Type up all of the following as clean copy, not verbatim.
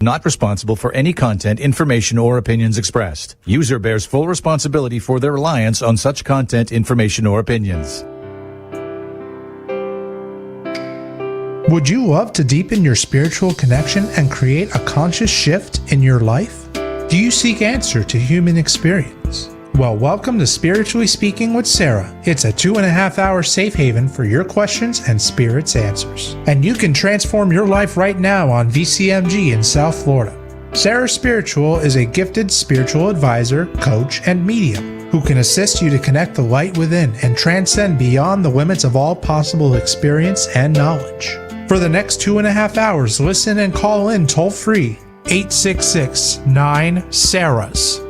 Not responsible for any content, information, or opinions expressed. User bears full responsibility for their reliance on such content, information, or opinions. Would you love to deepen your spiritual connection and create a conscious shift in your life? Do you seek answer to human experience? Well, welcome to Spiritually Speaking with Sarah. It's a 2.5-hour safe haven for your questions and Spirit's answers. And you can transform your life right now on VCMG in South Florida. Sarah Spiritual is a gifted spiritual advisor, coach, and medium who can assist you to connect the light within and transcend beyond the limits of all possible experience and knowledge. For the next 2.5 hours, listen and call in toll-free 866-9-SARAHS.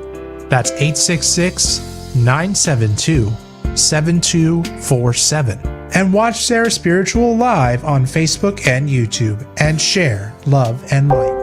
That's 866-972-7247. And watch Sarah Spiritual live on Facebook and YouTube and share love and light.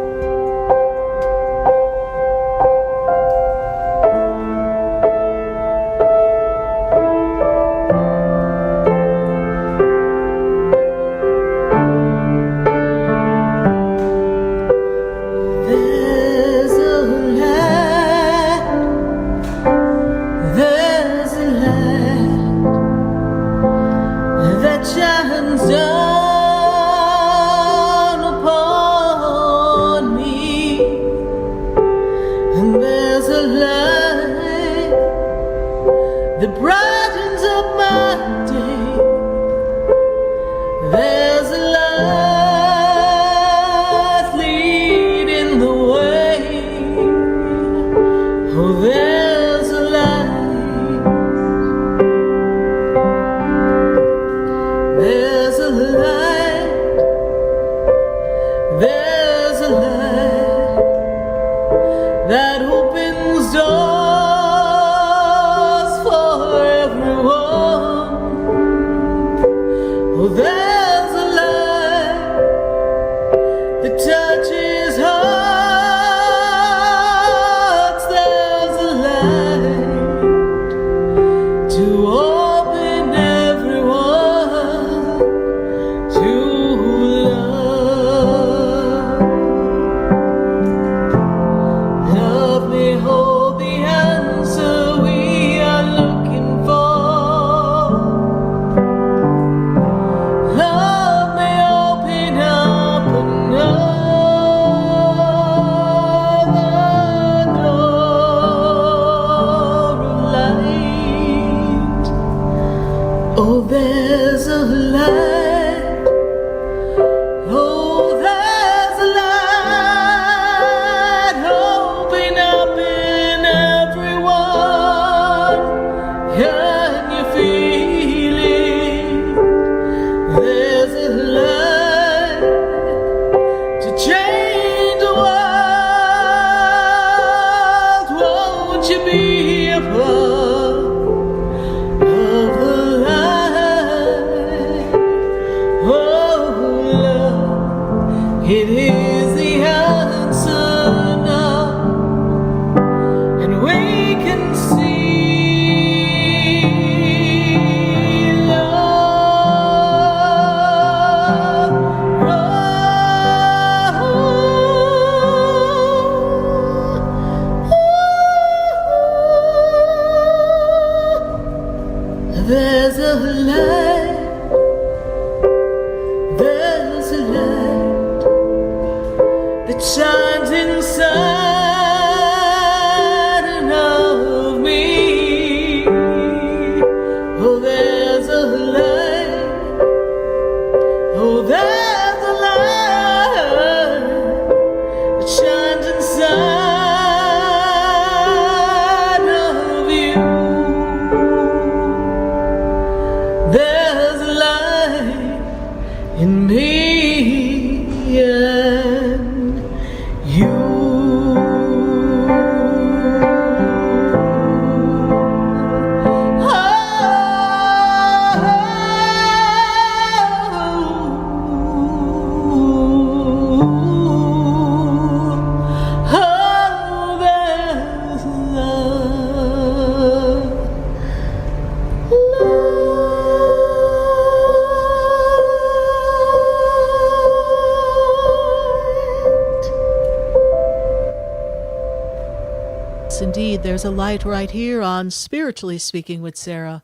Yes, indeed. There's a light right here on Spiritually Speaking with Sarah,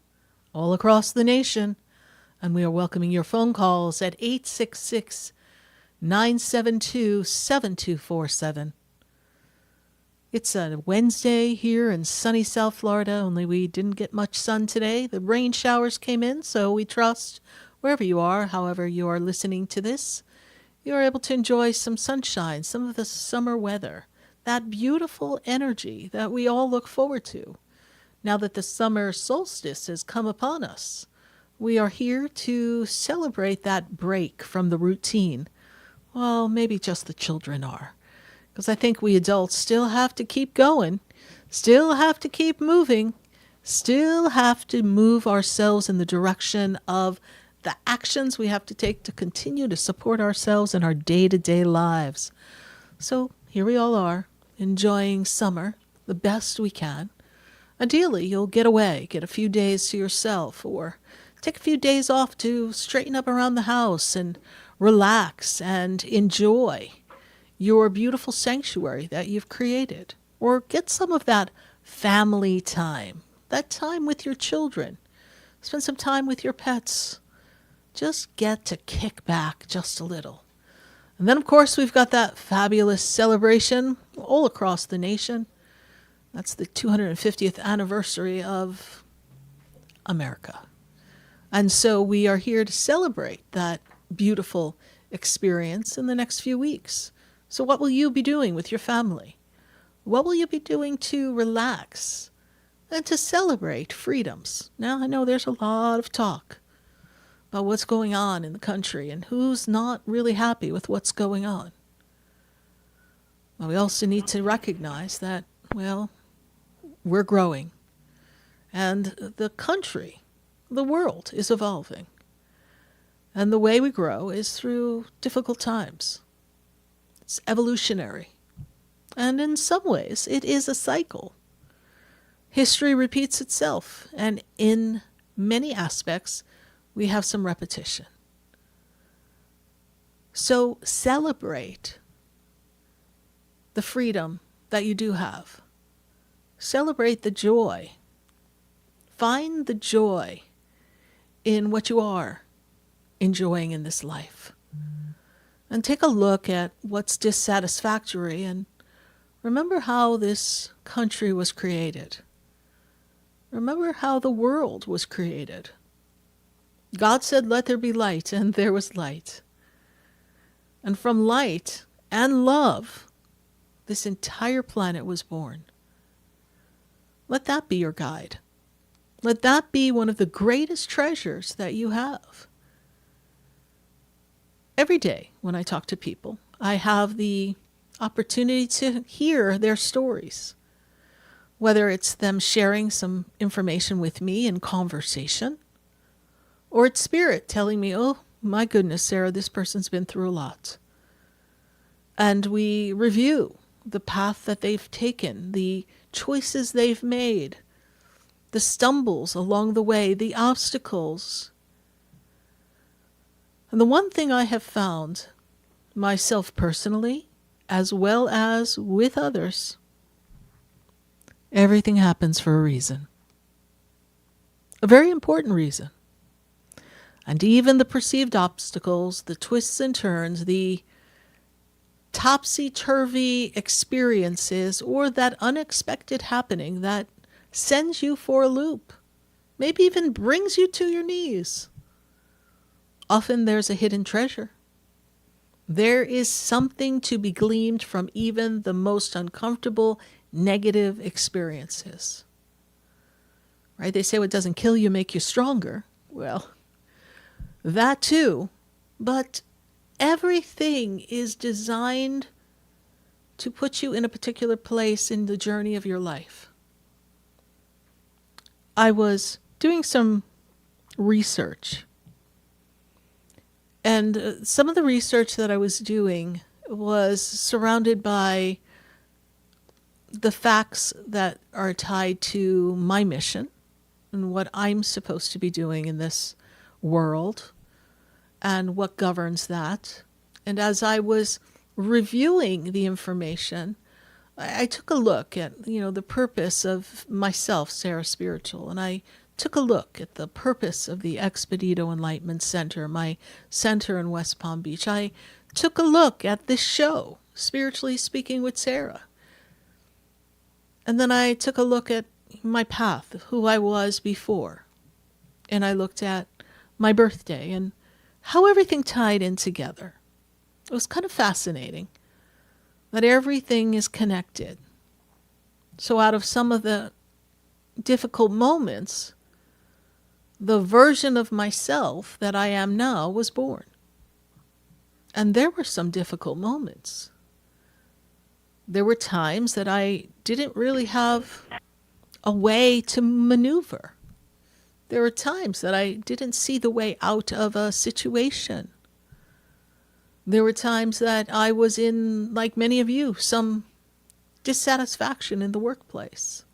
all across the nation. And we are welcoming your phone calls at 866-972-7247. It's a Wednesday here in sunny South Florida, only we didn't get much sun today. The rain showers came in, so we trust wherever you are, however you are listening to this, you are able to enjoy some sunshine, some of the summer weather, that beautiful energy that we all look forward to. Now that the summer solstice has come upon us, we are here to celebrate that break from the routine. Well, maybe just the children are. Because I think we adults still have to keep going, still have to keep moving, still have to move ourselves in the direction of the actions we have to take to continue to support ourselves in our day-to-day lives. So here we all are, enjoying summer the best we can. Ideally, you'll get away, get a few days to yourself, or take a few days off to straighten up around the house and relax and enjoy your beautiful sanctuary that you've created. Or get some of that family time, that time with your children. Spend some time with your pets. Just get to kick back just a little. And then, of course, we've got that fabulous celebration all across the nation. That's the 250th anniversary of America. And so we are here to celebrate that beautiful experience in the next few weeks. So what will you be doing with your family? What will you be doing to relax and to celebrate freedoms? Now, I know there's a lot of talk about what's going on in the country and who's not really happy with what's going on. But we also need to recognize that, well, we're growing. And the country, the world, is evolving. And the way we grow is through difficult times. It's evolutionary. And in some ways, it is a cycle. History repeats itself, and in many aspects, we have some repetition. So celebrate the freedom that you do have. Celebrate the joy. Find the joy in what you are enjoying in this life. And take a look at what's dissatisfactory and remember how this country was created. Remember how the world was created. God said, "Let there be light," and there was light. And from light and love, this entire planet was born. Let that be your guide. Let that be one of the greatest treasures that you have. Every day when I talk to people, I have the opportunity to hear their stories, whether it's them sharing some information with me in conversation, or it's spirit telling me, "Oh, my goodness, Sarah, this person's been through a lot." And we review the path that they've taken, the choices they've made, the stumbles along the way, the obstacles. And the one thing I have found, myself personally, as well as with others, everything happens for a reason. A very important reason. And even the perceived obstacles, the twists and turns, the topsy-turvy experiences, or that unexpected happening that sends you for a loop, maybe even brings you to your knees. Often there's a hidden treasure. There is something to be gleaned from even the most uncomfortable, negative experiences. Right? They say what doesn't kill you make you stronger. Well, that too, but everything is designed to put you in a particular place in the journey of your life. I was doing some research, and some of the research that I was doing was surrounded by the facts that are tied to my mission and what I'm supposed to be doing in this world and what governs that. And as I was reviewing the information, I took a look at, the purpose of myself, Sarah Spiritual, and I took a look at the purpose of the Expedito Enlightenment Center, my center in West Palm Beach. I took a look at this show, Spiritually Speaking with Sarah. And then I took a look at my path, who I was before. And I looked at my birthday and how everything tied in together. It was kind of fascinating that everything is connected. So out of some of the difficult moments, the version of myself that I am now was born. And there were some difficult moments. There were times that I didn't really have a way to maneuver. There were times that I didn't see the way out of a situation. There were times that I was in, like many of you, some dissatisfaction in the workplace.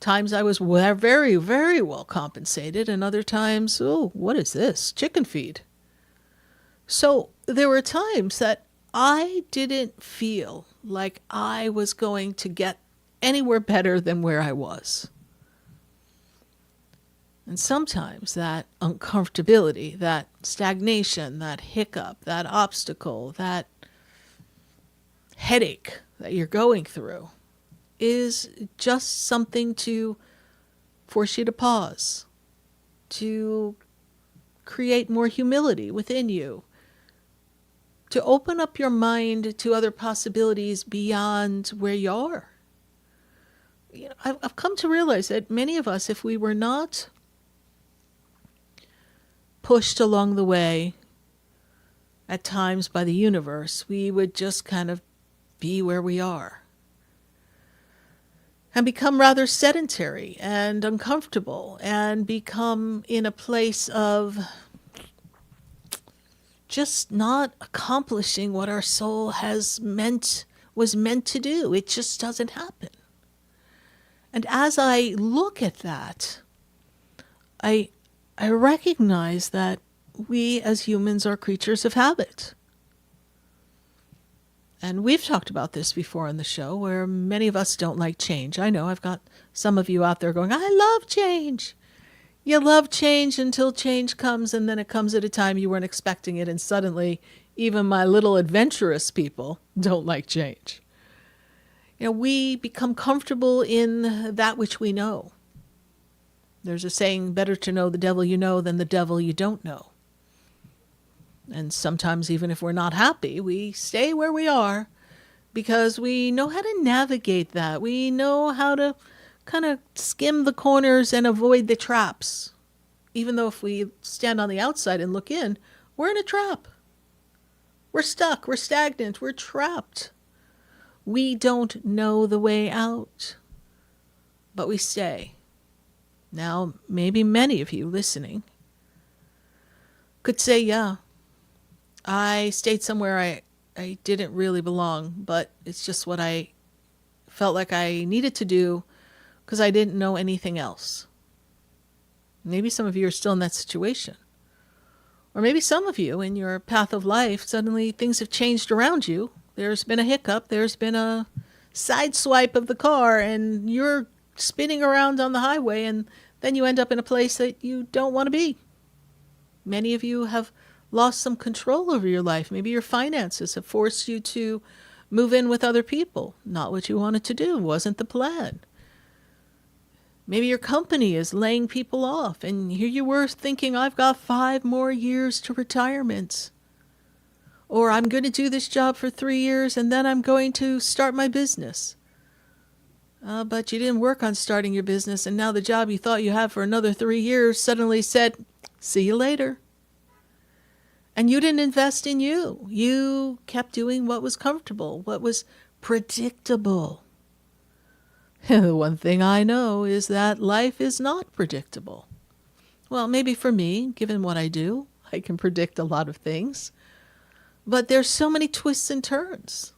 Times I was very, very well compensated, and other times, oh, what is this? Chicken feed. So there were times that I didn't feel like I was going to get anywhere better than where I was. And sometimes that uncomfortability, that stagnation, that hiccup, that obstacle, that headache that you're going through is just something to force you to pause, to create more humility within you, to open up your mind to other possibilities beyond where you are. I've come to realize that many of us, if we were not pushed along the way at times by the universe, we would just kind of be where we are and become rather sedentary and uncomfortable and become in a place of just not accomplishing what our soul was meant to do. It just doesn't happen. And as I look at that, I recognize that we as humans are creatures of habit. And we've talked about this before on the show, where many of us don't like change. I know I've got some of you out there going, I love change. You love change until change comes, and then it comes at a time you weren't expecting it, and suddenly even my little adventurous people don't like change. We become comfortable in that which we know. There's a saying, better to know the devil you know than the devil you don't know. And sometimes even if we're not happy, we stay where we are because we know how to navigate that. We know how to kind of skim the corners and avoid the traps. Even though if we stand on the outside and look in, we're in a trap. We're stuck. We're stagnant. We're trapped. We don't know the way out, but we stay. Now, maybe many of you listening could say, yeah, I stayed somewhere I didn't really belong, but it's just what I felt like I needed to do because I didn't know anything else. Maybe some of you are still in that situation. Or maybe some of you in your path of life, suddenly things have changed around you. There's been a hiccup. There's been a side swipe of the car and you're spinning around on the highway and then you end up in a place that you don't want to be. Many of you have lost some control over your life. Maybe your finances have forced you to move in with other people. Not what you wanted to do. Wasn't the plan. Maybe your company is laying people off and here you were thinking, I've got 5 more years to retirement. Or I'm going to do this job for 3 years and then I'm going to start my business. But you didn't work on starting your business and now the job you thought you had for another 3 years suddenly said, see you later. And you didn't invest in you. You kept doing what was comfortable, what was predictable. And the one thing I know is that life is not predictable. Well, maybe for me, given what I do, I can predict a lot of things. But there's so many twists and turns.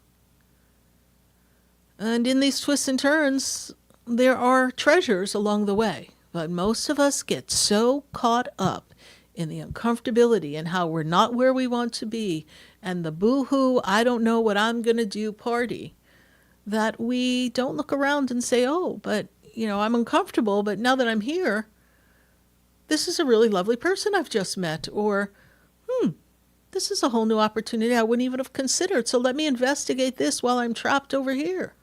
And in these twists and turns, there are treasures along the way. But most of us get so caught up in the uncomfortability and how we're not where we want to be and the boo-hoo, I don't know what I'm going to do party, that we don't look around and say, oh, but, I'm uncomfortable, but now that I'm here, this is a really lovely person I've just met. Or, this is a whole new opportunity I wouldn't even have considered. So let me investigate this while I'm trapped over here.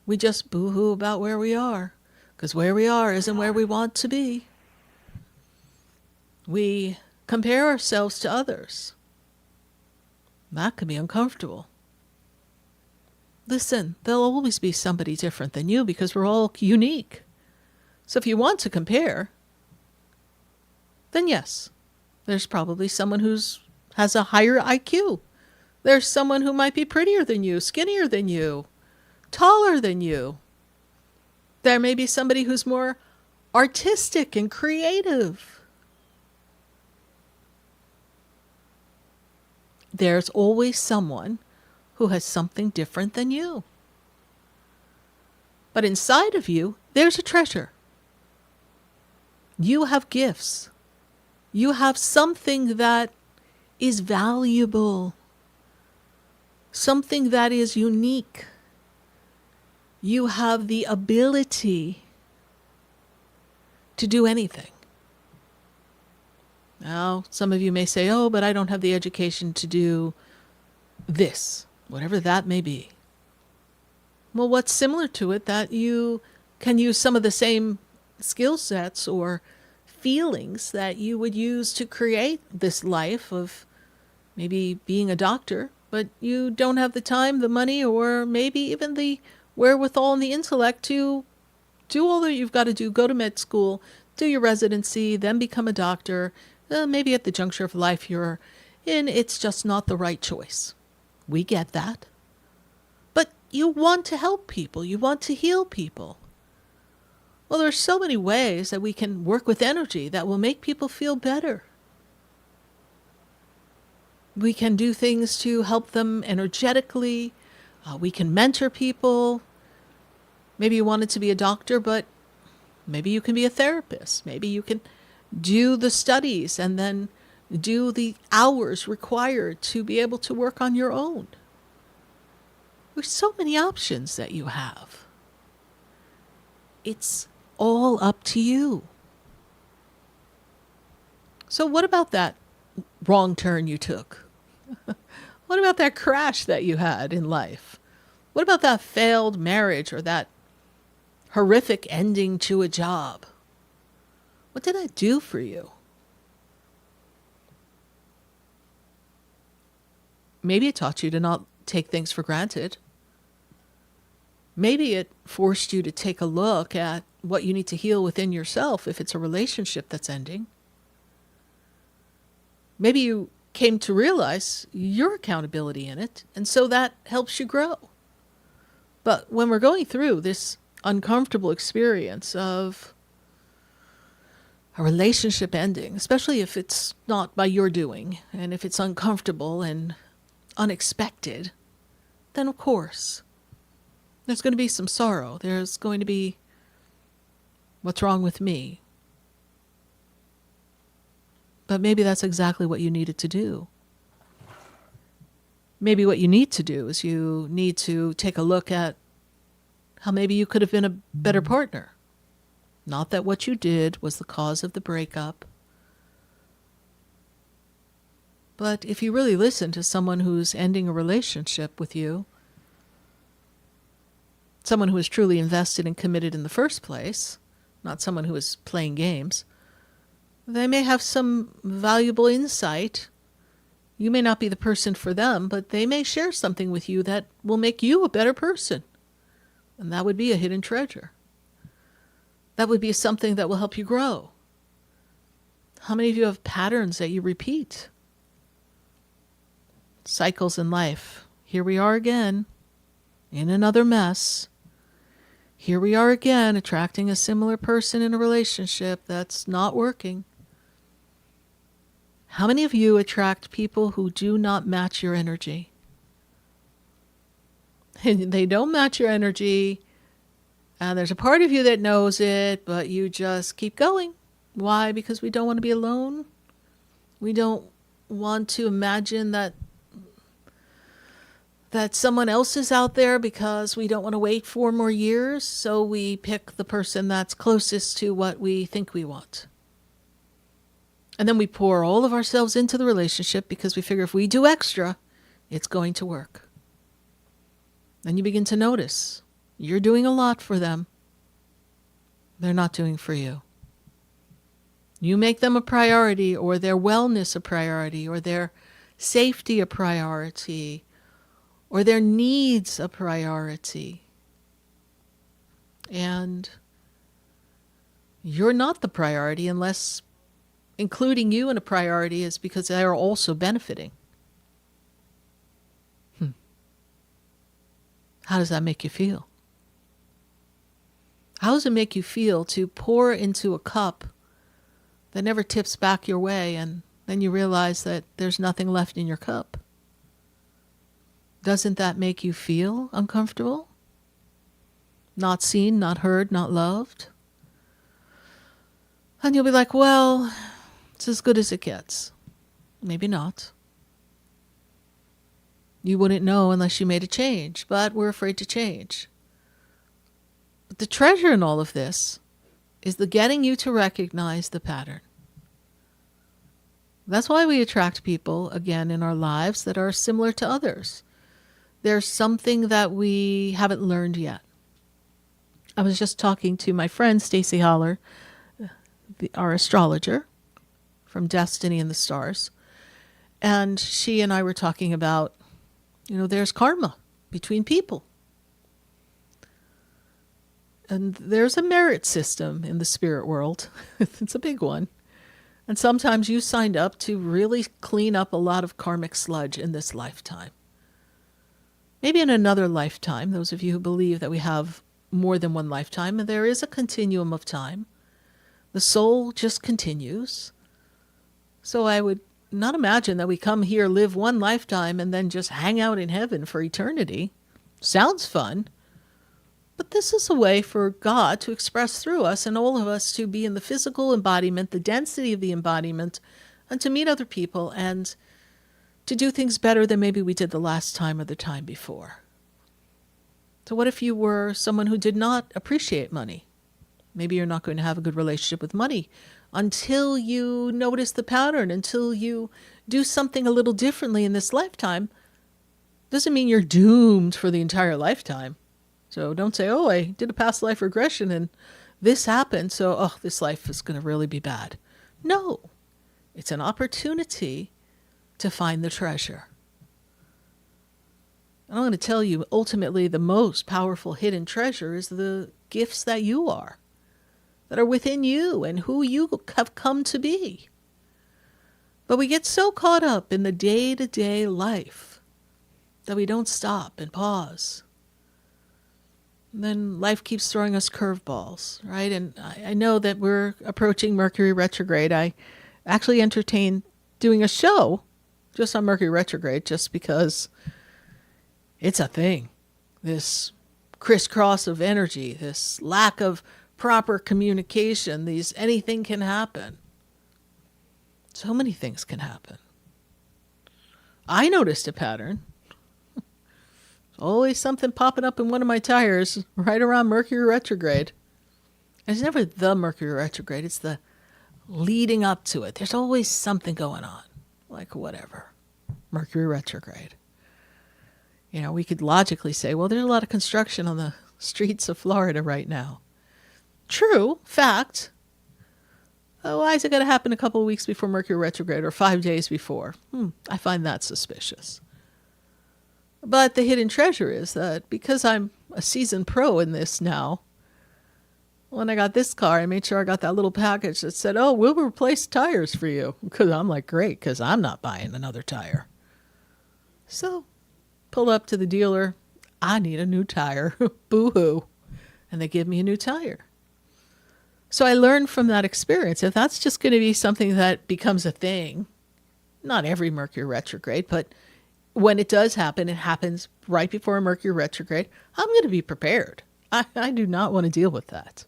We just boo-hoo about where we are, because where we are isn't where we want to be. We compare ourselves to others. That can be uncomfortable. Listen, there'll always be somebody different than you because we're all unique. So if you want to compare, then yes, there's probably someone has a higher IQ. There's someone who might be prettier than you, skinnier than you, taller than you. There may be somebody who's more artistic and creative. There's always someone who has something different than you. But inside of you, there's a treasure. You have gifts. You have something that is valuable, something that is unique. You have the ability to do anything. Now, some of you may say, oh, but I don't have the education to do this, whatever that may be. Well, what's similar to it that you can use some of the same skill sets or feelings that you would use to create this life of maybe being a doctor, but you don't have the time, the money, or maybe even the wherewithal and the intellect to do all that you've got to do, go to med school, do your residency, then become a doctor. Maybe at the juncture of life you're in, it's just not the right choice. We get that. But you want to help people. You want to heal people. Well, there's so many ways that we can work with energy that will make people feel better. We can do things to help them energetically. We can mentor people. Maybe you wanted to be a doctor, but maybe you can be a therapist. Maybe you can do the studies and then do the hours required to be able to work on your own. There's so many options that you have. It's all up to you. So what about that wrong turn you took? What about that crash that you had in life? What about that failed marriage or that horrific ending to a job? What did that do for you? Maybe it taught you to not take things for granted. Maybe it forced you to take a look at what you need to heal within yourself if it's a relationship that's ending. Maybe you came to realize your accountability in it, and so that helps you grow. But when we're going through this uncomfortable experience of a relationship ending, especially if it's not by your doing, and if it's uncomfortable and unexpected, then of course, there's going to be some sorrow. There's going to be, what's wrong with me? But maybe that's exactly what you needed to do. Maybe what you need to do is you need to take a look at how maybe you could have been a better partner. Not that what you did was the cause of the breakup. But if you really listen to someone who's ending a relationship with you, someone who is truly invested and committed in the first place, not someone who is playing games, they may have some valuable insight. You may not be the person for them, but they may share something with you that will make you a better person. And that would be a hidden treasure. That would be something that will help you grow. How many of you have patterns that you repeat? Cycles in life. Here we are again, in another mess. Here we are again, attracting a similar person in a relationship that's not working. How many of you attract people who do not match your energy? And they don't match your energy, and there's a part of you that knows it, but you just keep going. Why? Because we don't want to be alone. We don't want to imagine that that someone else is out there because we don't want to wait 4 more years, so we pick the person that's closest to what we think we want. And then we pour all of ourselves into the relationship because we figure if we do extra, it's going to work. Then you begin to notice you're doing a lot for them. They're not doing for you. You make them a priority, or their wellness a priority, or their safety a priority, or their needs a priority. And you're not the priority unless including you in a priority is because they are also benefiting. How does that make you feel? How does it make you feel to pour into a cup that never tips back your way, and then you realize that there's nothing left in your cup? Doesn't that make you feel uncomfortable? Not seen, not heard, not loved? And you'll be like, well, it's as good as it gets. Maybe not. You wouldn't know unless you made a change, but we're afraid to change. But the treasure in all of this is the getting you to recognize the pattern. That's why we attract people, again, in our lives that are similar to others. There's something that we haven't learned yet. I was just talking to my friend, Stacy Holler, our astrologer from Destiny and the Stars. And she and I were talking about, there's karma between people. And there's a merit system in the spirit world. It's a big one. And sometimes you signed up to really clean up a lot of karmic sludge in this lifetime. Maybe in another lifetime, those of you who believe that we have more than one lifetime, and there is a continuum of time. The soul just continues. So I would not imagine that we come here, live one lifetime, and then just hang out in heaven for eternity. Sounds fun. But this is a way for God to express through us and all of us to be in the physical embodiment, the density of the embodiment, and to meet other people and to do things better than maybe we did the last time or the time before. So what if you were someone who did not appreciate money? Maybe you're not going to have a good relationship with money until you notice the pattern, until you do something a little differently in this lifetime. Doesn't mean you're doomed for the entire lifetime. So don't say, oh, I did a past life regression and this happened, so this life is going to really be bad. No, it's an opportunity to find the treasure. And I'm going to tell you, ultimately, the most powerful hidden treasure is the gifts that you are, that are within you and who you have come to be. But we get so caught up in the day-to-day life that we don't stop and pause. And then life keeps throwing us curveballs, right? And I know that we're approaching Mercury retrograde. I actually entertained doing a show just on Mercury retrograde just because it's a thing. This crisscross of energy, this lack of proper communication, anything can happen. So many things can happen. I noticed a pattern. Always something popping up in one of my tires right around Mercury retrograde. And it's never the Mercury retrograde. It's the leading up to it. There's always something going on. Like whatever. Mercury retrograde. We could logically say, well, there's a lot of construction on the streets of Florida right now. True. Fact. Why is it going to happen a couple of weeks before Mercury retrograde or 5 days before? I find that suspicious. But the hidden treasure is that because I'm a seasoned pro in this now, when I got this car, I made sure I got that little package that said, oh, we'll replace tires for you. Because I'm like, great, because I'm not buying another tire. So, pulled up to the dealer. I need a new tire. Boo-hoo. And they give me a new tire. So I learned from that experience, if that's just going to be something that becomes a thing, not every Mercury retrograde, but when it does happen, it happens right before a Mercury retrograde, I'm going to be prepared. I do not want to deal with that.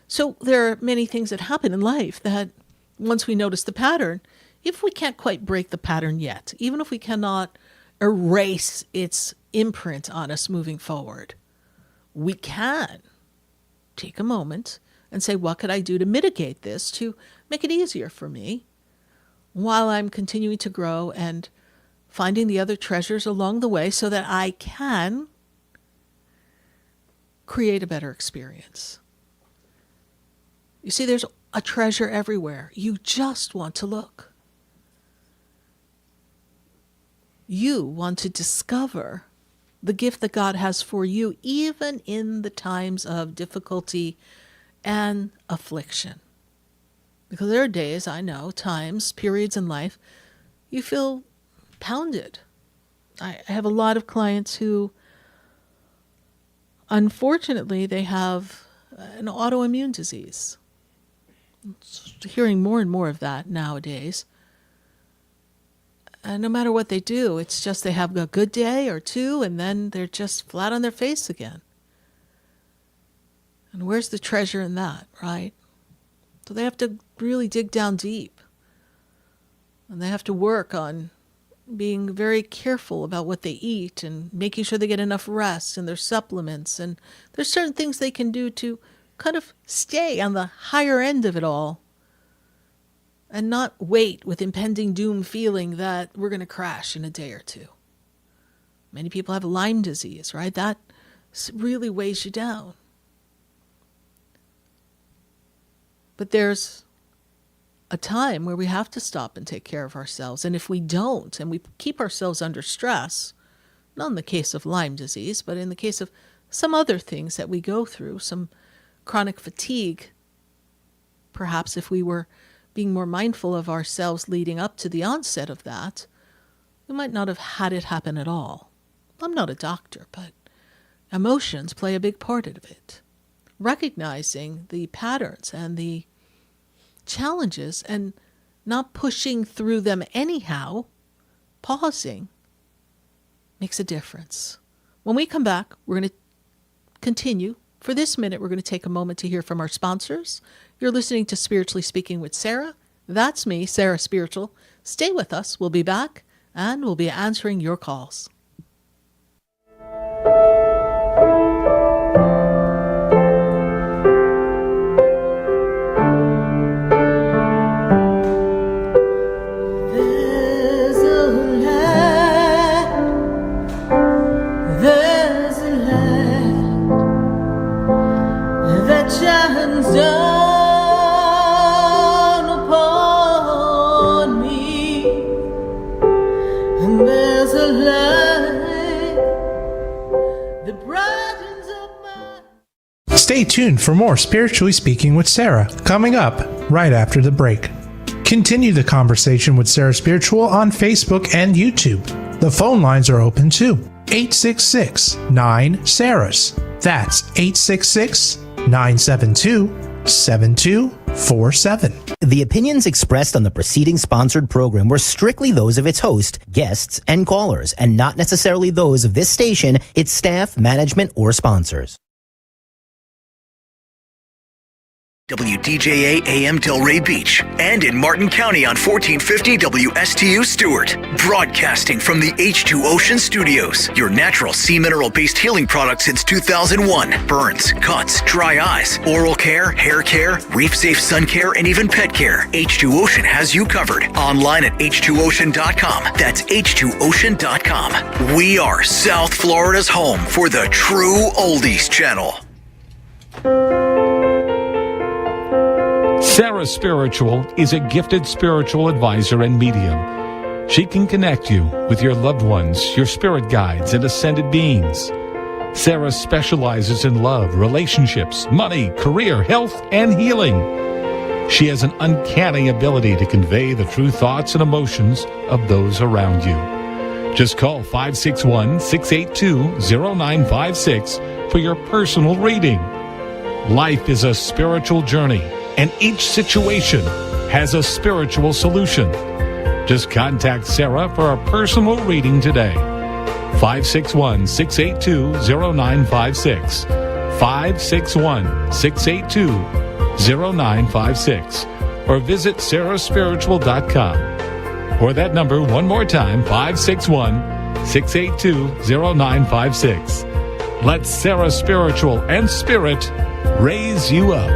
So there are many things that happen in life that once we notice the pattern, if we can't quite break the pattern yet, even if we cannot erase its imprint on us moving forward. We can take a moment and say, what could I do to mitigate this, to make it easier for me while I'm continuing to grow and finding the other treasures along the way so that I can create a better experience. You see, there's a treasure everywhere. You just want to look. You want to discover the gift that God has for you, even in the times of difficulty and affliction. Because there are days, I know, times, periods in life, you feel pounded. I have a lot of clients who, unfortunately, they have an autoimmune disease. Hearing more and more of that nowadays. And no matter what they do, it's just they have a good day or two, and then they're just flat on their face again. And where's the treasure in that, right? So they have to really dig down deep. And they have to work on being very careful about what they eat and making sure they get enough rest and their supplements. And there's certain things they can do to kind of stay on the higher end of it all and not wait with impending doom feeling that we're going to crash in a day or two. Many people have Lyme disease, right? That really weighs you down. But there's a time where we have to stop and take care of ourselves. And if we don't, and we keep ourselves under stress, not in the case of Lyme disease, but in the case of some other things that we go through, some chronic fatigue, perhaps if we were being more mindful of ourselves leading up to the onset of that, we might not have had it happen at all. I'm not a doctor, but emotions play a big part of it. Recognizing the patterns and the challenges and not pushing through them anyhow, pausing, makes a difference. When we come back, we're going to continue. For this minute, we're going to take a moment to hear from our sponsors. You're listening to Spiritually Speaking with Sarah. That's me, Sarah Spiritual. Stay with us. We'll be back, and we'll be answering your calls. Stay tuned for more Spiritually Speaking with Sarah, coming up right after the break. Continue the conversation with Sarah Spiritual on Facebook and YouTube. The phone lines are open too. 866-9-SARAHS. That's 866-972-7247. The opinions expressed on the preceding sponsored program were strictly those of its host, guests, and callers, and not necessarily those of this station, its staff, management, or sponsors. WDJA AM Delray Beach and in Martin County on 1450 WSTU Stewart. Broadcasting from the H2 Ocean Studios. Your natural sea mineral-based healing product since 2001. Burns, cuts, dry eyes, oral care, hair care, reef-safe sun care, and even pet care. H2 Ocean has you covered. Online at h2ocean.com. That's h2ocean.com. We are South Florida's home for the true oldies channel. Sarah Spiritual is a gifted spiritual advisor and medium. She can connect you with your loved ones, your spirit guides, and ascended beings. Sarah specializes in love, relationships, money, career, health, and healing. She has an uncanny ability to convey the true thoughts and emotions of those around you. Just call 561-682-0956 for your personal reading. Life is a spiritual journey, and each situation has a spiritual solution. Just contact Sarah for a personal reading today. 561-682-0956. 561-682-0956. Or visit sarahspiritual.com. Or that number one more time, 561 682-0956. Let Sarah Spiritual and Spirit raise you up.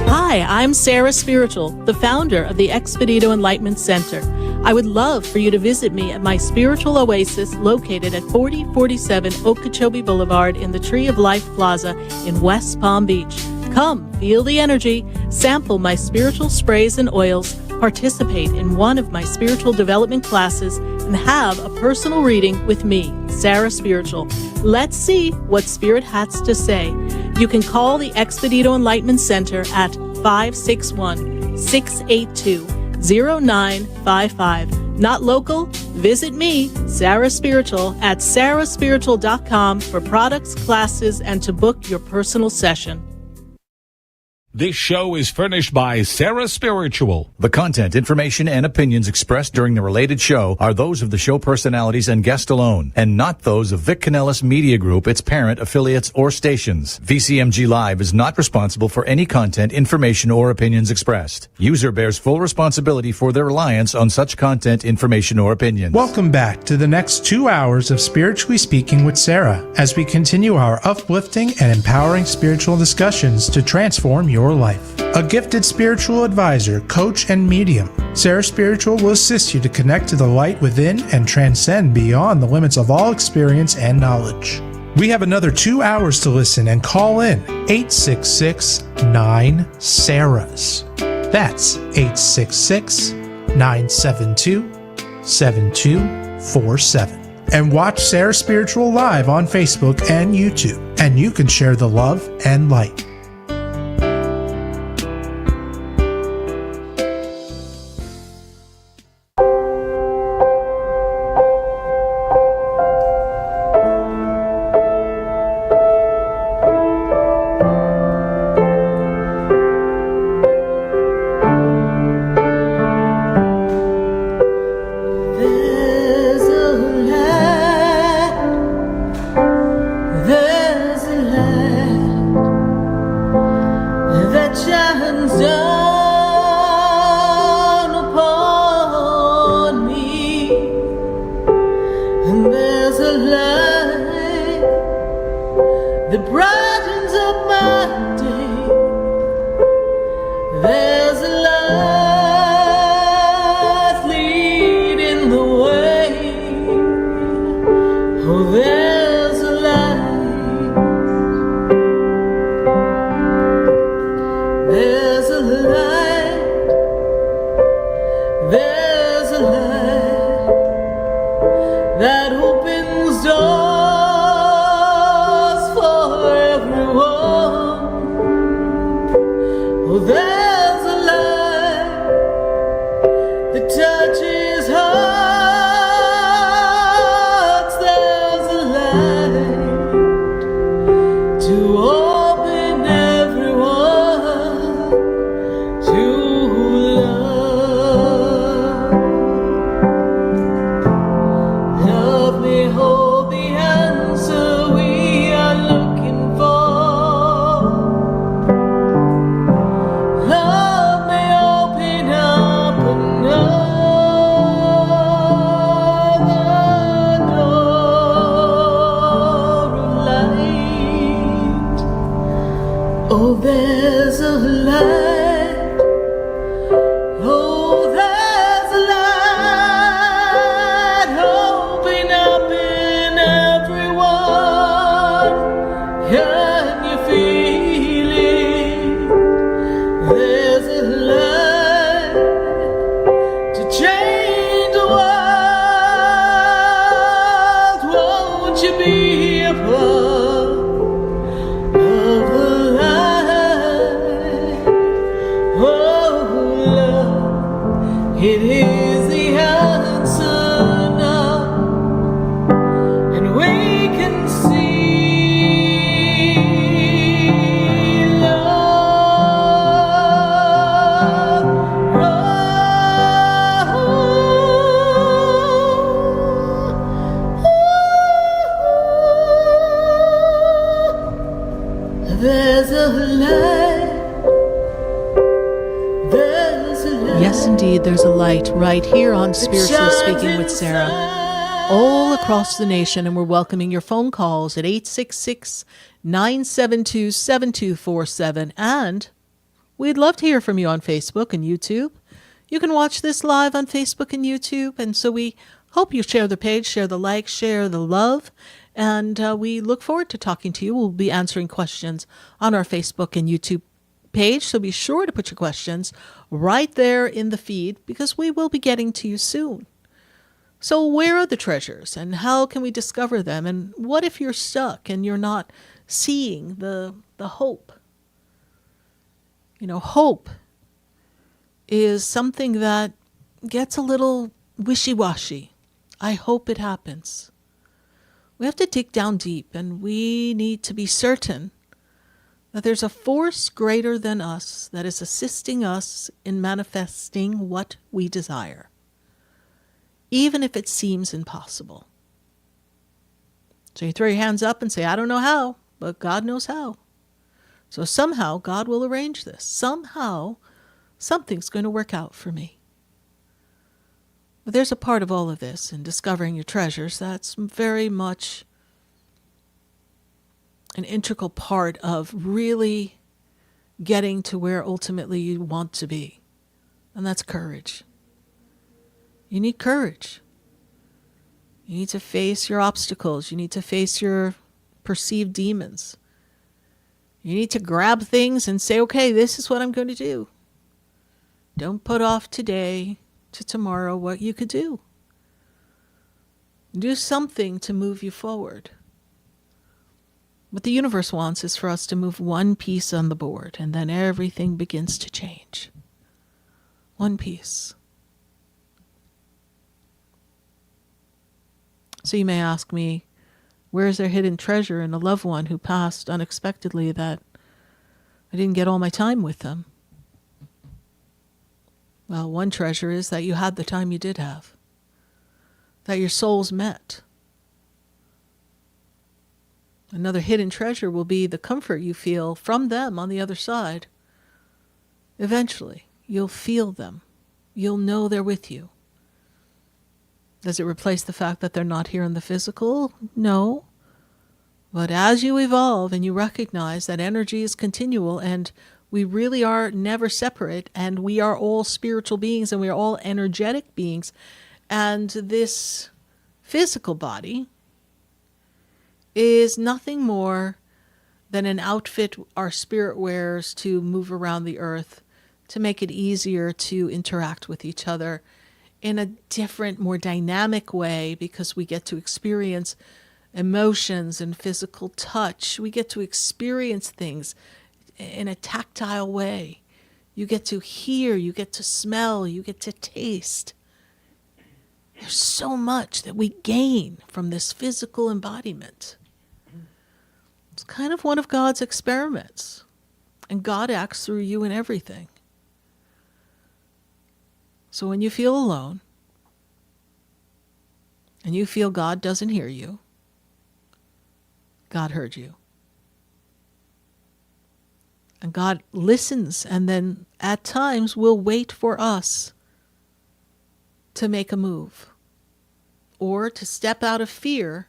Hi, I'm Sarah Spiritual, the founder of the Expedito Enlightenment Center. I would love for you to visit me at my spiritual oasis located at 4047 Okeechobee Boulevard in the Tree of Life Plaza in West Palm Beach. Come, feel the energy, sample my spiritual sprays and oils, participate in one of my spiritual development classes, and have a personal reading with me, Sarah Spiritual. Let's see what Spirit has to say. You can call the Expedito Enlightenment Center at 561-682-0955. Not local? Visit me, Sarah Spiritual, at sarahspiritual.com for products, classes, and to book your personal session. This show is furnished by Sarah Spiritual. The content, information, and opinions expressed during the related show are those of the show personalities and guest alone, and not those of Vic Canellis Media Group, its parent, affiliates, or stations. VCMG Live is not responsible for any content, information, or opinions expressed. User bears full responsibility for their reliance on such content, information, or opinions. Welcome back to the next 2 hours of Spiritually Speaking with Sarah, as we continue our uplifting and empowering spiritual discussions to transform your life. A gifted spiritual advisor, coach, and medium, Sarah Spiritual will assist you to connect to the light within and transcend beyond the limits of all experience and knowledge. We have another 2 hours to listen and call in 866-9-SARAHs. That's 866-972-7247. And watch Sarah Spiritual live on Facebook and YouTube, and you can share the love and light. There's a light Yes, indeed, there's a light right here on Spiritually Speaking with Sarah, all across the nation, and we're welcoming your phone calls at 866-972-7247, and we'd love to hear from you on Facebook and YouTube. You can watch this live on Facebook and YouTube, and so we hope you share the page, share the like, share the love, and we look forward to talking to you. We'll be answering questions on our Facebook and YouTube page, so be sure to put your questions right there in the feed because we will be getting to you soon. So where are the treasures and how can we discover them? And what if you're stuck and you're not seeing the hope? You know, hope is something that gets a little wishy-washy. I hope it happens. We have to dig down deep, and we need to be certain that there's a force greater than us that is assisting us in manifesting what we desire, even if it seems impossible. So you throw your hands up and say, I don't know how, but God knows how. So somehow God will arrange this. Somehow something's going to work out for me. But there's a part of all of this in discovering your treasures that's very much an integral part of really getting to where ultimately you want to be. And that's courage. You need courage. You need to face your obstacles. You need to face your perceived demons. You need to grab things and say, okay, this is what I'm going to do. Don't put off today to tomorrow what you could do. Do something to move you forward. What the universe wants is for us to move one piece on the board, and then everything begins to change. One piece. So you may ask me, where is there hidden treasure in a loved one who passed unexpectedly that I didn't get all my time with them? Well, one treasure is that you had the time you did have, that your souls met. Another hidden treasure will be the comfort you feel from them on the other side. Eventually, you'll feel them. You'll know they're with you. Does it replace the fact that they're not here in the physical? No. But as you evolve and you recognize that energy is continual and we really are never separate and we are all spiritual beings and we are all energetic beings, and this physical body is nothing more than an outfit our spirit wears to move around the earth, to make it easier to interact with each other in a different, more dynamic way, because we get to experience emotions and physical touch. We get to experience things in a tactile way. You get to hear, you get to smell, you get to taste. There's so much that we gain from this physical embodiment. It's kind of one of God's experiments. And God acts through you in everything. So when you feel alone, and you feel God doesn't hear you, God heard you. And God listens, and then at times will wait for us to make a move, or to step out of fear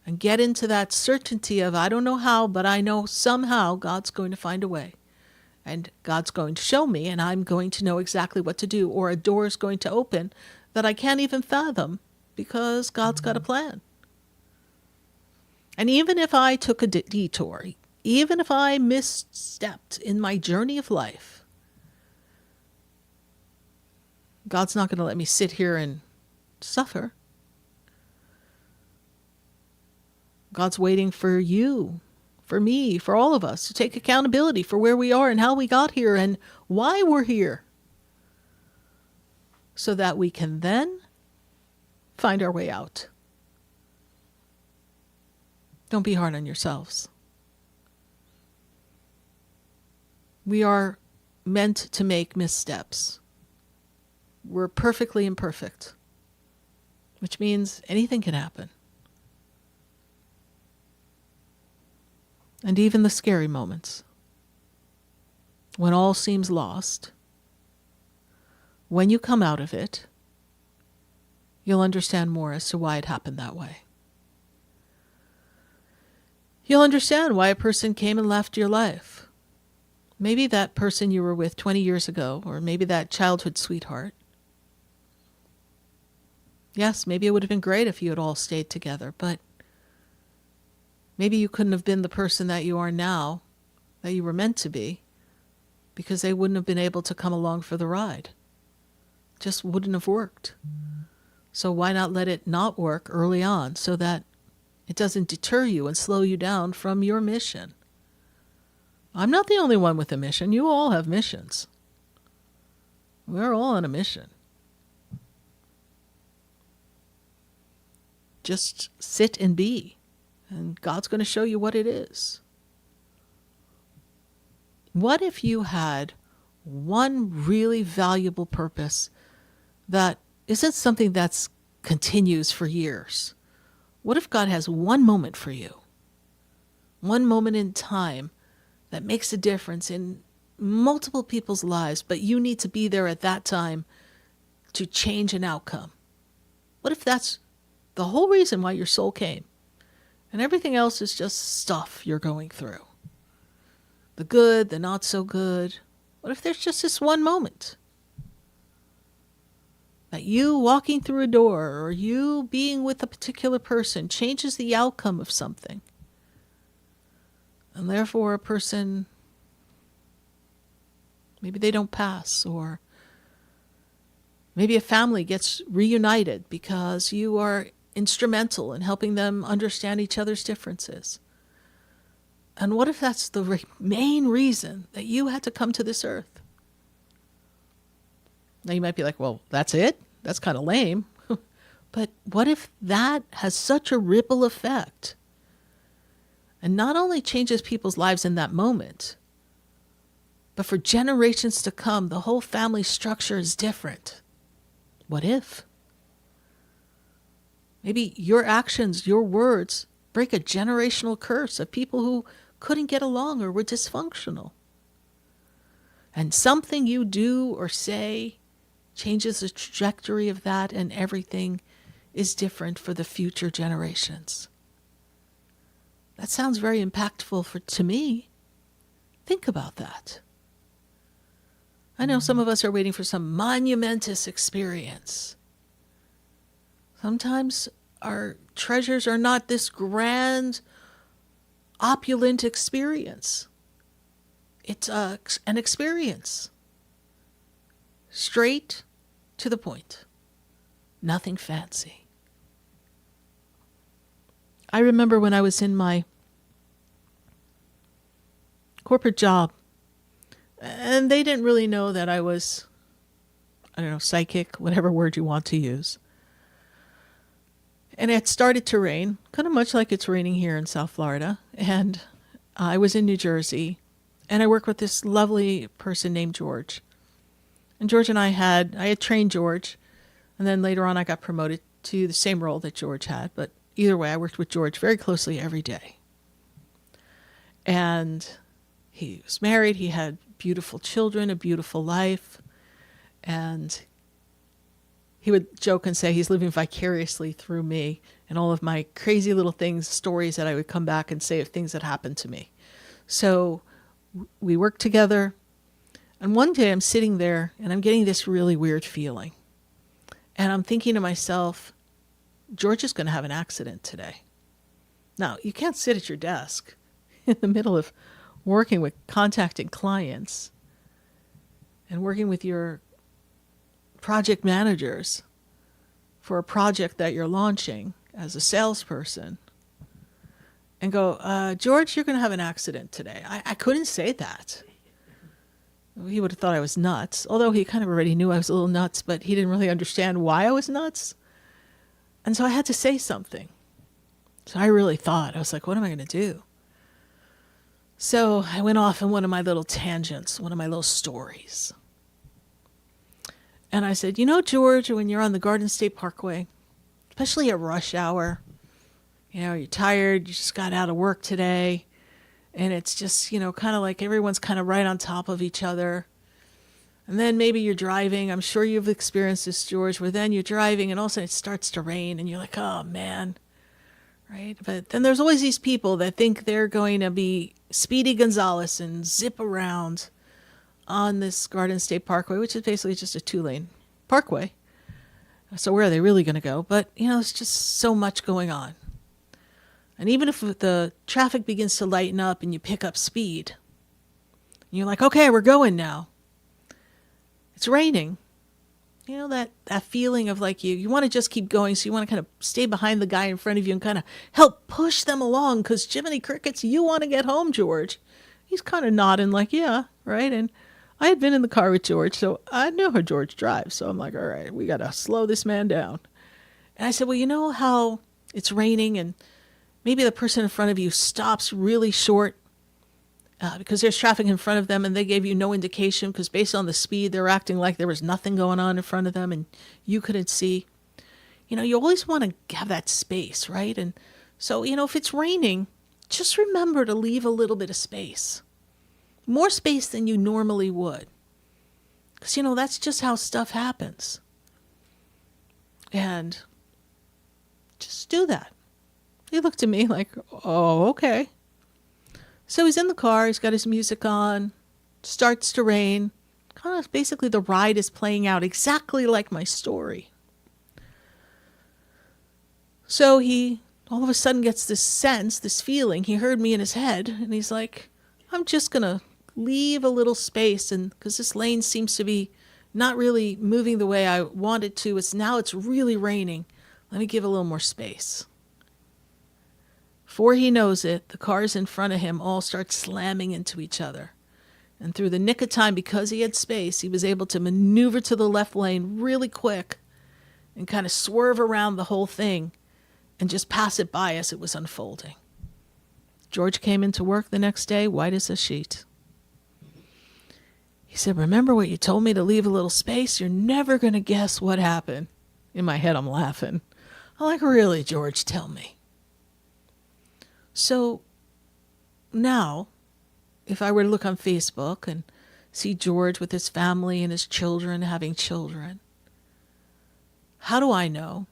and get into that certainty of, I don't know how, but I know somehow God's going to find a way. And God's going to show me, and I'm going to know exactly what to do. Or a door is going to open that I can't even fathom because God's got a plan. And even if I took a detour, even if I misstepped in my journey of life, God's not going to let me sit here and suffer. God's waiting for you, for me, for all of us to take accountability for where we are and how we got here and why we're here, so that we can then find our way out. Don't be hard on yourselves. We are meant to make missteps. We're perfectly imperfect, which means anything can happen. And even the scary moments, when all seems lost, when you come out of it, you'll understand more as to why it happened that way. You'll understand why a person came and left your life. Maybe that person you were with 20 years ago, or maybe that childhood sweetheart. Yes, maybe it would have been great if you had all stayed together, but maybe you couldn't have been the person that you are now, that you were meant to be, because they wouldn't have been able to come along for the ride. Just wouldn't have worked. So why not let it not work early on so that it doesn't deter you and slow you down from your mission? I'm not the only one with a mission. You all have missions. We're all on a mission. Just sit and be, and God's going to show you what it is. What if you had one really valuable purpose that isn't something that continues for years? What if God has one moment for you? One moment in time that makes a difference in multiple people's lives, but you need to be there at that time to change an outcome. What if that's the whole reason why your soul came, and everything else is just stuff you're going through? The good, the not so good. What if there's just this one moment that you walking through a door or you being with a particular person changes the outcome of something? And therefore a person, maybe they don't pass, or maybe a family gets reunited because you are instrumental in helping them understand each other's differences. And what if that's the main reason that you had to come to this earth? Now you might be like, well, that's it? That's kind of lame. But what if that has such a ripple effect and not only changes people's lives in that moment, but for generations to come, the whole family structure is different? What if? Maybe your actions, your words, break a generational curse of people who couldn't get along or were dysfunctional. And something you do or say changes the trajectory of that, and everything is different for the future generations. That sounds very impactful to me. Think about that. I know some of us are waiting for some monumentous experience. Sometimes our treasures are not this grand, opulent experience. It's an experience. Straight to the point. Nothing fancy. I remember when I was in my corporate job, and they didn't really know that I was, psychic, whatever word you want to use. And it started to rain, kind of much like it's raining here in South Florida. And I was in New Jersey, and I worked with this lovely person named George. And George and I had trained George, and then later on I got promoted to the same role that George had. But either way, I worked with George very closely every day. And he was married, he had beautiful children, a beautiful life, and he would joke and say he's living vicariously through me and all of my crazy little things, stories that I would come back and say of things that happened to me. So we worked together, and one day I'm sitting there and I'm getting this really weird feeling. And I'm thinking to myself, George is going to have an accident today. Now, you can't sit at your desk in the middle of working with contacting clients and working with your project managers for a project that you're launching as a salesperson and go, George, you're going to have an accident today. I couldn't say that. He would have thought I was nuts, although he kind of already knew I was a little nuts, but he didn't really understand why I was nuts. And so I had to say something. So I really thought, I was like, what am I going to do? So I went off in one of my little tangents, one of my little stories. And I said, George, when you're on the Garden State Parkway, especially at rush hour, you're tired, you just got out of work today, and it's just, kind of like everyone's kind of right on top of each other. And then maybe you're driving. I'm sure you've experienced this, George, where then you're driving and all of a sudden it starts to rain and you're like, oh, man. Right? But then there's always these people that think they're going to be Speedy Gonzales and zip around on this Garden State Parkway, which is basically just a 2-lane parkway. So where are they really going to go? But, there's just so much going on. And even if the traffic begins to lighten up and you pick up speed, and you're like, okay, we're going now. It's raining. That feeling of like you want to just keep going, so you want to kind of stay behind the guy in front of you and kind of help push them along because Jiminy Crickets, you want to get home, George. He's kind of nodding like, yeah, right? And I had been in the car with George, so I know how George drives. So I'm like, all right, we got to slow this man down. And I said, well, you know how it's raining and maybe the person in front of you stops really short because there's traffic in front of them and they gave you no indication because based on the speed, they're acting like there was nothing going on in front of them and you couldn't see. You always want to have that space, right? And so, if it's raining, just remember to leave a little bit of space. More space than you normally would. Because, that's just how stuff happens. And just do that. He looked at me like, oh, okay. So he's in the car, he's got his music on, starts to rain. Kind of basically the ride is playing out exactly like my story. So he all of a sudden gets this sense, this feeling. He heard me in his head and he's like, I'm just going to leave a little space and because this lane seems to be not really moving the way I want it to. It's really raining. Let me give a little more space. Before he knows it, the cars in front of him all start slamming into each other. And through the nick of time, because he had space, he was able to maneuver to the left lane really quick and kind of swerve around the whole thing and just pass it by as it was unfolding. George came into work the next day, white as a sheet. He said, remember what you told me to leave a little space? You're never going to guess what happened. In my head, I'm laughing. I'm like, really, George, tell me. So now, if I were to look on Facebook and see George with his family and his children having children, how do I know?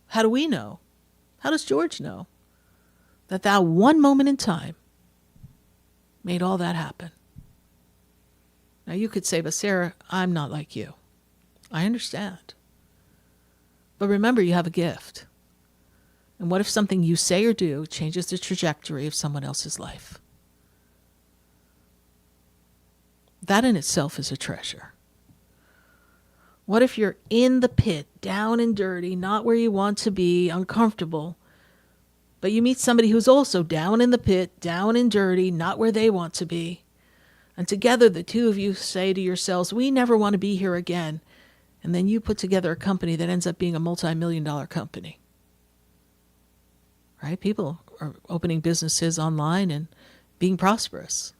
How do we know? How does George know that one moment in time made all that happen? Now you could say, but Sarah, I'm not like you. I understand. But remember, you have a gift. And what if something you say or do changes the trajectory of someone else's life? That in itself is a treasure. What if you're in the pit, down and dirty, not where you want to be, uncomfortable, but you meet somebody who's also down in the pit, down and dirty, not where they want to be, and together the two of you say to yourselves, we never want to be here again, and then you put together a company that ends up being a multi-million-dollar company. Right? People are opening businesses online and being prosperous.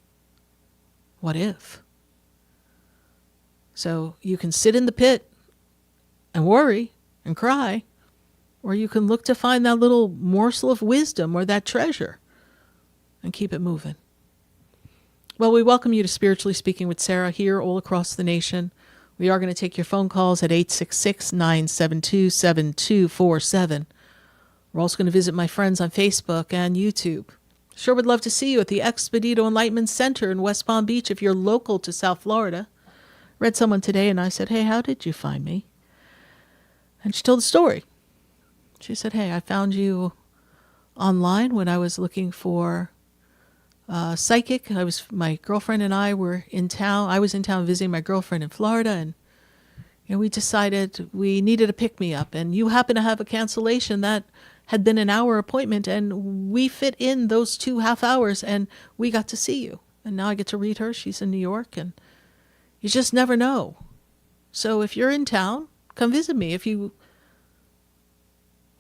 What if? So you can sit in the pit and worry and cry, or you can look to find that little morsel of wisdom or that treasure and keep it moving. Well, we welcome you to Spiritually Speaking with Sarah here all across the nation. We are going to take your phone calls at 866-972-7247. We're also going to visit my friends on Facebook and YouTube. Sure would love to see you at the Expedito Enlightenment Center in West Palm Beach if you're local to South Florida. Read someone today and I said, hey, how did you find me? And she told the story. She said, hey, I found you online when I was looking for a psychic. My girlfriend and I were in town. I was in town visiting my girlfriend in Florida, and we decided we needed a pick-me-up. And you happen to have a cancellation that had been an hour appointment, and we fit in those 2 half hours, and we got to see you. And now I get to read her. She's in New York, and you just never know. So if you're in town, come visit me. If you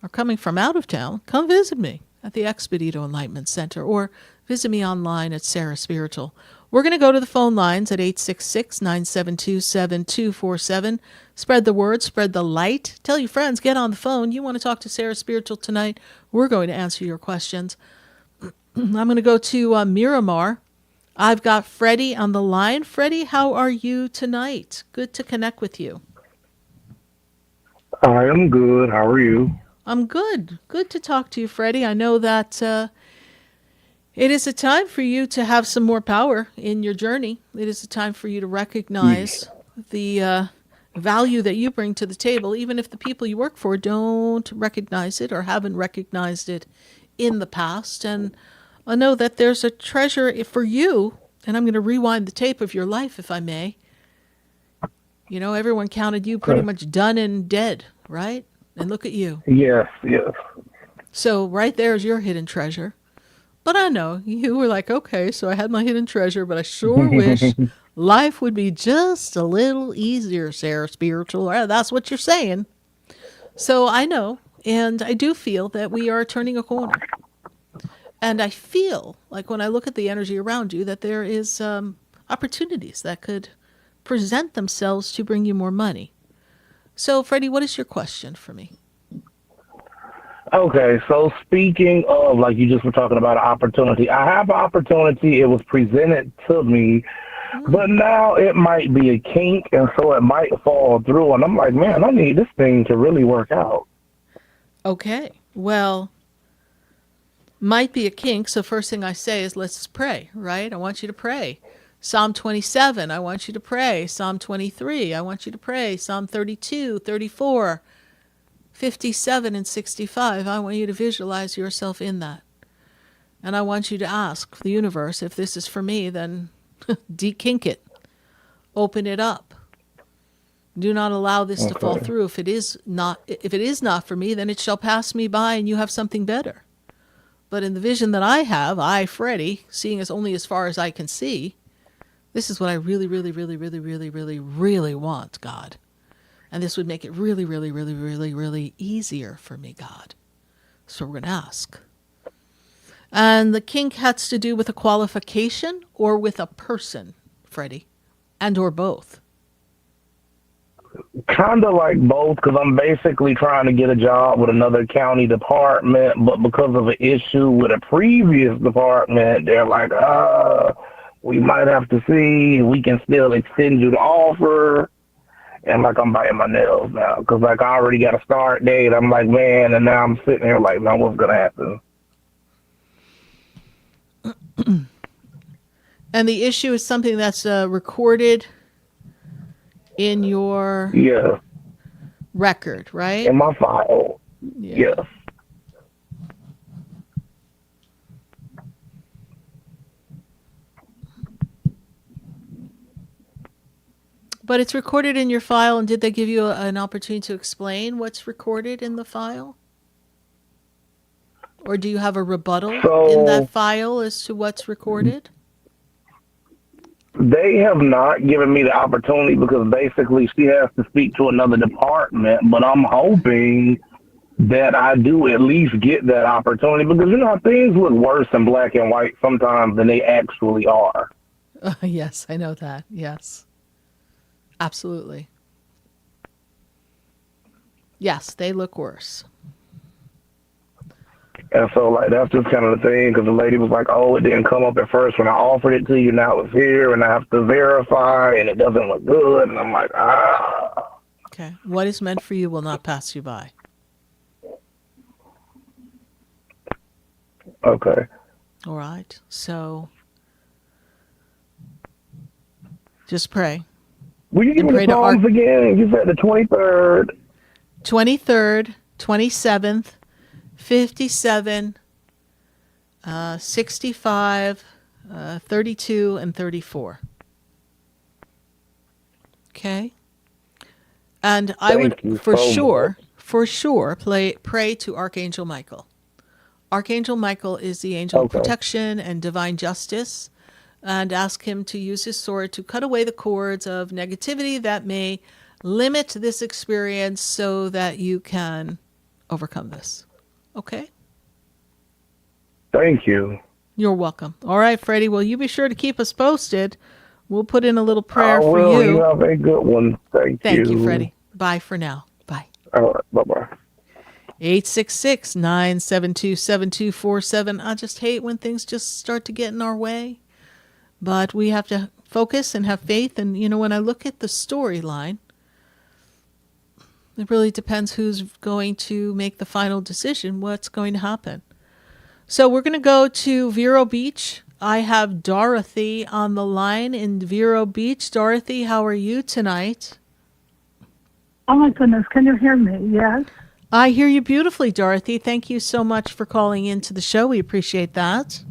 are coming from out of town, come visit me at the Expedito Enlightenment Center, or visit me online at Sarah Spiritual. We're going to go to the phone lines at 866-972-7247. Spread the word, spread the light. Tell your friends, get on the phone. You want to talk to Sarah Spiritual tonight? We're going to answer your questions. I'm going to go to Miramar. I've got Freddie on the line. Freddie, how are you tonight? Good to connect with you. I am good. How are you? I'm good. Good to talk to you, Freddie. I know that it is a time for you to have some more power in your journey. It is a time for you to recognize the value that you bring to the table, even if the people you work for don't recognize it or haven't recognized it in the past. And I know that there's a treasure for you, and I'm going to rewind the tape of your life, if I may. You know, everyone counted you pretty much done and dead, right? And look at you. Yes, yes. So right there is your hidden treasure. But I know you were like, okay, so I had my hidden treasure, but I sure wish life would be just a little easier, Sarah Spiritual. That's what you're saying. So I know, and I do feel that we are turning a corner. And I feel like when I look at the energy around you that there is opportunities that could present themselves to bring you more money. So, Freddie, what is your question for me? Okay, so speaking of, like you just were talking about, an opportunity, I have an opportunity. It was presented to me, but now it might be a kink, and so it might fall through. And I'm like, man, I need this thing to really work out. Okay, well, might be a kink. So first thing I say is let's pray, right? I want you to pray. Psalm 27, I want you to pray. Psalm 23, I want you to pray. Psalm 32, 34, 57, and 65. I want you to visualize yourself in that. And I want you to ask the universe, if this is for me, then de-kink it. Open it up. Do not allow this to fall through. If it is not for me, then it shall pass me by and you have something better. But in the vision that I have, I, Freddie, seeing as only as far as I can see, this is what I really, really, really, really, really, really, really want, God. And this would make it really, really, really, really, really easier for me, God. So we're going to ask. And the kink has to do with a qualification or with a person, Freddie, and or both. Kind of like both, because I'm basically trying to get a job with another county department, but because of an issue with a previous department, they're like, we might have to see. We can still extend you the offer. And like, I'm biting my nails now, because like I already got a start date. I'm like, man, and now I'm sitting here like, man, what's going to happen? And the issue is something that's recorded in your record, right? In my file. Yeah. Yes. But it's recorded in your file, and did they give you an opportunity to explain what's recorded in the file? Or do you have a rebuttal in that file as to what's recorded? They have not given me the opportunity because basically she has to speak to another department, but I'm hoping that I do at least get that opportunity because, you know, things look worse in black and white sometimes than they actually are. Yes, I know that. Yes. Absolutely. Yes, they look worse. And so, like, that's just kind of the thing, because the lady was like, oh, it didn't come up at first when I offered it to you, now it's here, and I have to verify, and it doesn't look good, and I'm like, Okay. What is meant for you will not pass you by. Okay. All right. So, just pray. Will you give me the times again? You said the 23rd. 23rd, 27th, 57, 65, 32, and 34. Okay? And I would, for sure, pray to Archangel Michael. Archangel Michael is the angel of protection and divine justice, and ask him to use his sword to cut away the cords of negativity that may limit this experience so that you can overcome this. Okay? Thank you. You're welcome. All right, Freddie. Well, you be sure to keep us posted. We'll put in a little prayer for you. You have a good one. Thank you. Thank you, Freddie. Bye for now. Bye. All right. Bye-bye. 866-972-7247. I just hate when things just start to get in our way. But we have to focus and have faith. And, when I look at the storyline, it really depends who's going to make the final decision, what's going to happen. So we're going to go to Vero Beach. I have Dorothy on the line in Vero Beach. Dorothy, how are you tonight? Oh, my goodness. Can you hear me? Yes. I hear you beautifully, Dorothy. Thank you so much for calling into the show. We appreciate that.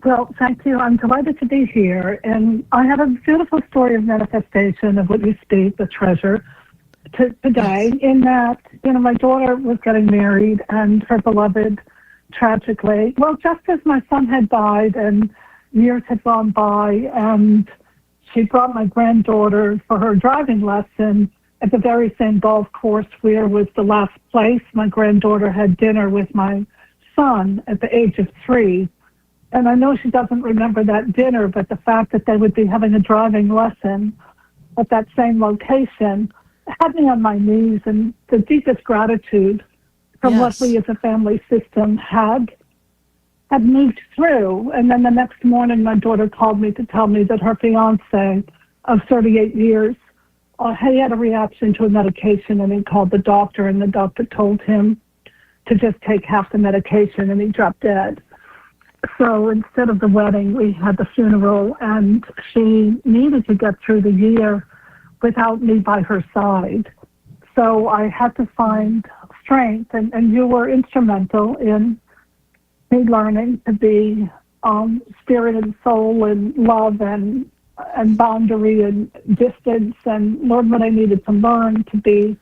Well, thank you. I'm delighted to be here. And I have a beautiful story of manifestation of what you speak, the treasure, today, in that, my daughter was getting married and her beloved, tragically, well, just as my son had died and years had gone by, and she brought my granddaughter for her driving lesson at the very same golf course where was the last place my granddaughter had dinner with my son at the age of 3. And I know she doesn't remember that dinner, but the fact that they would be having a driving lesson at that same location had me on my knees and the deepest gratitude for what we as a family system had moved through. And then the next morning, my daughter called me to tell me that her fiance of 38 years, he had a reaction to a medication, and he called the doctor, and the doctor told him to just take half the medication, and he dropped dead. So instead of the wedding, we had the funeral, and she needed to get through the year without me by her side. So I had to find strength, and you were instrumental in me learning to be spirit and soul and love and boundary and distance, and learn what I needed to learn to be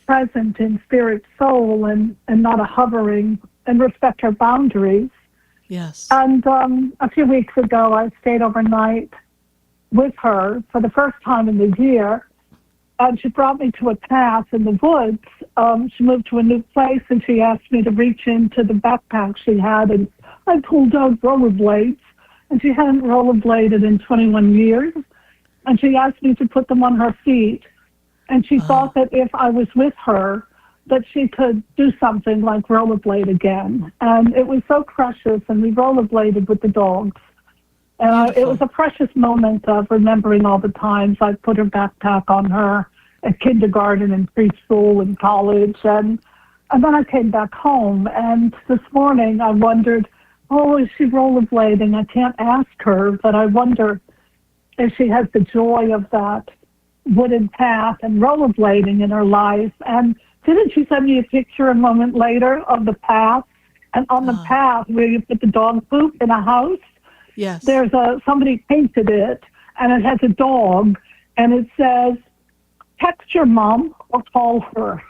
present in spirit, soul, and not a hovering, and respect her boundaries. Yes. And a few weeks ago, I stayed overnight with her for the first time in the year, and she brought me to a path in the woods. She moved to a new place, and she asked me to reach into the backpack she had, and I pulled out rollerblades, and she hadn't rollerbladed in 21 years, and she asked me to put them on her feet, and she thought that if I was with her, that she could do something like rollerblade again. And it was so precious, and we rollerbladed with the dogs. And it was a precious moment of remembering all the times I put her backpack on her at kindergarten and preschool and college. And then I came back home, and this morning I wondered, is she rollerblading? I can't ask her, but I wonder if she has the joy of that wooded path and rollerblading in her life. And didn't she send me a picture a moment later of the path? And on the path where you put the dog poop in a house, yes, there's somebody painted it, and it has a dog, and it says, text your mom or call her.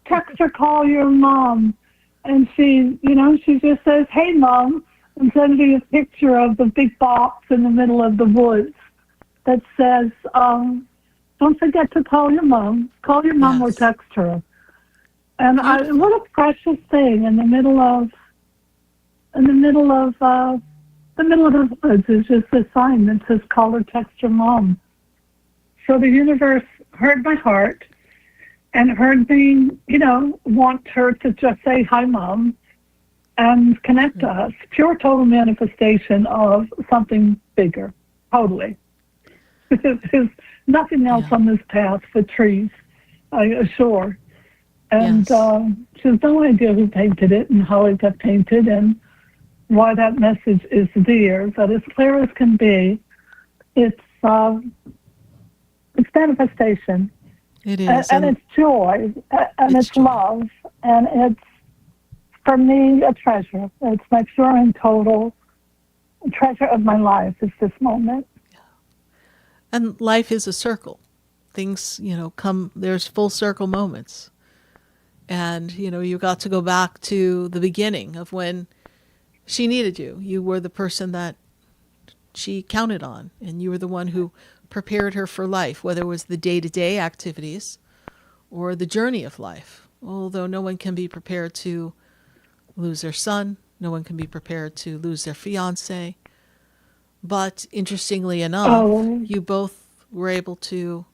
Text or call your mom. And she just says, hey, Mom, and sends me a picture of the big box in the middle of the woods that says, don't forget to call your mom. Call your mom or text her. And what a precious thing in the middle of the woods is just a sign that says, call or text your mom. So the universe heard my heart and heard me, want her to just say, hi, Mom, and connect us. Pure total manifestation of something bigger, totally. There's nothing else on this path but trees, I assure. And she has no idea who painted it and how it got painted and why that message is there. But as clear as can be, it's manifestation. It is. And it's joy, and it's love, and it's, for me, a treasure. It's my pure and total treasure of my life is this moment. And life is a circle. Things, come, there's full circle moments. And, you got to go back to the beginning of when she needed you. You were the person that she counted on, and you were the one who prepared her for life, whether it was the day-to-day activities or the journey of life. Although no one can be prepared to lose their son, no one can be prepared to lose their fiance. But interestingly enough, you both were able to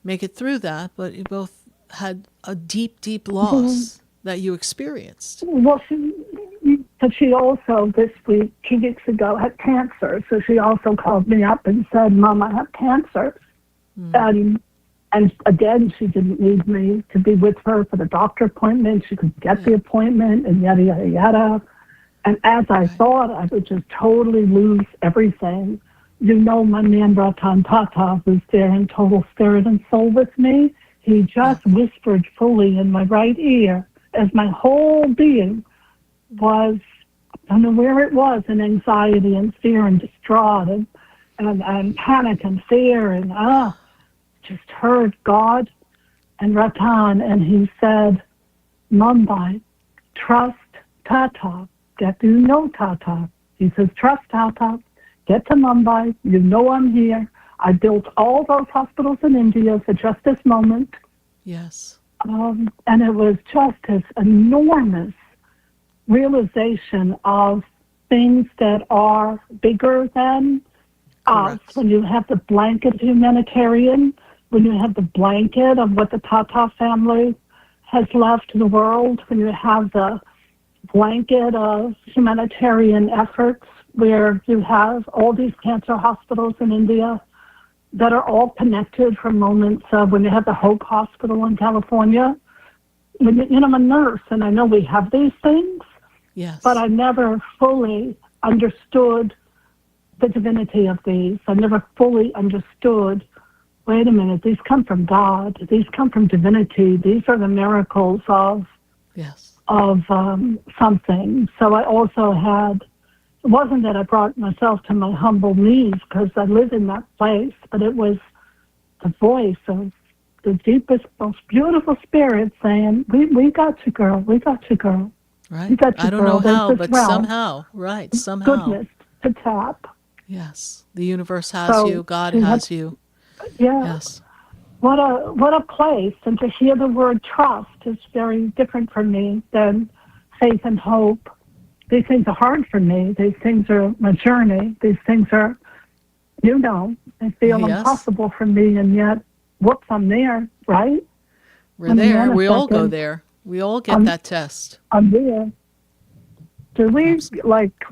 make it through that, but you both had a deep, deep loss that you experienced. Well, But she also, this week, 2 weeks ago, had cancer. So she also called me up and said, Mom, I have cancer. And again, she didn't need me to be with her for the doctor appointment. She could get the appointment and yada, yada, yada. And as I thought, I would just totally lose everything. You know, my man Ratan Tata, who's there in total spirit and soul with me, he just whispered fully in my right ear as my whole being was, I don't know where it was, in anxiety and fear and distraught and panic and fear and just heard God and Ratan, and he said, Mumbai, trust Tata. Get to know Tata. He says, trust Tata. Get to Mumbai. You know I'm here. I built all those hospitals in India for just this moment. Yes. And it was just this enormous realization of things that are bigger than us. When you have the blanket of humanitarian, when you have the blanket of what the Tata family has left to the world, when you have the blanket of humanitarian efforts where you have all these cancer hospitals in India that are all connected from moments of when you have the Hope Hospital in California. I'm a nurse, and I know we have these things, but I never fully understood the divinity of these. I never fully understood, wait a minute, these come from God. These come from divinity. These are the miracles of something. So I also had, it wasn't that I brought myself to my humble knees because I live in that place, but it was the voice of the deepest, most beautiful spirit saying, we got you, girl. We got you, girl. Right. We got you, I don't girl. know how, There's but this realm, somehow, right, somehow. goodness to tap. Yes. The universe has So you. God we has had- you. Yeah. Yes. What a place. And to hear the word trust is very different for me than faith and hope. These things are hard for me. These things are my journey. These things are, they feel impossible for me, and yet, whoops, I'm there, right? We're there. We all go there. We all get that test. I'm there. Do we,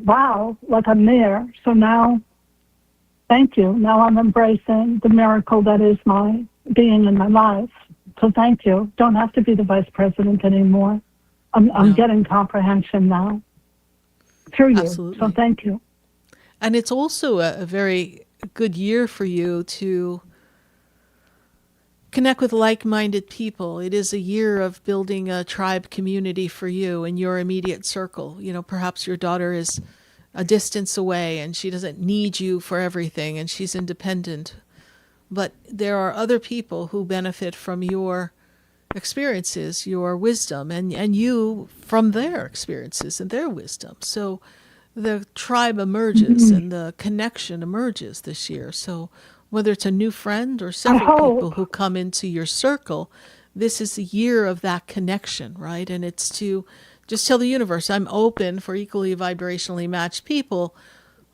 wow, I'm there. So now, thank you. Now I'm embracing the miracle that is my being in my life. So thank you. Don't have to be the vice president anymore. I'm getting comprehension now through you. Absolutely. So thank you. And it's also a very good year for you to connect with like-minded people. It is a year of building a tribe community for you in your immediate circle. Perhaps your daughter is a distance away and she doesn't need you for everything and she's independent. But there are other people who benefit from your experiences, your wisdom, and you from their experiences and their wisdom. So the tribe emerges and the connection emerges this year. So whether it's a new friend or several people who come into your circle, this is the year of that connection, right? And it's to just tell the universe, I'm open for equally vibrationally matched people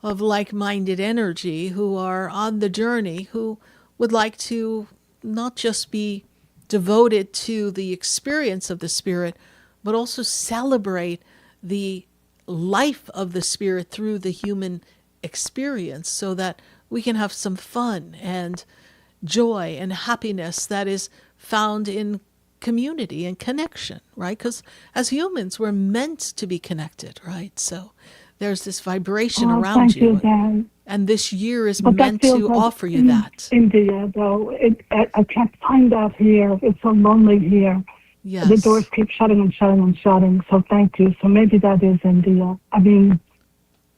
of like-minded energy who are on the journey, who would like to not just be devoted to the experience of the spirit, but also celebrate the life of the spirit through the human experience so that we can have some fun and joy and happiness that is found in community and connection, right? Because as humans, we're meant to be connected, right? So there's this vibration around thank you. Dan. And this year is But meant to offer you that. India, though, I can't find that here. It's so lonely here. Yes. The doors keep shutting and shutting and shutting. So thank you. So maybe that is India. I mean,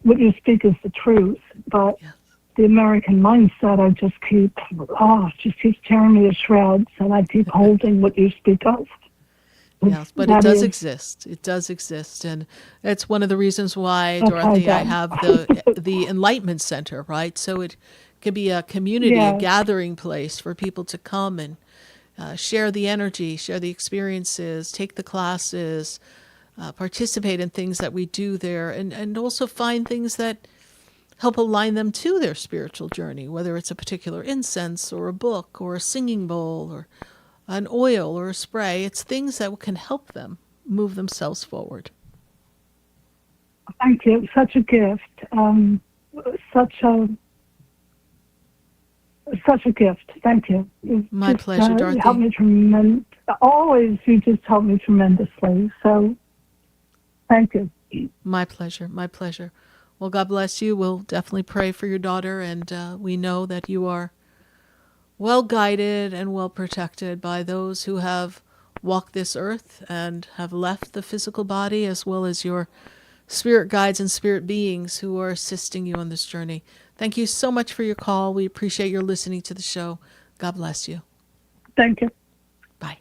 what you speak is the truth, but the American mindset, I just just keeps tearing me to shreds, and I keep holding what you speak of. Yes, but it does exist. It does exist, and it's one of the reasons why, Dorothy, I have the Enlightenment Center, right? So it can be a community, a gathering place for people to come and share the energy, share the experiences, take the classes, participate in things that we do there, and also find things that help align them to their spiritual journey, whether it's a particular incense or a book or a singing bowl or an oil or a spray. It's things that can help them move themselves forward. Thank you. Such a gift. Such a gift. Thank you. My pleasure, Dorothy. You helped me always. You just helped me tremendously. So, thank you. My pleasure. My pleasure. Well, God bless you. We'll definitely pray for your daughter, and we know that you are well guided and well protected by those who have walked this earth and have left the physical body, as well as your spirit guides and spirit beings who are assisting you on this journey. Thank you so much for your call. We appreciate your listening to the show. God bless you. Thank you. Bye.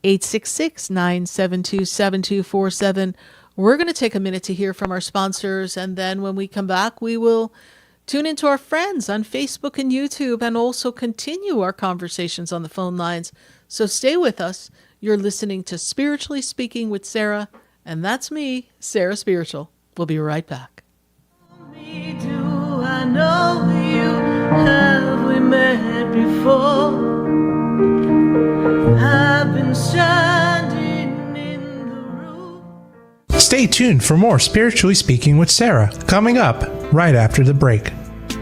866-972-7247. We're going to take a minute to hear from our sponsors, and then when we come back, we will tune into our friends on Facebook and YouTube and also continue our conversations on the phone lines. So stay with us. You're listening to Spiritually Speaking with Sarah, and that's me, Sarah Spiritual. We'll be right back. I know you, have we met before? I've been standing in the room. Stay tuned for more Spiritually Speaking with Sarah, coming up right after the break.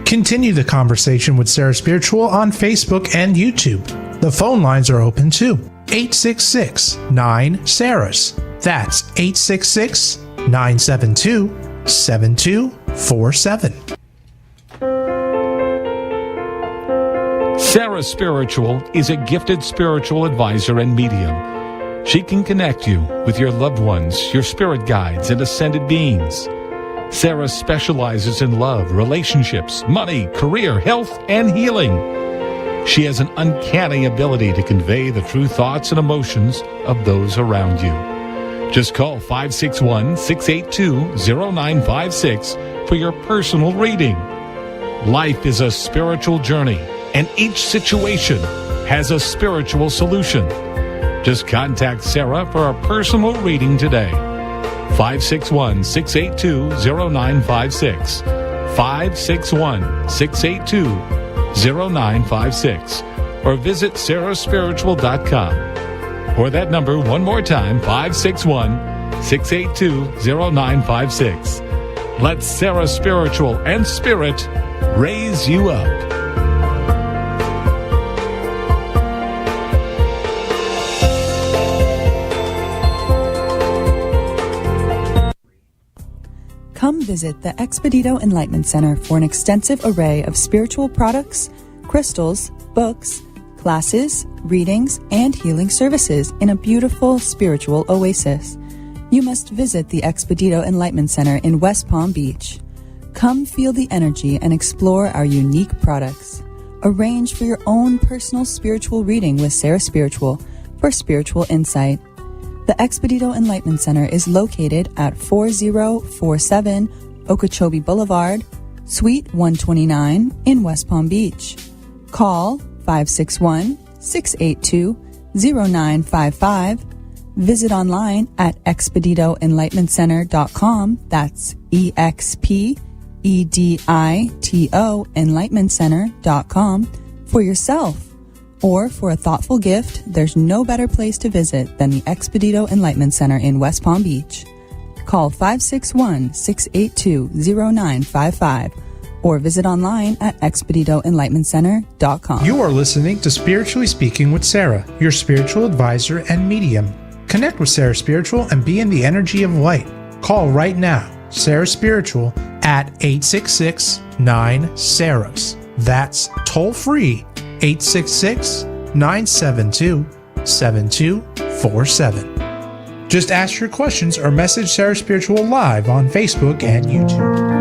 Continue the conversation with Sarah Spiritual on Facebook and YouTube. The phone lines are open too. 866-9-SARAHS. That's 866-972-7247. Sarah Spiritual is a gifted spiritual advisor and medium. She can connect you with your loved ones, your spirit guides, and ascended beings. Sarah specializes in love, relationships, money, career, health, and healing. She has an uncanny ability to convey the true thoughts and emotions of those around you. Just call 561-682-0956 for your personal reading. Life is a spiritual journey, and each situation has a spiritual solution. Just contact Sarah for a personal reading today. 561-682-0956. 561-682-0956. Or visit sarahspiritual.com. Or that number one more time, 561-682-0956. Let Sarah Spiritual and Spirit raise you up. Come visit the Expedito Enlightenment Center for an extensive array of spiritual products, crystals, books, classes, readings, and healing services in a beautiful spiritual oasis. You must visit the Expedito Enlightenment Center in West Palm Beach. Come feel the energy and explore our unique products. Arrange for your own personal spiritual reading with Sarah Spiritual for spiritual insight. The Expedito Enlightenment Center is located at 4047 Okeechobee Boulevard, Suite 129 in West Palm Beach. Call 561-682-0955. Visit online at expeditoenlightenmentcenter.com. That's EXPEDITO enlightenmentcenter.com for yourself. Or for a thoughtful gift, there's no better place to visit than the Expedito Enlightenment Center in West Palm Beach. Call 561-682-0955 or visit online at expeditoenlightenmentcenter.com. You are listening to Spiritually Speaking with Sarah, your spiritual advisor and medium. Connect with Sarah Spiritual and be in the energy of light. Call right now, Sarah Spiritual, at 866-9-SARAHS. That's toll free, 866-972-7247. Just ask your questions or message Sarah Spiritual live on Facebook and YouTube.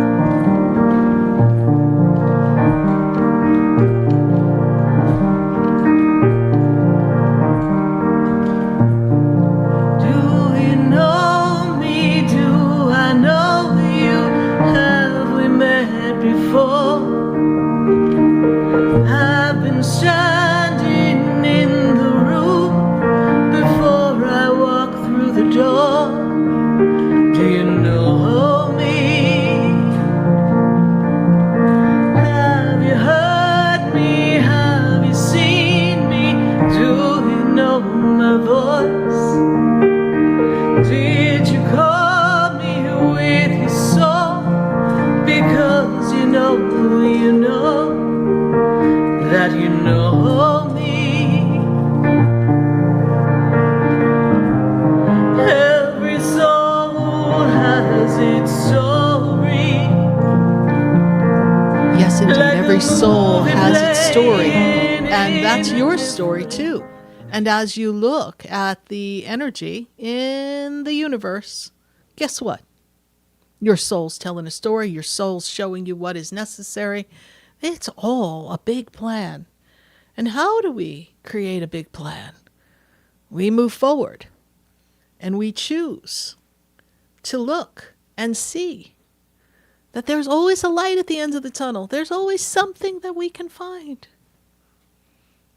that you know me. Every soul has its story. Yes, indeed, every soul has its story, and that's your story too. And as you look at the energy in the universe, guess what? Your soul's telling a story. Your soul's showing you what is necessary. It's all a big plan. And how do we create a big plan? We move forward and we choose to look and see that there's always a light at the end of the tunnel. There's always something that we can find.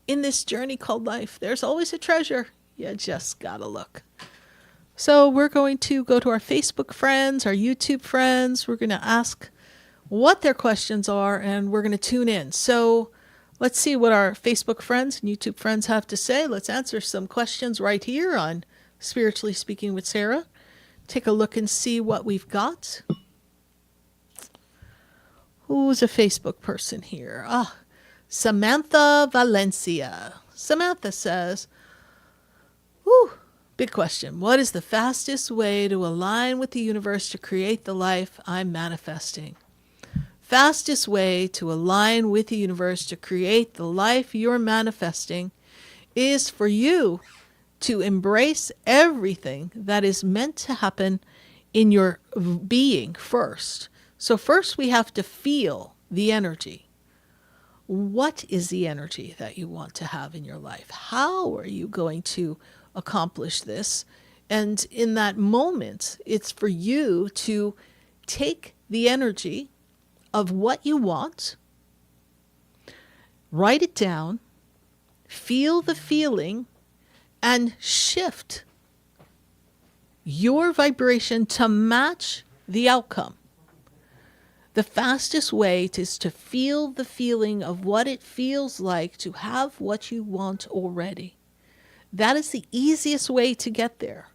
In this journey called life, there's always a treasure. You just gotta look. So we're going to go to our Facebook friends, our YouTube friends. We're going to ask what their questions are, and we're going to tune in. So let's see what our Facebook friends and YouTube friends have to say. Let's answer some questions right here on Spiritually Speaking with Sarah. Take a look and see what we've got. Who's a Facebook person here? Samantha Valencia. Samantha says, big question. What is the fastest way to align with the universe to create the life I'm manifesting? Fastest way to align with the universe to create the life you're manifesting is for you to embrace everything that is meant to happen in your being first. So first we have to feel the energy. What is the energy that you want to have in your life? How are you going to accomplish this? And in that moment, it's for you to take the energy of what you want, write it down, feel the feeling, and shift your vibration to match the outcome. The fastest way is to feel the feeling of what it feels like to have what you want already. That is the easiest way to get there.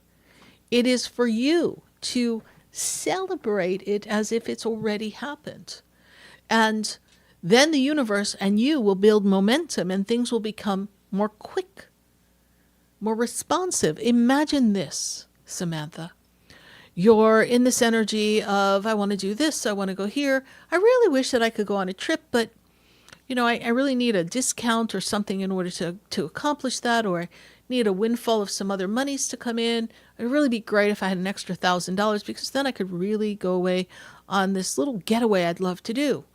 It is for you to celebrate it as if it's already happened. And then the universe and you will build momentum and things will become more quick, more responsive. Imagine this, Samantha. You're in this energy of, I want to do this, I want to go here. I really wish that I could go on a trip, but I really need a discount or something in order to accomplish that, or I need a windfall of some other monies to come in. It'd really be great if I had an extra $1,000 because then I could really go away on this little getaway I'd love to do.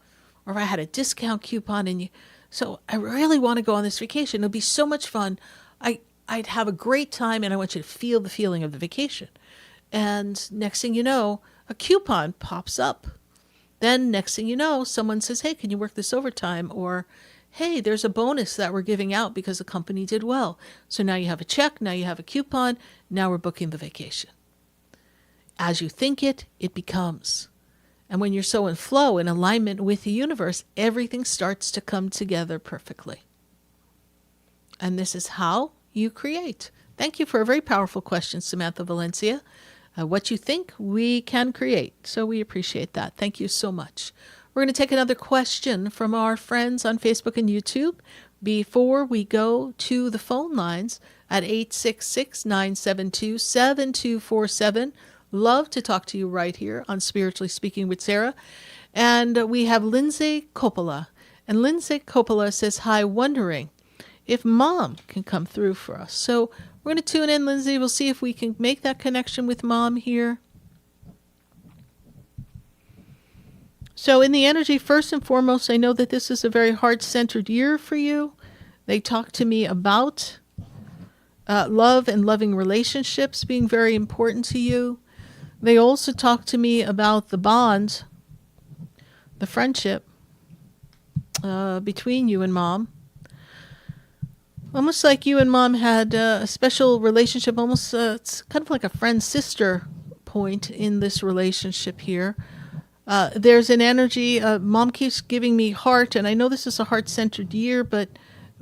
Or if I had a discount coupon so I really want to go on this vacation. It'll be so much fun. I'd have a great time and I want you to feel the feeling of the vacation. And next thing you know, a coupon pops up. Then next thing you know, someone says, hey, can you work this overtime? Or, hey, there's a bonus that we're giving out because the company did well. So now you have a check, now you have a coupon, now we're booking the vacation. As you think it, it becomes. And when you're so in flow, in alignment with the universe, everything starts to come together perfectly. And this is how you create. Thank you for a very powerful question, Samantha Valencia. What you think, we can create. So we appreciate that. Thank you so much. We're going to take another question from our friends on Facebook and YouTube before we go to the phone lines at 866-972-7247. Love to talk to you right here on Spiritually Speaking with Sarah. And we have Lindsay Coppola. And Lindsay Coppola says, hi, wondering if Mom can come through for us. So we're going to tune in, Lindsay. We'll see if we can make that connection with Mom here. So in the energy, first and foremost, I know that this is a very heart-centered year for you. They talk to me about love and loving relationships being very important to you. They also talk to me about the bond, the friendship between you and Mom. Almost like you and Mom had a special relationship, almost it's kind of like a friend-sister point in this relationship here. There's an energy, Mom keeps giving me heart, and I know this is a heart-centered year, but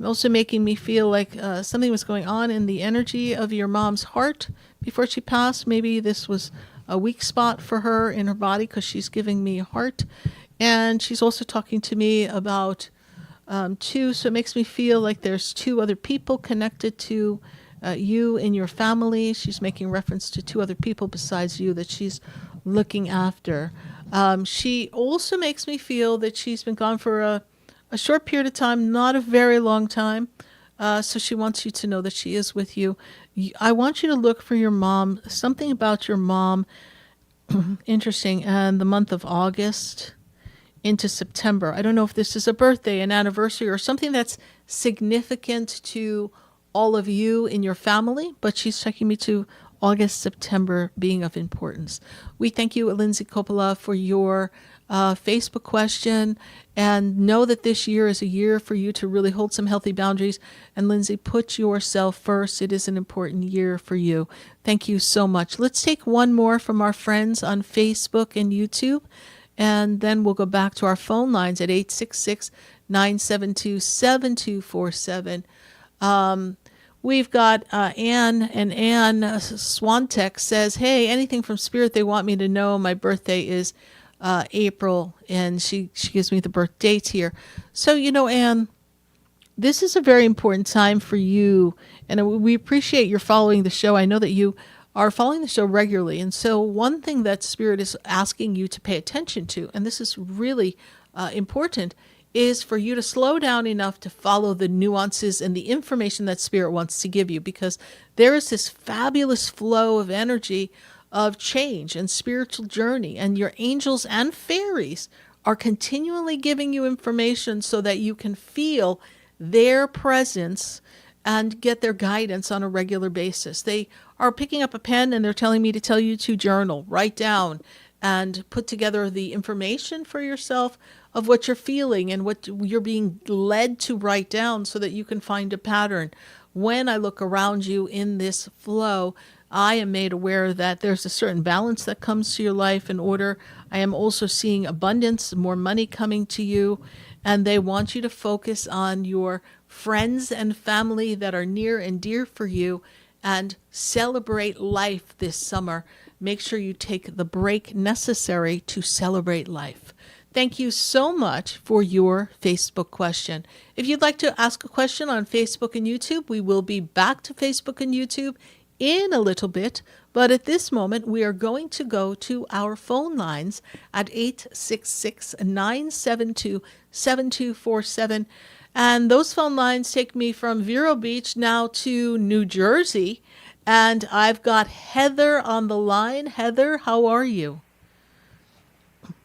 also making me feel like something was going on in the energy of your mom's heart before she passed. Maybe this was a weak spot for her in her body because she's giving me heart. And she's also talking to me about two. So it makes me feel like there's two other people connected to you in your family. She's making reference to two other people besides you that she's looking after. She also makes me feel that she's been gone for a short period of time, not a very long time. So she wants you to know that she is with you. I want you to look for your mom, something about your mom. Interesting. And the month of August into September. I don't know if this is a birthday, an anniversary, or something that's significant to all of you in your family, but she's taking me to August, September being of importance. We thank you, Lindsay Coppola, for your Facebook question, and know that this year is a year for you to really hold some healthy boundaries. And Lindsay, put yourself first. It is an important year for you. Thank you so much. Let's take one more from our friends on Facebook and YouTube, and then we'll go back to our phone lines at 866-972-7247. We've got Anne, and Anne Swantek says, hey, anything from Spirit they want me to know. My birthday is April, and she gives me the birth dates here. So, Anne, this is a very important time for you, and we appreciate your following the show. I know that you are following the show regularly, and so one thing that Spirit is asking you to pay attention to, and this is really important, is for you to slow down enough to follow the nuances and the information that Spirit wants to give you, because there is this fabulous flow of energy of change and spiritual journey, and your angels and fairies are continually giving you information so that you can feel their presence and get their guidance on a regular basis. They are picking up a pen and they're telling me to tell you to journal, write down, and put together the information for yourself of what you're feeling and what you're being led to write down so that you can find a pattern. When I look around you in this flow, I am made aware that there's a certain balance that comes to your life in order. I am also seeing abundance, more money coming to you, and they want you to focus on your friends and family that are near and dear for you and celebrate life this summer. Make sure you take the break necessary to celebrate life. Thank you so much for your Facebook question. If you'd like to ask a question on Facebook and YouTube, we will be back to Facebook and YouTube in a little bit, but at this moment we are going to go to our phone lines at 866-972-7247, and those phone lines take me from Vero Beach now to New Jersey, and I've got Heather on the line. Heather, how are you?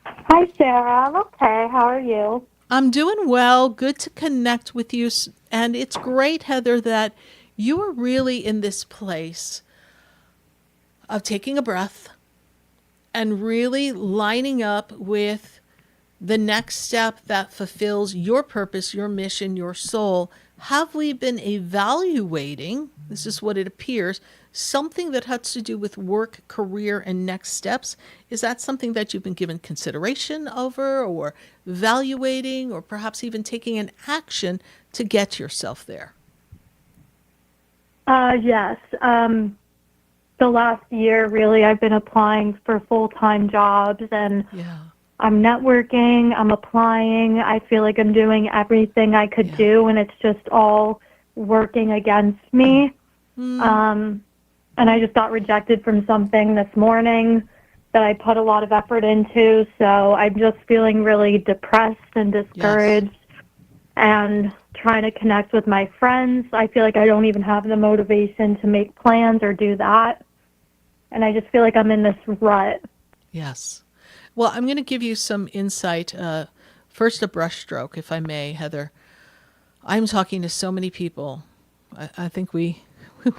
Hi, Sarah. I'm okay. How are you? I'm doing well. Good to connect with you, and it's great, Heather, that you are really in this place of taking a breath and really lining up with the next step that fulfills your purpose, your mission, your soul. Have we been evaluating, this is what it appears, something that has to do with work, career, and next steps? Is that something that you've been given consideration over or evaluating or perhaps even taking an action to get yourself there? Yes. The last year, really, I've been applying for full-time jobs, and I'm networking, I'm applying. I feel like I'm doing everything I could do, and it's just all working against me. And I just got rejected from something this morning that I put a lot of effort into, so I'm just feeling really depressed and discouraged. And trying to connect with my friends. I feel like I don't even have the motivation to make plans or do that. And I just feel like I'm in this rut. Yes. Well, I'm going to give you some insight. First, a brushstroke, if I may, Heather. I'm talking to so many people. I think we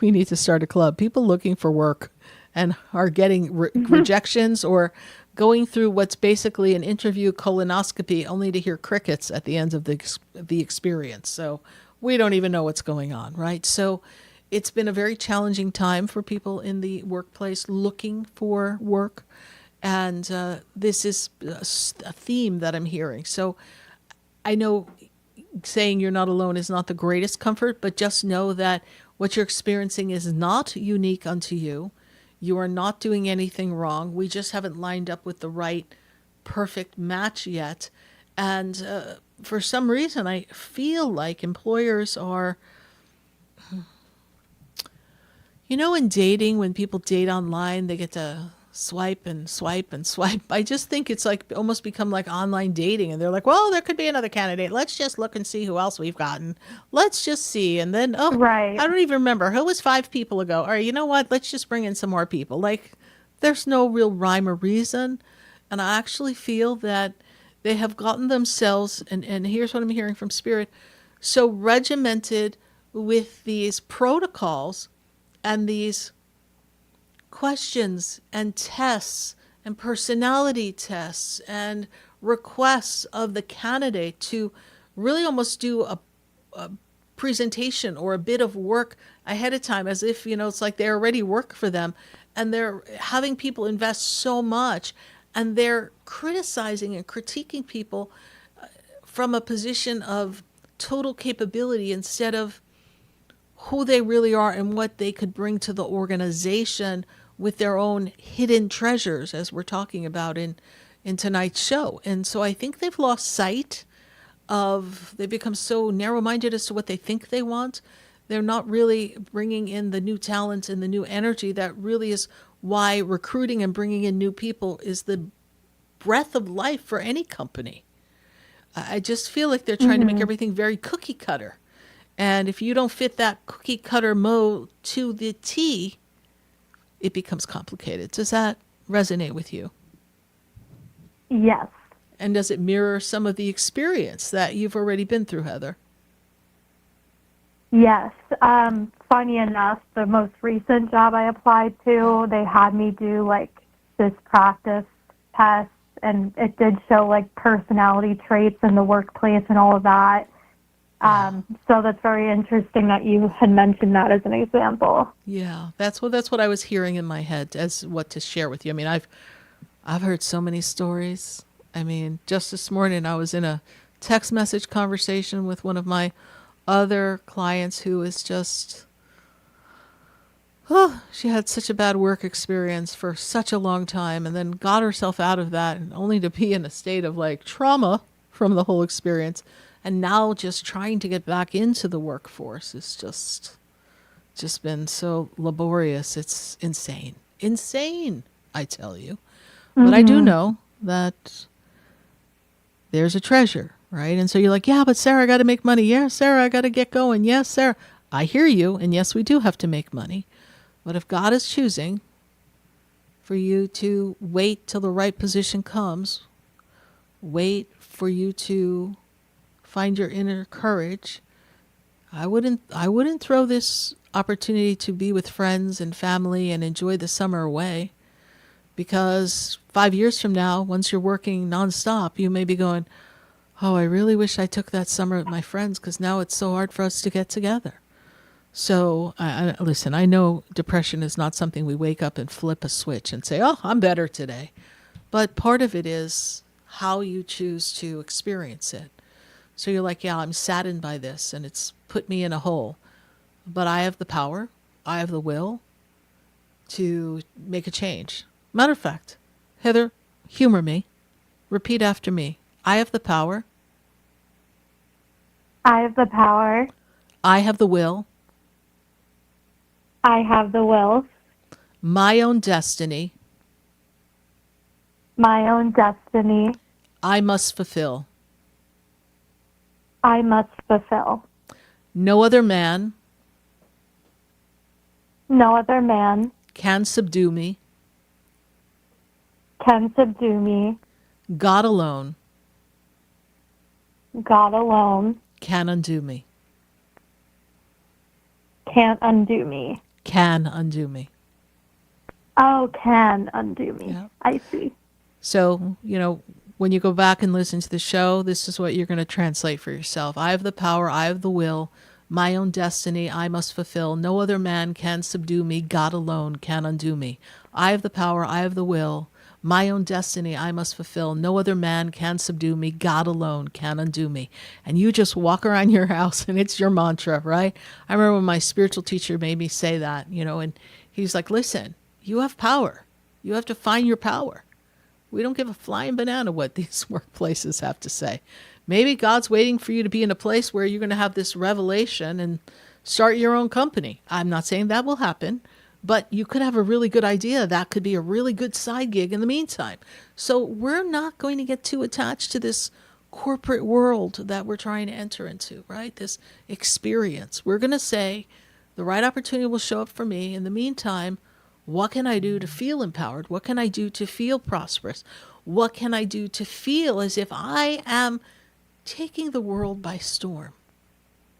need to start a club. People looking for work and are getting rejections or going through what's basically an interview colonoscopy only to hear crickets at the end of the experience. So we don't even know what's going on, right? So it's been a very challenging time for people in the workplace looking for work. And this is a theme that I'm hearing. So I know saying you're not alone is not the greatest comfort, but just know that what you're experiencing is not unique unto you. You are not doing anything wrong. We just haven't lined up with the right perfect match yet. And for some reason, I feel like employers are, in dating, when people date online, they get to swipe and swipe and swipe. I just think it's like almost become like online dating. And they're like, well, there could be another candidate. Let's just look and see who else we've gotten. Let's just see. And then, Right. I don't even remember. Who was 5 people ago? All right, you know what? Let's just bring in some more people. Like, there's no real rhyme or reason. And I actually feel that they have gotten themselves, and here's what I'm hearing from Spirit, so regimented with these protocols and these questions and tests and personality tests and requests of the candidate to really almost do a presentation or a bit of work ahead of time, as if, it's like they already work for them, and they're having people invest so much, and they're criticizing and critiquing people from a position of total capability instead of who they really are and what they could bring to the organization with their own hidden treasures, as we're talking about in tonight's show. And so I think they've lost sight of, they become so narrow-minded as to what they think they want. They're not really bringing in the new talent and the new energy that really is why recruiting and bringing in new people is the breath of life for any company. I just feel like they're trying to make everything very cookie cutter. And if you don't fit that cookie cutter mold to the T, it becomes complicated. Does that resonate with you? Yes. And does it mirror some of the experience that you've already been through, Heather? Yes. Funny enough, the most recent job I applied to, they had me do like this practice test, and it did show like personality traits in the workplace and all of that. So that's very interesting that you had mentioned that as an example. Yeah, that's what I was hearing in my head as what to share with you. I mean, I've heard so many stories. I mean, just this morning I was in a text message conversation with one of my other clients who is just, she had such a bad work experience for such a long time and then got herself out of that, and only to be in a state of like trauma from the whole experience. And now just trying to get back into the workforce is just been so laborious. It's insane. Insane, I tell you. But I do know that there's a treasure, right? And so you're like, yeah, but Sarah, I got to make money. Yeah, Sarah, I got to get going. Yes, Sarah. I hear you. And yes, we do have to make money. But if God is choosing for you to wait till the right position comes, wait for you to find your inner courage, I wouldn't throw this opportunity to be with friends and family and enjoy the summer away, because 5 years from now, once you're working nonstop, you may be going, oh, I really wish I took that summer with my friends, because now it's so hard for us to get together. So listen, I know depression is not something we wake up and flip a switch and say, oh, I'm better today. But part of it is how you choose to experience it. So you're like, yeah, I'm saddened by this and it's put me in a hole. But I have the power, I have the will to make a change. Matter of fact, Heather, humor me. Repeat after me. I have the power. I have the power. I have the will. I have the will. My own destiny. My own destiny. I must fulfill. I must fulfill. No other man. No other man. Can subdue me. Can subdue me. God alone. God alone. Can undo me. Can't undo me. Can undo me. Oh, can undo me. Yeah. I see. So, when you go back and listen to the show, this is what you're going to translate for yourself. I have the power, I have the will, my own destiny I must fulfill. No other man can subdue me. God alone can undo me. I have the power, I have the will, my own destiny I must fulfill. No other man can subdue me. God alone can undo me. And you just walk around your house and it's your mantra, right? I remember when my spiritual teacher made me say that, and he's like, listen, you have power. You have to find your power. We don't give a flying banana what these workplaces have to say. maybe God's waiting for you to be in a place where you're going to have this revelation and start your own company. I'm not saying that will happen, but you could have a really good idea. That could be a really good side gig in the meantime. So we're not going to get too attached to this corporate world that we're trying to enter into, right? This experience. We're going to say the right opportunity will show up for me. In the meantime, what can I do to feel empowered? What can I do to feel prosperous? What can I do to feel as if I am taking the world by storm?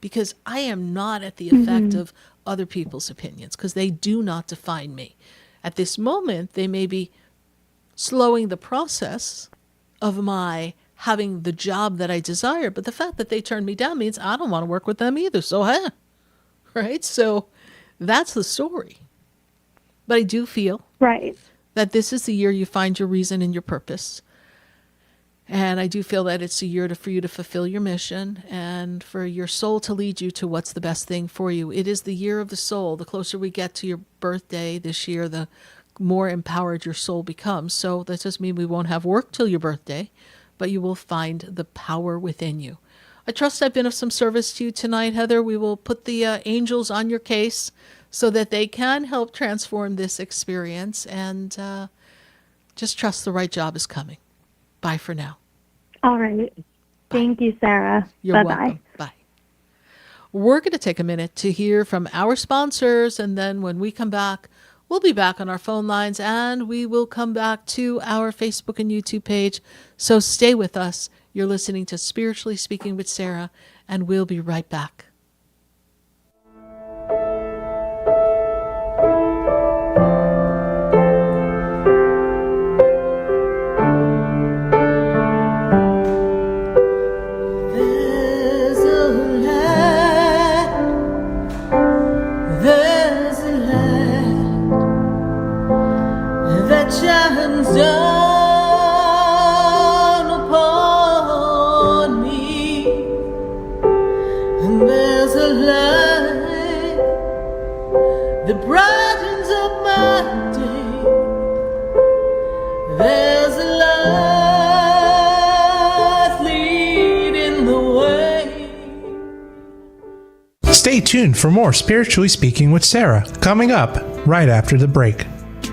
Because I am not at the effect of other people's opinions, because they do not define me. At this moment, they may be slowing the process of my having the job that I desire, but the fact that they turned me down means I don't want to work with them either. So, right? So that's the story. But I do feel that this is the year you find your reason and your purpose. And I do feel that it's a year for you to fulfill your mission and for your soul to lead you to what's the best thing for you. It is the year of the soul. The closer we get to your birthday this year, the more empowered your soul becomes. So that doesn't mean we won't have work till your birthday, but you will find the power within you. I trust I've been of some service to you tonight, Heather. We will put the angels on your case so that they can help transform this experience, and just trust the right job is coming. Bye for now. All right. Bye. Thank you, Sarah. You're welcome. Bye. We're going to take a minute to hear from our sponsors, and then when we come back, we'll be back on our phone lines, and we will come back to our Facebook and YouTube page. So stay with us. You're listening to Spiritually Speaking with Sarah, and we'll be right back. Shines down upon me, and there's a light that brightens up my day. There's a light leading the way. Stay tuned for more Spiritually Speaking with Sarah, coming up right after the break.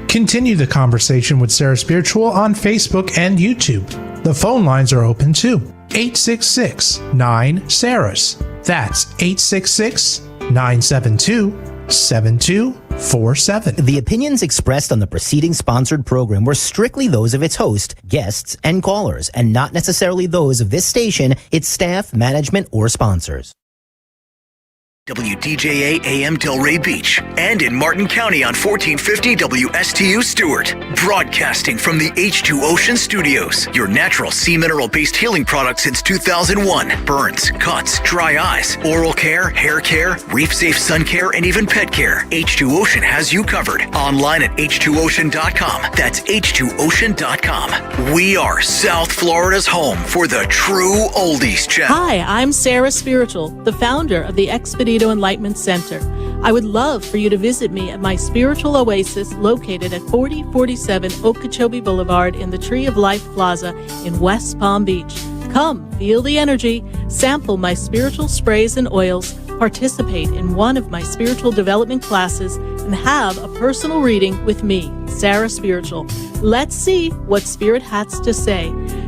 Continue the conversation with Sarah Spiritual on Facebook and YouTube. The phone lines are open too. 866-9-SARAHS. That's 866-972-7247. The opinions expressed on the preceding sponsored program were strictly those of its host, guests, and callers, and not necessarily those of this station, its staff, management, or sponsors. WDJA AM Delray Beach and in Martin County on 1450 WSTU Stewart. Broadcasting from the H2 Ocean Studios. Your natural sea mineral-based healing product since 2001. Burns, cuts, dry eyes, oral care, hair care, reef-safe sun care, and even pet care. H2 Ocean has you covered. Online at h2ocean.com. That's h2ocean.com. We are South Florida's home for the true oldies channel. Hi, I'm Sarah Spiritual, the founder of the Expedito Enlightenment Center. I would love for you to visit me at my spiritual oasis located at 4047 Okeechobee Boulevard in the Tree of Life Plaza in West Palm Beach. Come, feel the energy, sample my spiritual sprays and oils, participate in one of my spiritual development classes, and have a personal reading with me, Sarah Spiritual. Let's see what Spirit has to say.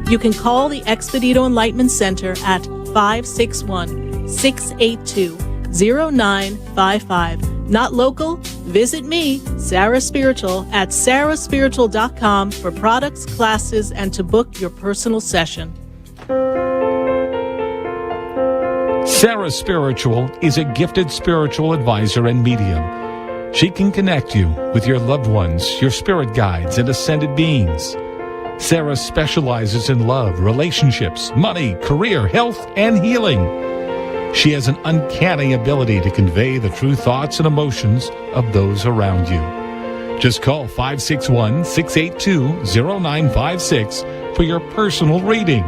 You can call the Expedito Enlightenment Center at 561-682-0955. Not local? Visit me, Sarah Spiritual, at sarahspiritual.com for products, classes, and to book your personal session. Sarah Spiritual is a gifted spiritual advisor and medium. She can connect you with your loved ones, your spirit guides, and ascended beings. Sarah specializes in love, relationships, money, career, health, and healing. She has an uncanny ability to convey the true thoughts and emotions of those around you. Just call 561-682-0956 for your personal reading.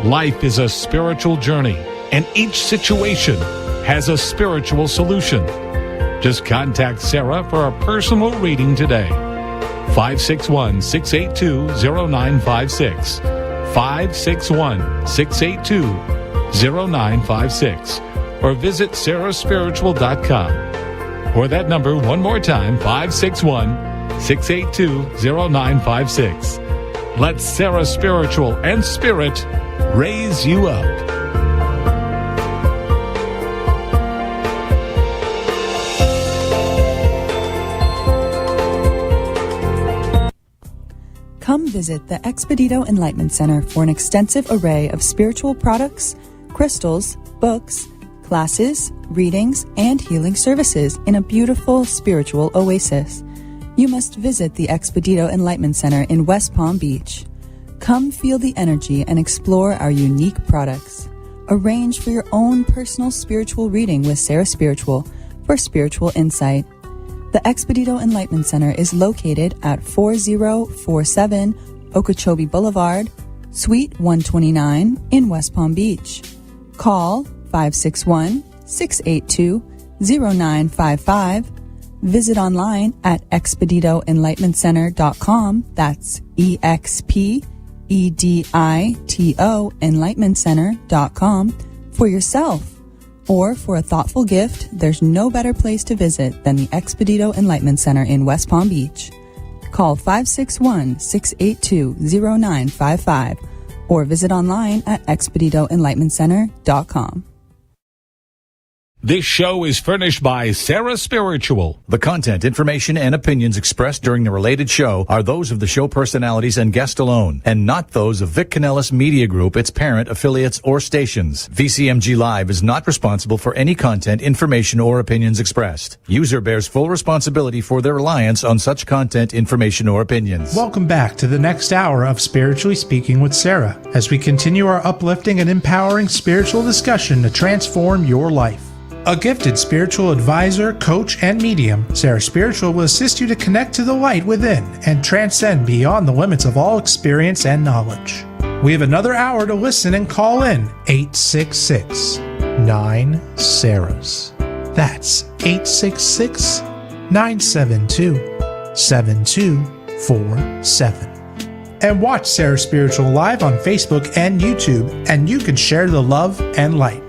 Life is a spiritual journey, and each situation has a spiritual solution. Just contact Sarah for a personal reading today. 561-682-0956. 561-682-0956 or visit sarahspiritual.com. Or that number one more time, 561-682-0956. Let Sarah Spiritual and Spirit raise you up. Come visit the Expedito Enlightenment Center for an extensive array of spiritual products, crystals, books, classes, readings, and healing services in a beautiful spiritual oasis. You must visit the Expedito Enlightenment Center in West Palm Beach. Come feel the energy and explore our unique products. Arrange for your own personal spiritual reading with Sarah Spiritual for spiritual insight. The Expedito Enlightenment Center is located at 4047 Okeechobee Boulevard, Suite 129 in West Palm Beach. Call 561-682-0955. Visit online at expeditoenlightenmentcenter.com. That's EXPEDITO enlightenmentcenter.com for yourself. Or for a thoughtful gift, there's no better place to visit than the Expedito Enlightenment Center in West Palm Beach. Call 561-682-0955 or visit online at expeditoenlightenmentcenter.com. This show is furnished by Sarah Spiritual. The content, information, and opinions expressed during the related show are those of the show personalities and guest alone, and not those of Vic Canellis Media Group, its parent, affiliates, or stations. VCMG Live is not responsible for any content, information, or opinions expressed. User bears full responsibility for their reliance on such content, information, or opinions. Welcome back to the next hour of Spiritually Speaking with Sarah, as we continue our uplifting and empowering spiritual discussion to transform your life. A gifted spiritual advisor, coach, and medium, Sarah Spiritual will assist you to connect to the light within and transcend beyond the limits of all experience and knowledge. We have another hour to listen and call in 866-9-SARAHs. That's 866-972-7247. And watch Sarah Spiritual live on Facebook and YouTube, and you can share the love and light.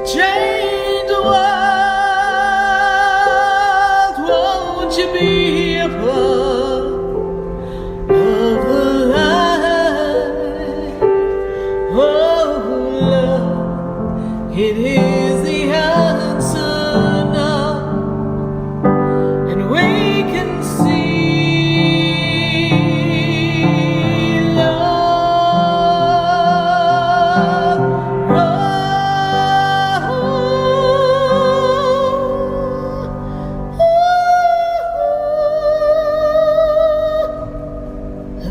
Change the world, won't you be Oh, love, it is the answer now, and we can see love grow.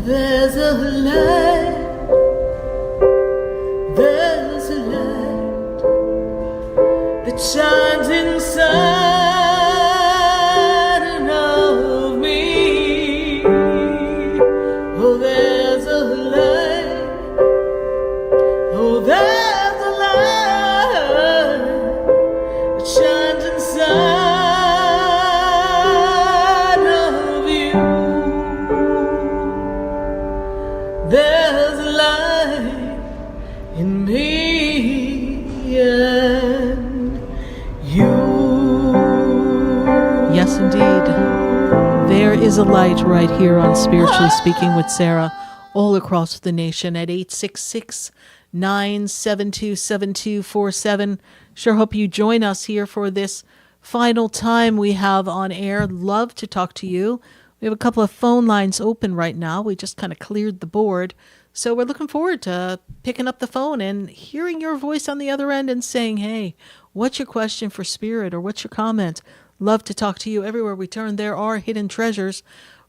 There's a light. There's a light that shines inside of me. Oh, there's a light. Oh, there's a light that shines inside of you. There's a light in me and you. Yes, indeed. There is a light right here on Spiritually Speaking with Sarah, all across the nation at 866-972-7247. Sure hope you join us here for this final time we have on air. Love to talk to you. We have a couple of phone lines open right now. We just kind of cleared the board. So we're looking forward to picking up the phone and hearing your voice on the other end and saying, hey, what's your question for Spirit, or what's your comment? Love to talk to you. Everywhere we turn, there are hidden treasures.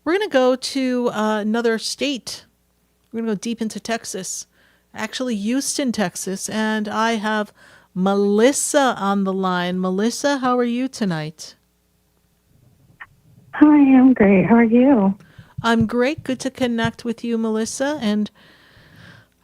We're going to go to another state. We're going to go deep into Texas, actually Houston, Texas. And I have Melissa on the line. Melissa, how are you tonight? Hi, I'm great. How are you? I'm great. Good to connect with you, Melissa. And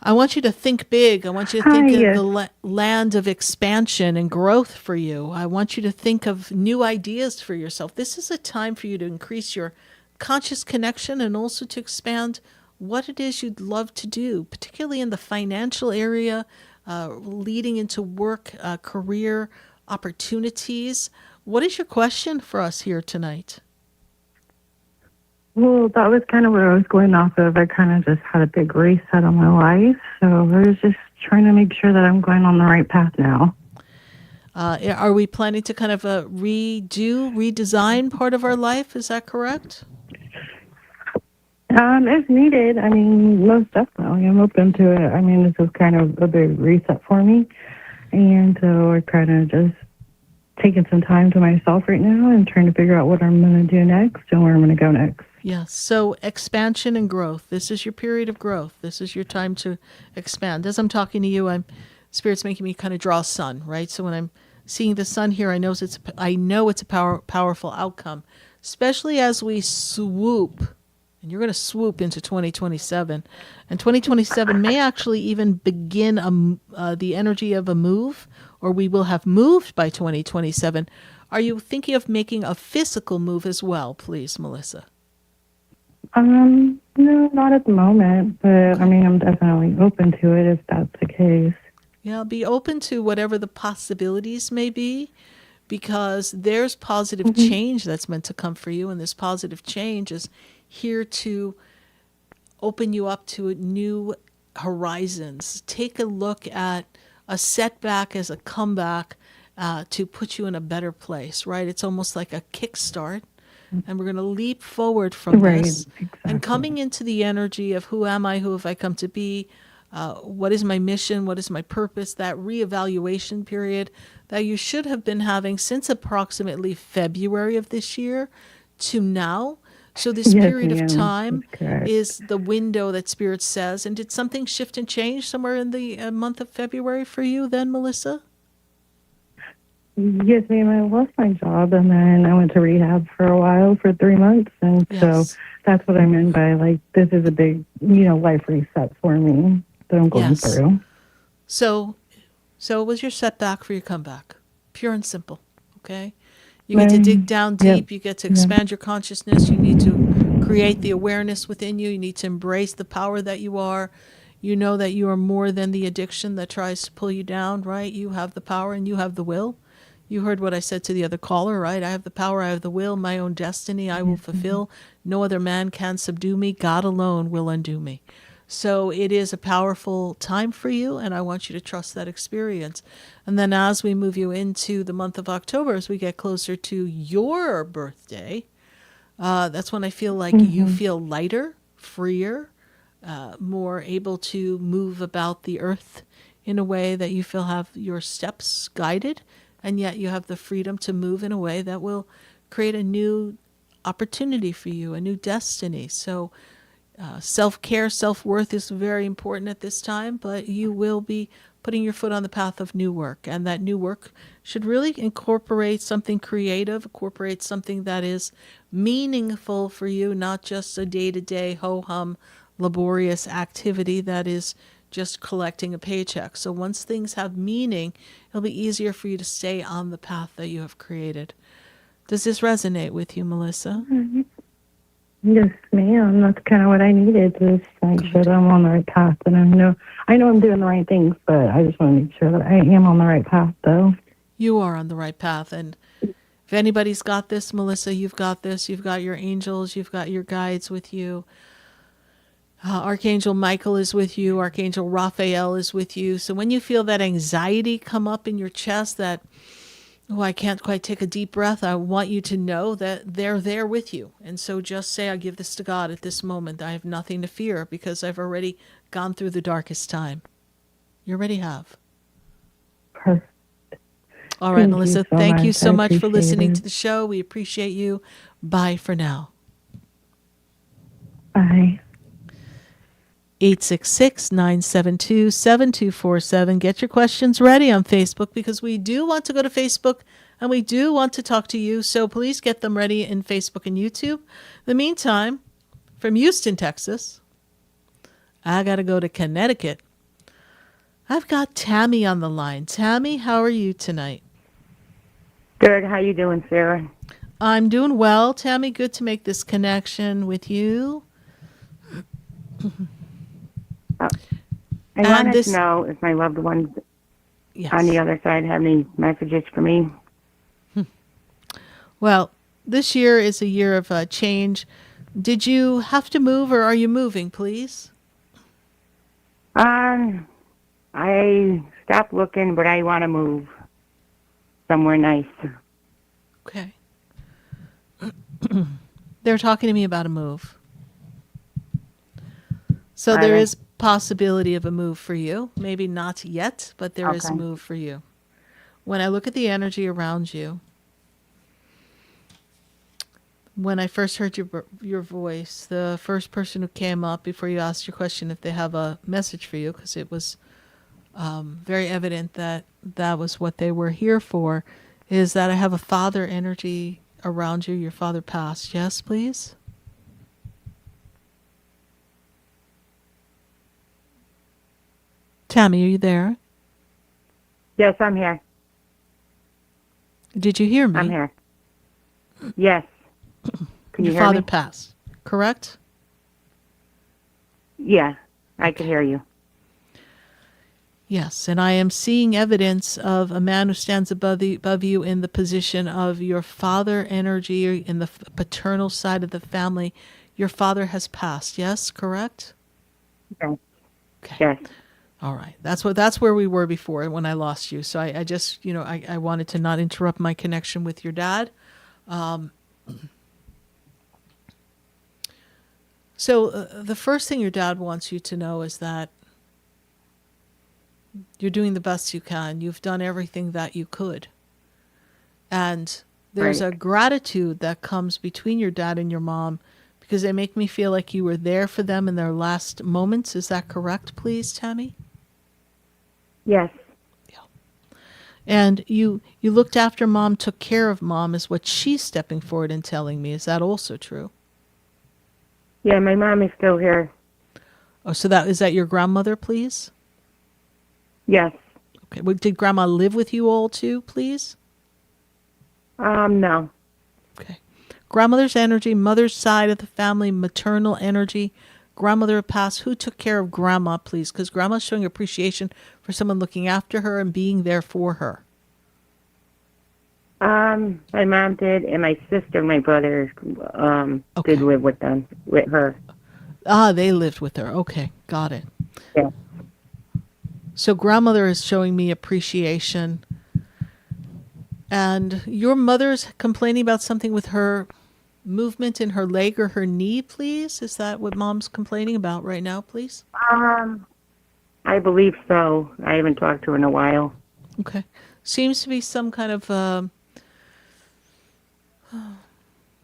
I want you to think big. I want you to think of the land of expansion and growth for you. I want you to think of new ideas for yourself. This is a time for you to increase your conscious connection and also to expand what it is you'd love to do, particularly in the financial area, leading into work, career opportunities. What is your question for us here tonight? Well, that was kind of what I was going off of. I kind of just had a big reset on my life. So I was just trying to make sure that I'm going on the right path now. Are we planning to kind of redesign part of our life? Is that correct? If needed, I mean, most definitely. I'm open to it. I mean, this is kind of a big reset for me. And so we're kind of just taking some time to myself right now and trying to figure out what I'm going to do next and where I'm going to go next. Yes. So expansion and growth. This is your period of growth. This is your time to expand. As I'm talking to you, Spirit's making me kind of draw a sun, right? So when I'm seeing the sun here, I know it's a powerful outcome, especially as we swoop. And you're going to swoop into 2027. And 2027 may actually even begin the energy of a move, or we will have moved by 2027. Are you thinking of making a physical move as well, please, Melissa? No, not at the moment, but I mean, I'm definitely open to it if that's the case. Yeah, be open to whatever the possibilities may be, because there's positive change that's meant to come for you, and this positive change is here to open you up to new horizons. Take a look at a setback as a comeback to put you in a better place, right? It's almost like a kickstart. And we're going to leap forward from this. Exactly. And coming into the energy of who am I, who have I come to be, what is my mission, what is my purpose, that reevaluation period that you should have been having since approximately February of this year to now. So this period of time is the window that Spirit says. And did something shift and change somewhere in the month of February for you then, Melissa? Yes, ma'am. I lost my job, and then I went to rehab for a while, for 3 months. And so that's what I meant by, like, this is a big, life reset for me that I'm going through. So it was your setback for your comeback. Pure and simple, okay? You get to dig down deep. You get to expand your consciousness. You need to create the awareness within you. You need to embrace the power that you are. You know that you are more than the addiction that tries to pull you down, right? You have the power and you have the will. You heard what I said to the other caller, right? I have the power, I have the will, my own destiny I will fulfill. No other man can subdue me. God alone will undo me. So it is a powerful time for you, and I want you to trust that experience. And then as we move you into the month of October, as we get closer to your birthday, that's when I feel like you feel lighter, freer, more able to move about the earth in a way that you feel have your steps guided, and yet you have the freedom to move in a way that will create a new opportunity for you, a new destiny. So self-care, self-worth is very important at this time, but you will be putting your foot on the path of new work, and that new work should really incorporate something creative, incorporate something that is meaningful for you, not just a day-to-day ho-hum laborious activity that is just collecting a paycheck. So once things have meaning, it'll be easier for you to stay on the path that you have created. Does this resonate with you, Melissa? Yes, ma'am. That's kind of what I needed, to just make sure that I'm on the right path. And I know I'm doing the right things, but I just want to make sure that I am on the right path, though. You are on the right path. And if anybody's got this, Melissa, you've got this. You've got your angels. You've got your guides with you. Archangel Michael is with you. Archangel Raphael is with you. So when you feel that anxiety come up in your chest, that, oh, I can't quite take a deep breath, I want you to know that they're there with you. And so just say, I give this to God at this moment. I have nothing to fear because I've already gone through the darkest time. You already have. Perfect. All right, Melissa, thank you so much for appreciate listening it. to the show. We appreciate you. Bye for now. Bye. 866-972-7247. Get your questions ready on Facebook, because we do want to go to Facebook and we do want to talk to you. So please get them ready in Facebook and YouTube. In the meantime, from Houston, Texas, I got to go to Connecticut. I've got Tammy on the line. Tammy, how are you tonight? Good. How you doing, Sarah? I'm doing well. Tammy, good to make this connection with you. I wanted to know if my loved ones on the other side have any messages for me. Well, this year is a year of change. Did you have to move, or are you moving, please? I stopped looking, but I want to move somewhere nice. Okay. They're talking to me about a move. So there is possibility of a move for you. Maybe not yet, but there is a move for you. When I look at the energy around you, when I first heard your voice, the first person who came up before you asked your question if they have a message for you, because it was very evident that that was what they were here for, is that I have a father energy around you. Your father passed. Yes, please? Tammy, are you there? Yes, I'm here. Did you hear me? I'm here. Yes. Can you Your hear father me? passed, correct? Yeah, I can hear you. Yes, and I am seeing evidence of a man who stands above you in the position of your father energy in the paternal side of the family. Your father has passed, yes, correct? Yes. Okay. Yes. All right. That's where we were before when I lost you. So I just, I wanted to not interrupt my connection with your dad. So the first thing your dad wants you to know is that you're doing the best you can. You've done everything that you could. And there's a gratitude that comes between your dad and your mom, because they make me feel like you were there for them in their last moments. Is that correct, please, Tammy? Yes. And you looked after mom, took care of mom, is what she's stepping forward and telling me. Is that also true? Yeah, my mom is still here. Oh, so is that your grandmother, please? Yes. Okay. Well, did grandma live with you all too, please? No. Okay. Grandmother's energy, mother's side of the family, maternal energy. Grandmother passed. Who took care of grandma, please? Because grandma's showing appreciation for someone looking after her and being there for her. My mom did, and my sister and my brother did live with her. They lived with her. Okay, got it. Yeah. So grandmother is showing me appreciation. And your mother's complaining about something with her movement in her leg or her knee, please? Is that what mom's complaining about right now, please? I believe so. I haven't talked to her in a while. Okay. Seems to be some kind of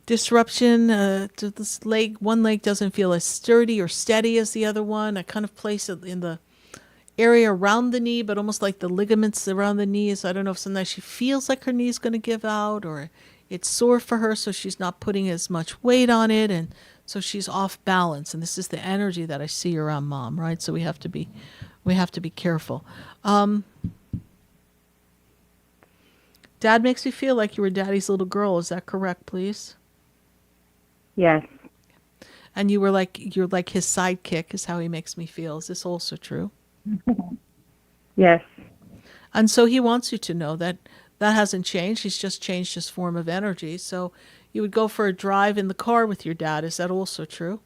disruption. To this leg, one leg doesn't feel as sturdy or steady as the other one. I kind of place it in the area around the knee, but almost like the ligaments around the knees. I don't know if sometimes she feels like her knee's going to give out, or it's sore for her, so she's not putting as much weight on it, and so she's off balance. And this is the energy that I see around mom, right? So we have to be careful. Dad makes me feel like you were daddy's little girl. Is that correct, please? Yes. And you're like his sidekick is how he makes me feel. Is this also true? Yes. And so he wants you to know that hasn't changed. He's just changed his form of energy. So you would go for a drive in the car with your dad. Is that also true?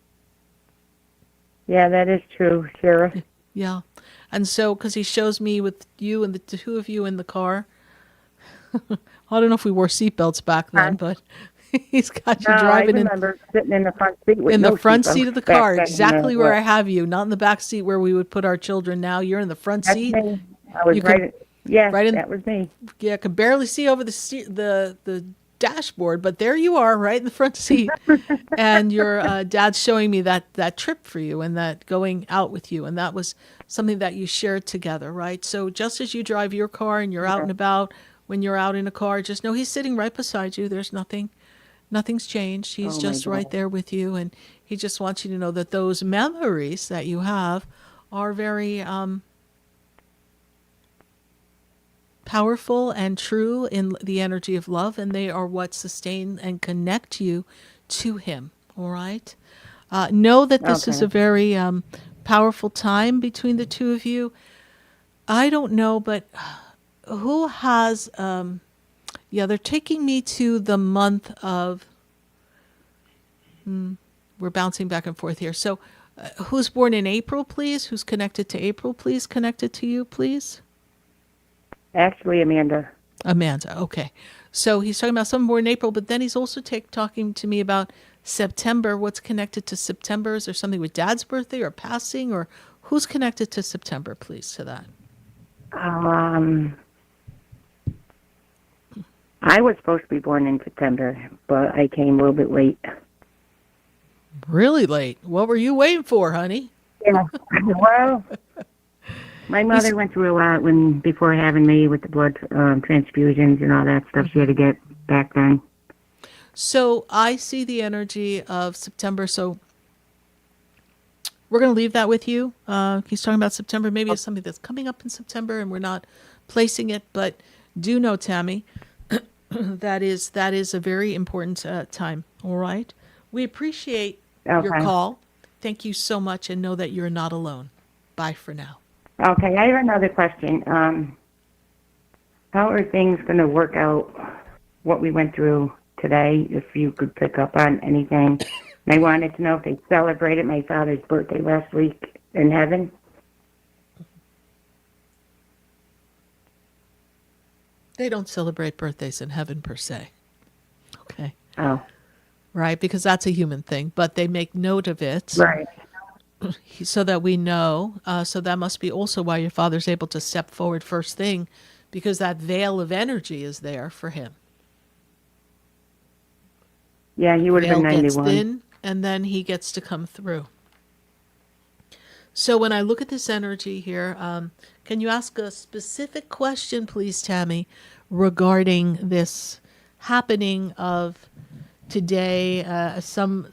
Yeah, that is true, Sheriff. Yeah. And so, because he shows me with you and the two of you in the car, I don't know if we wore seatbelts back then, but he's got you driving I remember sitting in the front seat with in no the front seatbelt seat of the car, back then, exactly where I have you, not in the back seat where we would put our children now. You're in the front That's seat. me. I was that was me. Yeah, I could barely see over the dashboard, but there you are, right in the front seat. And your dad's showing me that trip for you and that going out with you, and that was something that you shared together, right? So just as you drive your car and you're out and about, when you're out in a car, just know he's sitting right beside you. There's nothing's changed. He's just right there with you, and he just wants you to know that those memories that you have are very powerful and true in the energy of love, and they are what sustain and connect you to him. All right? Know that this is a very powerful time between the two of you. I don't know, but who has... they're taking me to the month of... we're bouncing back and forth here. So who's born in April, please? Who's connected to April, please? Connected to you, please? Actually, Amanda. Amanda, okay. So he's talking about someone born in April, but then he's also talking to me about September. What's connected to September? Is there something with Dad's birthday or passing? Or who's connected to September, please, to that? I was supposed to be born in September, but I came a little bit late. Really late? What were you waiting for, honey? Yeah. Well, my mother went through a lot before having me with the blood transfusions and all that stuff she had to get back then. So I see the energy of September. So we're going to leave that with you. He's talking about September. Maybe it's something that's coming up in September and we're not placing it. But do know, Tammy, that is a very important time. All right. We appreciate your call. Thank you so much, and know that you're not alone. Bye for now. Okay, I have another question. How are things going to work out, what we went through today, if you could pick up on anything? I wanted to know if they celebrated my father's birthday last week in heaven. They don't celebrate birthdays in heaven per se. Okay. Oh. Right, because that's a human thing, but they make note of it. Right. So that we know. So that must be also why your father's able to step forward first thing, because that veil of energy is there for him. Yeah, he would have been 91. Gets thin, and then he gets to come through. So when I look at this energy here, can you ask a specific question, please, Tammy, regarding this happening of today? Some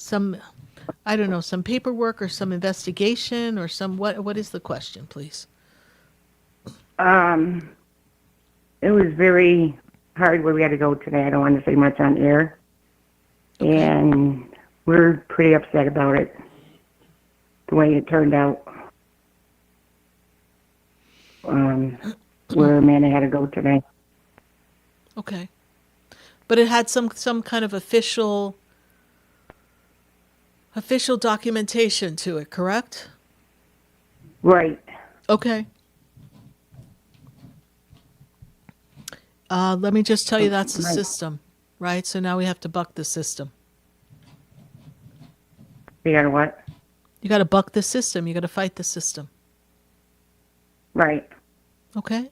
I don't know, some paperwork or some investigation or some what is the question, please? It was very hard where we had to go today. I don't want to say much on air. Okay. And we're pretty upset about it, the way it turned out. Where Amanda had to go today. Okay. But it had some kind of official official documentation to it, correct? Right. Okay. Let me just tell you that's the system, right? So now we have to buck the system. You got to what? You got to buck the system. You got to fight the system. Right. Okay.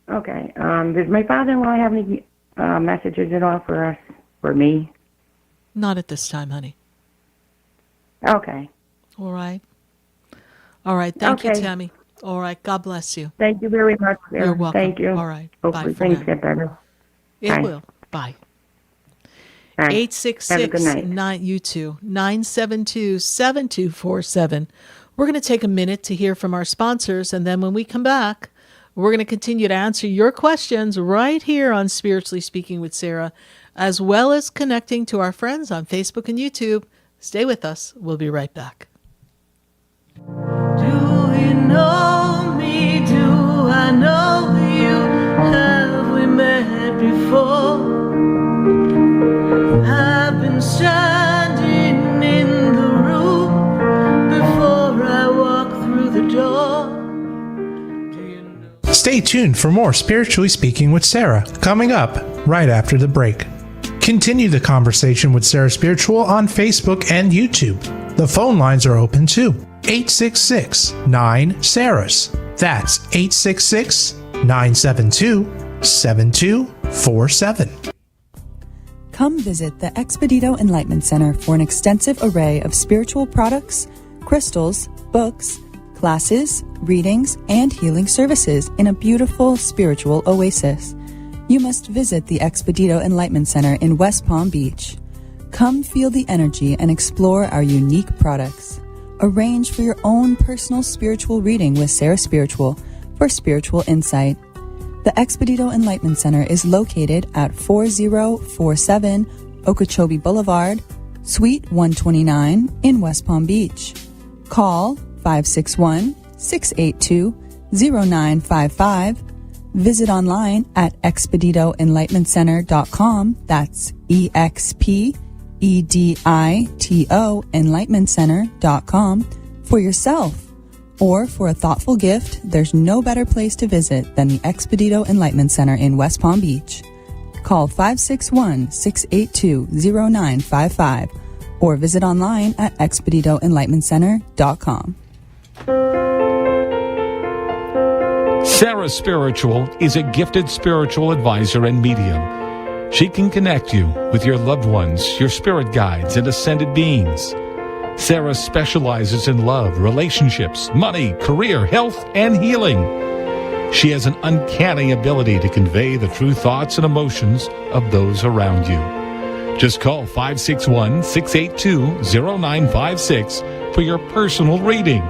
Okay. Does my father-in-law have any messages at all for us, for me? Not at this time, honey. Okay. All right. All right. Thank you, Okay. Tammy. All right. God bless you. Thank you very much. Sarah. You're welcome. Thank you. All right. Hopefully Bye for things now. get better. It Bye. will. Bye. Bye. Have a good 866 night. you too 972-7247. We're going to take a minute to hear from our sponsors, and then when we come back, we're going to continue to answer your questions right here on Spiritually Speaking with Sarah, as well as connecting to our friends on Facebook and YouTube. Stay with us. We'll be right back. Do you know me? Do I know you? Have we met before? I've been standing in the room before I walk through the door. Stay tuned for more Spiritually Speaking with Sarah, coming up right after the break. Continue the conversation with Sarah Spiritual on Facebook and YouTube. The phone lines are open too. 866-9-SARAHS. That's 866-972-7247. Come visit the Expedito Enlightenment Center for an extensive array of spiritual products, crystals, books, classes, readings, and healing services in a beautiful spiritual oasis. You must visit the Expedito Enlightenment Center in West Palm Beach. Come feel the energy and explore our unique products. Arrange for your own personal spiritual reading with Sarah Spiritual for spiritual insight. The Expedito Enlightenment Center is located at 4047 Okeechobee Boulevard, Suite 129 in West Palm Beach. Call 561-682-0955. Visit online at expeditoenlightenmentcenter.com. That's EXPEDITO enlightenmentcenter.com for yourself. Or for a thoughtful gift, there's no better place to visit than the Expedito Enlightenment Center in West Palm Beach. Call 561-682-0955 or visit online at expeditoenlightenmentcenter.com. Sarah Spiritual is a gifted spiritual advisor and medium. She can connect you with your loved ones, your spirit guides, and ascended beings. Sarah specializes in love, relationships, money, career, health, and healing. She has an uncanny ability to convey the true thoughts and emotions of those around you. Just call 561-682-0956 for your personal reading.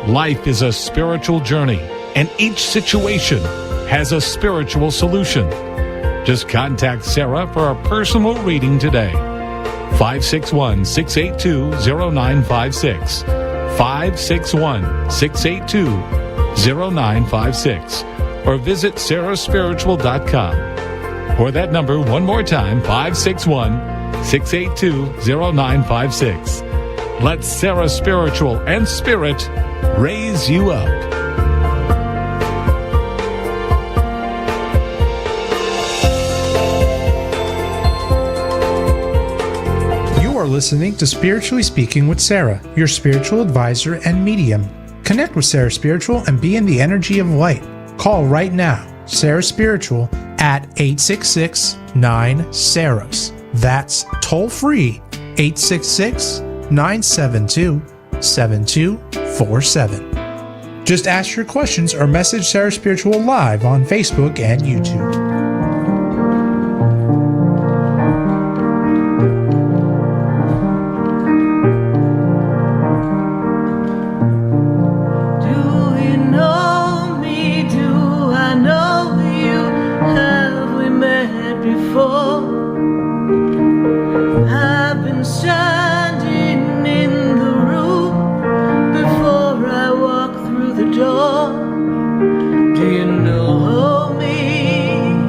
Life is a spiritual journey, and each situation has a spiritual solution. Just contact Sarah for a personal reading today. 561-682-0956. 561-682-0956. Or visit sarahspiritual.com. Or that number one more time, 561-682-0956. Let Sarah Spiritual and Spirit raise you up. You are listening to Spiritually Speaking with Sarah, your spiritual advisor and medium. Connect with Sarah Spiritual and be in the energy of light. Call right now, Sarah Spiritual, at 866-9-SARAHS. That's toll free, 866-972-7247. Just ask your questions or message Sarah Spiritual live on Facebook and YouTube. I've been standing in the room before I walk through the door. Do you know me?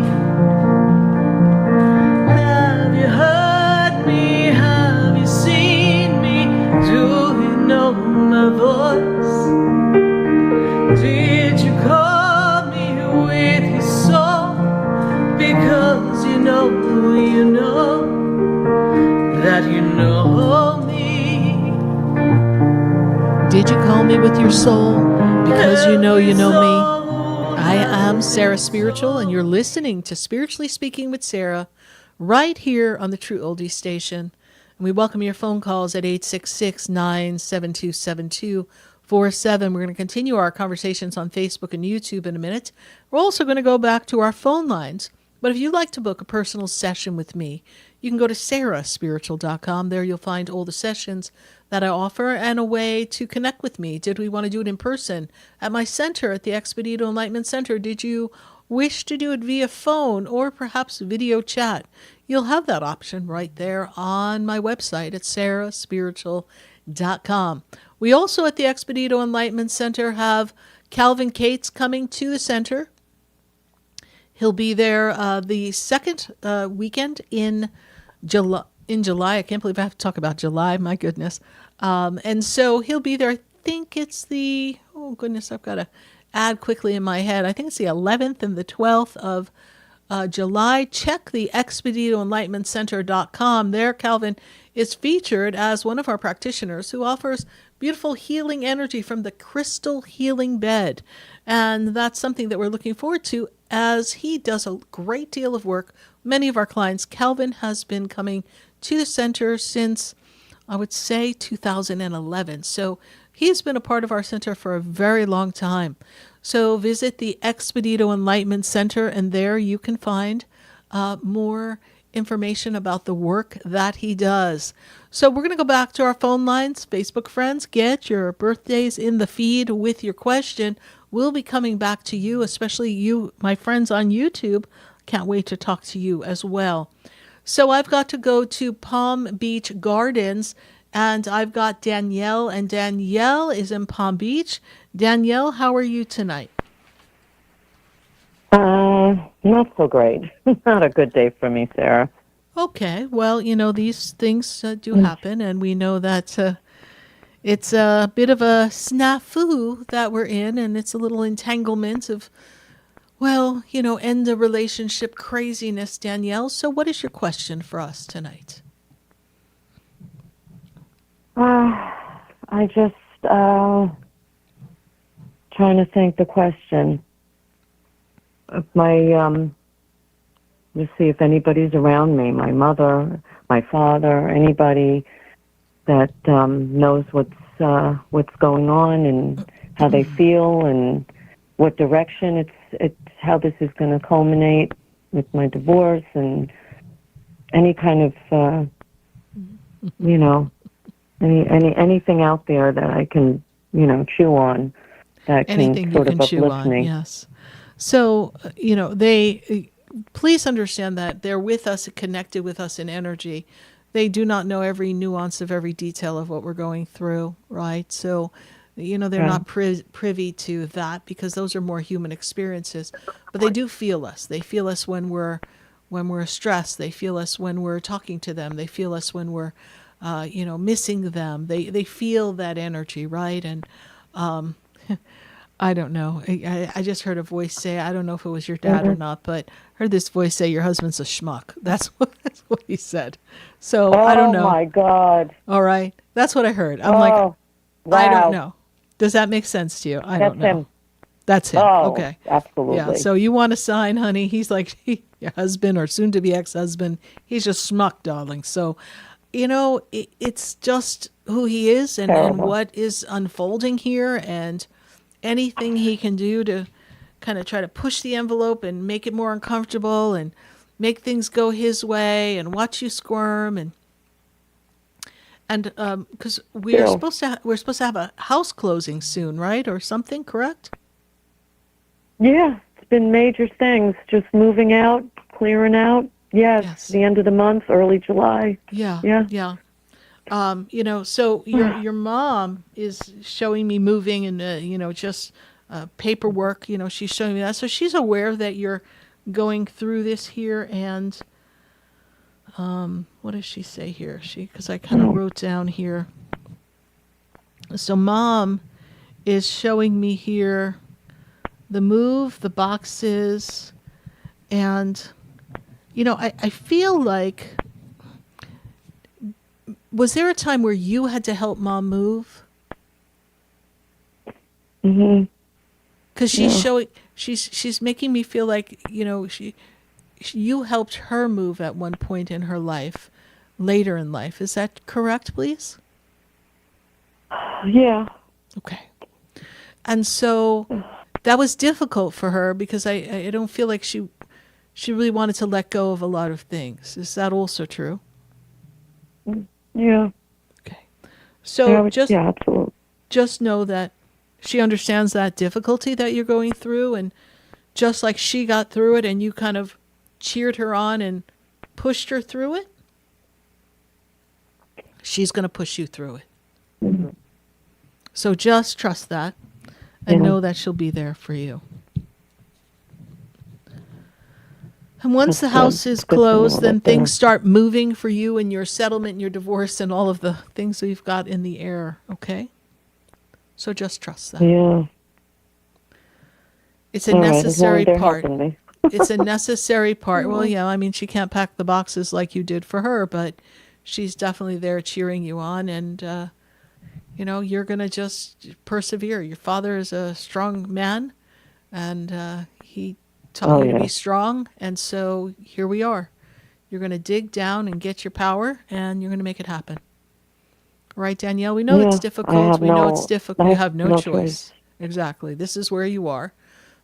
Did you call me with your soul? Because you know that you know me. Did you call me with your soul? Because you know me. I am Sarah Spiritual, and you're listening to Spiritually Speaking with Sarah right here on the True Oldie Station. And we welcome your phone calls at 866-972-7247. We're going to continue our conversations on Facebook and YouTube in a minute. We're also going to go back to our phone lines. But if you'd like to book a personal session with me, you can go to sarahspiritual.com. There you'll find all the sessions that I offer and a way to connect with me. Did we want to do it in person at my center at the Expedito Enlightenment Center? Did you wish to do it via phone or perhaps video chat? You'll have that option right there on my website at sarahspiritual.com. We also at the Expedito Enlightenment Center have Calvin Cates coming to the center. He'll be there the second weekend in July. I can't believe I have to talk about July. My goodness. And so he'll be there. I think it's oh goodness, I've got to add quickly in my head. I think it's the 11th and the 12th of July. Check the ExpeditoEnlightenmentCenter.com. There, Calvin is featured as one of our practitioners who offers beautiful healing energy from the crystal healing bed. And that's something that we're looking forward to as he does a great deal of work. Many of our clients, Calvin has been coming to the center since, I would say, 2011. So he's been a part of our center for a very long time. So visit the Expedito Enlightenment Center, and there you can find more information about the work that he does. So we're going to go back to our phone lines. Facebook friends, get your birthdays in the feed with your question. We'll be coming back to you, especially you, my friends on YouTube. Can't wait to talk to you as well. So I've got to go to Palm Beach Gardens, and I've got Danielle, and Danielle is in Palm Beach. Danielle, how are you tonight? Not so great. Not a good day for me, Sarah. Okay. Well, these things do happen, and we know that it's a bit of a snafu that we're in, and it's a little entanglement of, end of relationship craziness, Danielle. So what is your question for us tonight? I just trying to think the question. Let's see if anybody's around me, my mother, my father, anybody that knows what's going on and how they feel and what direction it's how this is going to culminate with my divorce and any kind of anything out there that I can chew on that anything can sort you of can chew uplift on, me. yes. So they please understand that they're with us, connected with us in energy. They do not know every nuance of every detail of what we're going through, right? So, they're not privy to that because those are more human experiences. But they do feel us. They feel us when we're stressed. They feel us when we're talking to them. They feel us when we're, missing them. They feel that energy, right? And I don't know. I just heard a voice say, I don't know if it was your dad or not, but heard this voice say, your husband's a schmuck. That's what he said. So I don't know. Oh, my God. All right. That's what I heard. I'm wow. I don't know. Does that make sense to you? I don't know. Him. That's him. Oh, okay. Absolutely. Yeah. So you want a sign, honey? He's like your husband or soon-to-be ex-husband. He's just schmuck, darling. So, it's just who he is and what is unfolding here, and anything he can do to kind of try to push the envelope and make it more uncomfortable and make things go his way and watch you squirm and because we're supposed to have a house closing soon, right, or something, correct? Yeah, it's been major things, just moving out, clearing out. Yes. The end of the month, early July. Yeah. Yeah. So your mom is showing me moving and just paperwork. She's showing me that, so she's aware that you're going through this here. And what does she say here? Because I kind of wrote down here. So mom is showing me here the move, the boxes, and, I feel like, was there a time where you had to help Mom move? Mm-hmm. Because she's making me feel like, you helped her move at one point in her life, later in life. Is that correct, please? Yeah. Okay. And so that was difficult for her because I don't feel like she really wanted to let go of a lot of things. Is that also true? Yeah. Okay. So absolutely. Just know that she understands that difficulty that you're going through, and just like she got through it and you kind of cheered her on and pushed her through it, she's going to push you through it. Mm-hmm. So just trust that and know that she'll be there for you. And once the house is closed, then things start moving for you and your settlement and your divorce and all of the things we've got in the air, okay? So just trust that. Yeah. It's a necessary part. It's a necessary part. Well, yeah, I mean, she can't pack the boxes like you did for her, but she's definitely there cheering you on, and, you're going to just persevere. Your father is a strong man, and he taught you to be strong, and so here we are. You're going to dig down and get your power, and you're going to make it happen. Right, Danielle? We know it's difficult. We know it's difficult. You have no choice. Exactly. This is where you are.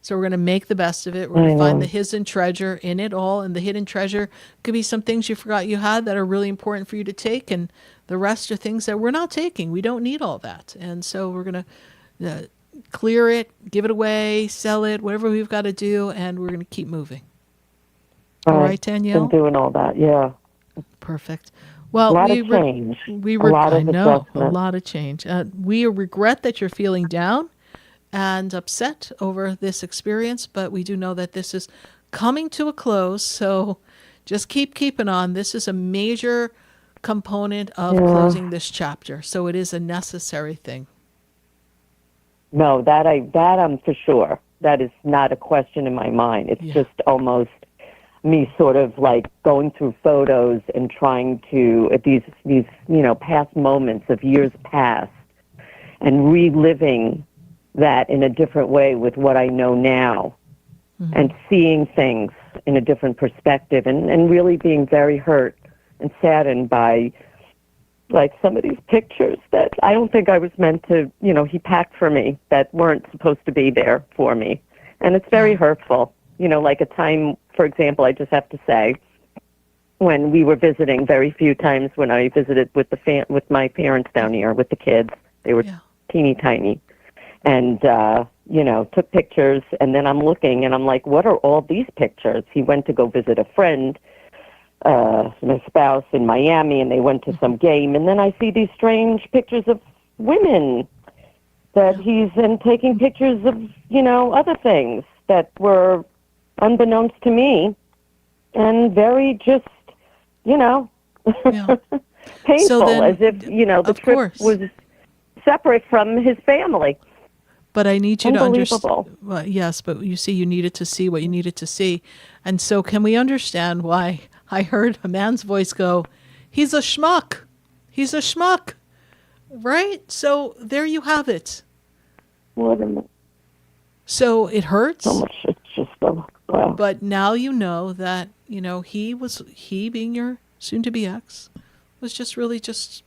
So we're going to make the best of it. We're going to find the hidden treasure in it all. And the hidden treasure could be some things you forgot you had that are really important for you to take. And the rest are things that we're not taking. We don't need all that. And so we're going to clear it, give it away, sell it, whatever we've got to do. And we're going to keep moving. All right, Danielle? Been doing all that, yeah. Perfect. Well, a lot of change. I know, a lot of change. We regret that you're feeling down and upset over this experience, but we do know that this is coming to a close, so just keep keeping on. This is a major component of closing this chapter, so it is a necessary thing. No, that I'm for sure. That is not a question in my mind. It's just almost me sort of like going through photos and trying to, at these past moments of years past, and reliving that in a different way with what I know now, and seeing things in a different perspective, and really being very hurt and saddened by like some of these pictures that I don't think I was meant to, he packed for me that weren't supposed to be there for me. And it's very hurtful. Like a time, for example, I just have to say, when we were visiting, very few times when I visited with with my parents down here with the kids, they were teeny tiny, and took pictures. And then I'm looking, and I'm like, what are all these pictures? He went to go visit a friend, my spouse in Miami, and they went to some game. And then I see these strange pictures of women that he's taking pictures of, other things that were unbeknownst to me, and very just, painful, So then, as if, the trip was separate from his family. But I need you to understand. Well, yes, but you see, you needed to see what you needed to see. And so can we understand why I heard a man's voice go, he's a schmuck. He's a schmuck. Right? So there you have it. What am I? So it hurts. So much, it's just, wow. But now you know that, he being your soon-to-be ex, was just really just,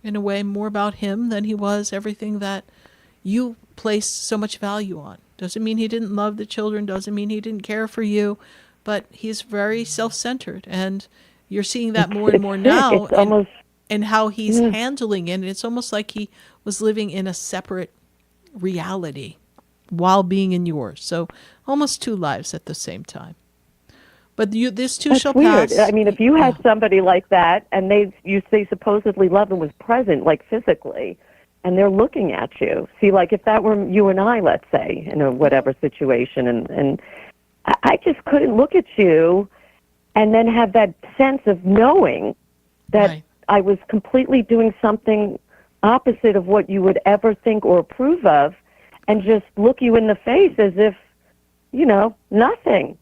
in a way, more about him than he was everything that you placed so much value on. Doesn't mean he didn't love the children, doesn't mean he didn't care for you, but he's very self-centered, and you're seeing that more and more now in how he's handling it. And it's almost like he was living in a separate reality while being in yours. So almost two lives at the same time. But this too shall weird. pass. I mean, if you had somebody like that, and they supposedly loved and was present, like physically, and they're looking at you. See, like if that were you and I, let's say, in a whatever situation, and I just couldn't look at you and then have that sense of knowing that I was completely doing something opposite of what you would ever think or approve of, and just look you in the face as if nothing.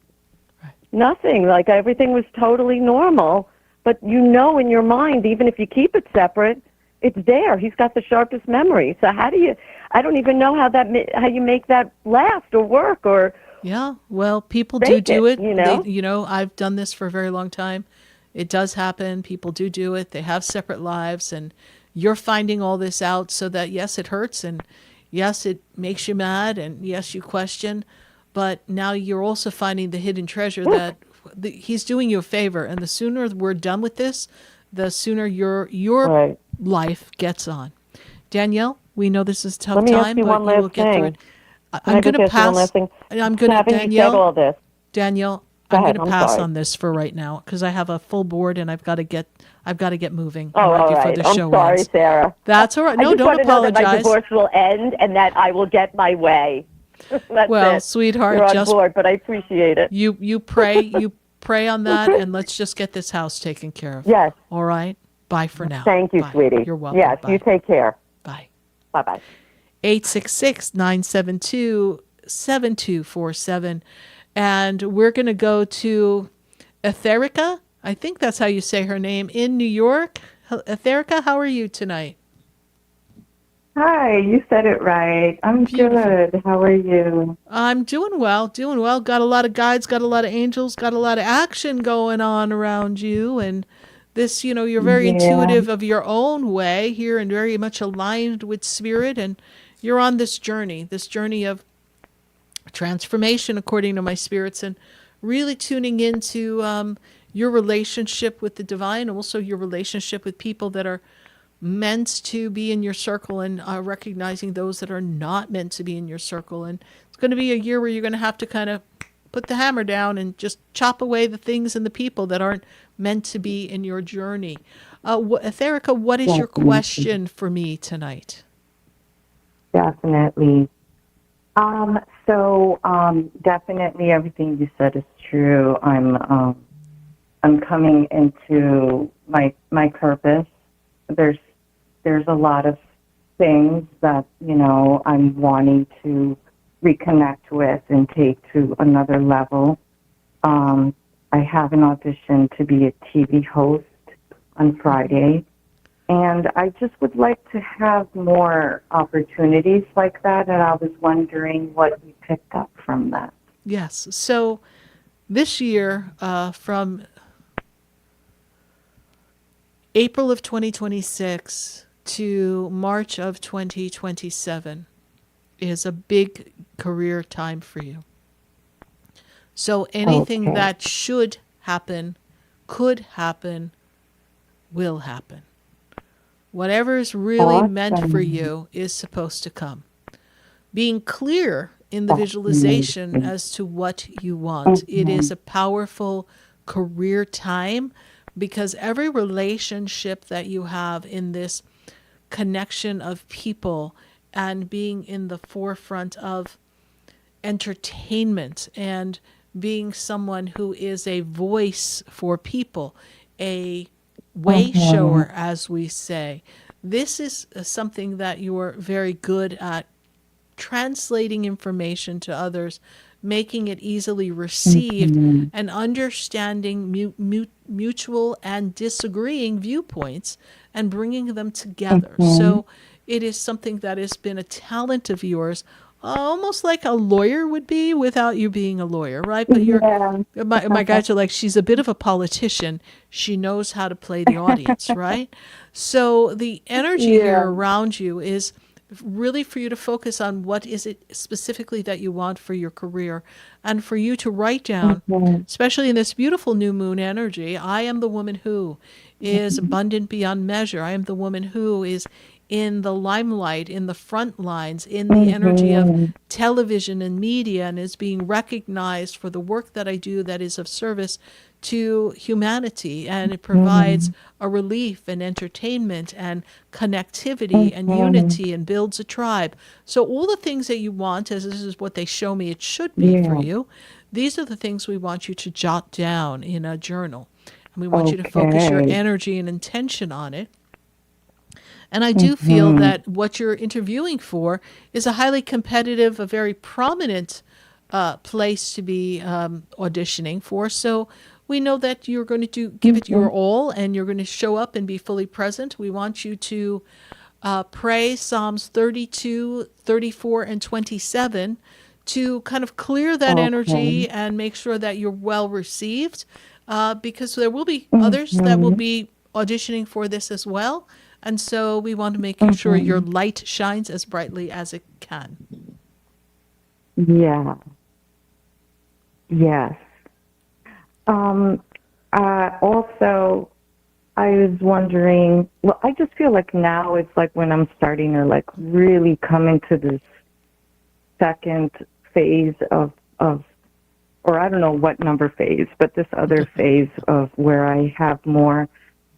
Nothing. Like everything was totally normal. But in your mind, even if you keep it separate, it's there. He's got the sharpest memory. So I don't even know how you make that last or work or. Yeah, well, people do it. I've done this for a very long time. It does happen. People do it. They have separate lives, and you're finding all this out so that, yes, it hurts, and yes, it makes you mad, and yes, you question, but now you're also finding the hidden treasure that he's doing you a favor, and the sooner we're done with this, the sooner your life gets on. Danielle, we know this is a tough time, but you will get through it. I'm going to pass. I'm going to Danielle. I'm going to pass on this for right now because I have a full board and I've got to get moving before the show sorry, ends. Sarah. That's all right. No, don't apologize. Know that my divorce will end and that I will get my way. Well, sweetheart, you're on board, but I appreciate it. You pray on that, and let's just get this house taken care of. Yes. All right. Bye for now. Thank you, Bye. sweetie. You're welcome. Yes. Bye. You take care. Bye. Bye. 866-972-7247. And we're going to go to Etherica. I think that's how you say her name, in New York. Etherica, how are you tonight? Hi, you said it right. I'm good. How are you? I'm doing well. Got a lot of guides, got a lot of angels, got a lot of action going on around you. And this, you're very intuitive of your own way here and very much aligned with spirit. And you're on this journey of transformation, according to my spirits, and really tuning into your relationship with the divine, and also your relationship with people that are meant to be in your circle, and recognizing those that are not meant to be in your circle. And it's going to be a year where you're going to have to kind of put the hammer down and just chop away the things and the people that aren't meant to be in your journey. Etherica, what is your question for me tonight? Definitely. Definitely everything you said is true. I'm coming into my purpose. There's a lot of things that, I'm wanting to reconnect with and take to another level. I have an audition to be a TV host on Friday, and I just would like to have more opportunities like that, and I was wondering what you picked up from that. Yes. So this year, from April of 2026 to March of 2027 is a big career time for you. So anything that should happen, could happen, will happen. Whatever is really meant for you is supposed to come. Being clear in the visualization as to what you want. It is a powerful career time, because every relationship that you have in this connection of people and being in the forefront of entertainment and being someone who is a voice for people, a way shower, as we say. This is something that you're very good at, translating information to others, making it easily received, and understanding mutual and disagreeing viewpoints and bringing them together. So it is something that has been a talent of yours, almost like a lawyer would be without you being a lawyer, right? But my guys are like, she's a bit of a politician. She knows how to play the audience, right? So the energy here around you is really for you to focus on what is it specifically that you want for your career, and for you to write down, especially in this beautiful new moon energy, I am the woman who is abundant beyond measure. I am the woman who is in the limelight, in the front lines, in the energy of television and media, and is being recognized for the work that I do that is of service to humanity, and it provides a relief and entertainment and connectivity and unity and builds a tribe. So all the things that you want, as this is what they show me it should be for you, these are the things we want you to jot down in a journal. And we want you to focus your energy and intention on it. And I do feel that what you're interviewing for is a highly competitive, a very prominent place to be auditioning for. So we know that you're going to give it your all, and you're going to show up and be fully present. We want you to pray Psalms 32, 34, and 27 to kind of clear that energy and make sure that you're well received, because there will be others that will be auditioning for this as well. And so we want to make sure your light shines as brightly as it can. Yeah. Yes. Also, I was wondering, well, I just feel like now it's like when I'm starting to like really come into this second phase of, or I don't know what number phase, but this other phase of where I have more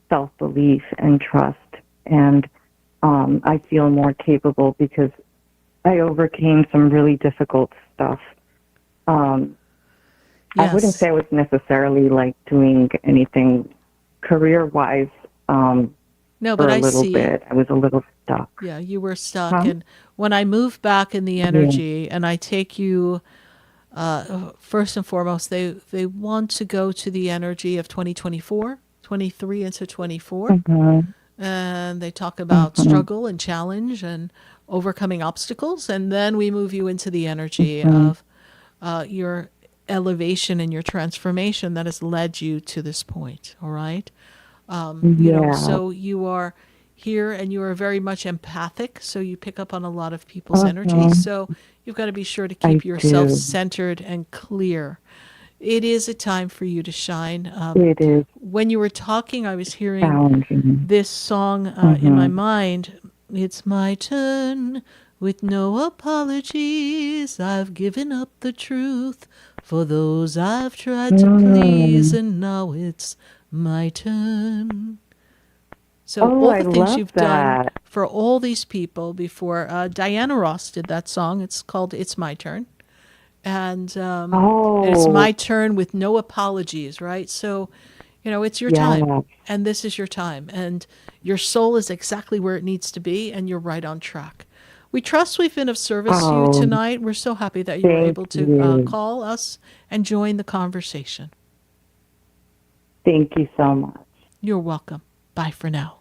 self-belief and trust, and I feel more capable because I overcame some really difficult stuff. I wouldn't say I was necessarily like doing anything career-wise. No, but for a I little see. bit. I was a little stuck. Yeah, you were stuck. And when I move back in the energy and I take you, first and foremost, they want to go to the energy of 2024, 23 into 24. And they talk about struggle and challenge and overcoming obstacles. And then we move you into the energy of your elevation and your transformation that has led you to this point. All right. You know, so you are here and you are very much empathic. So you pick up on a lot of people's energy. So you've got to be sure to keep yourself centered and clear. It is a time for you to shine. It is. When you were talking, I was hearing this song in my mind. It's my turn with no apologies. I've given up the truth for those I've tried to please, and now it's my turn. So all the things you've done for all these people before. Diana Ross did that song. It's called It's My Turn. And it's my turn with no apologies, right? So, you know, it's your time, and this is your time, and your soul is exactly where it needs to be, and you're right on track. We trust we've been of service to you tonight. We're so happy that you were able to call us and join the conversation. Thank you so much. You're welcome. Bye for now.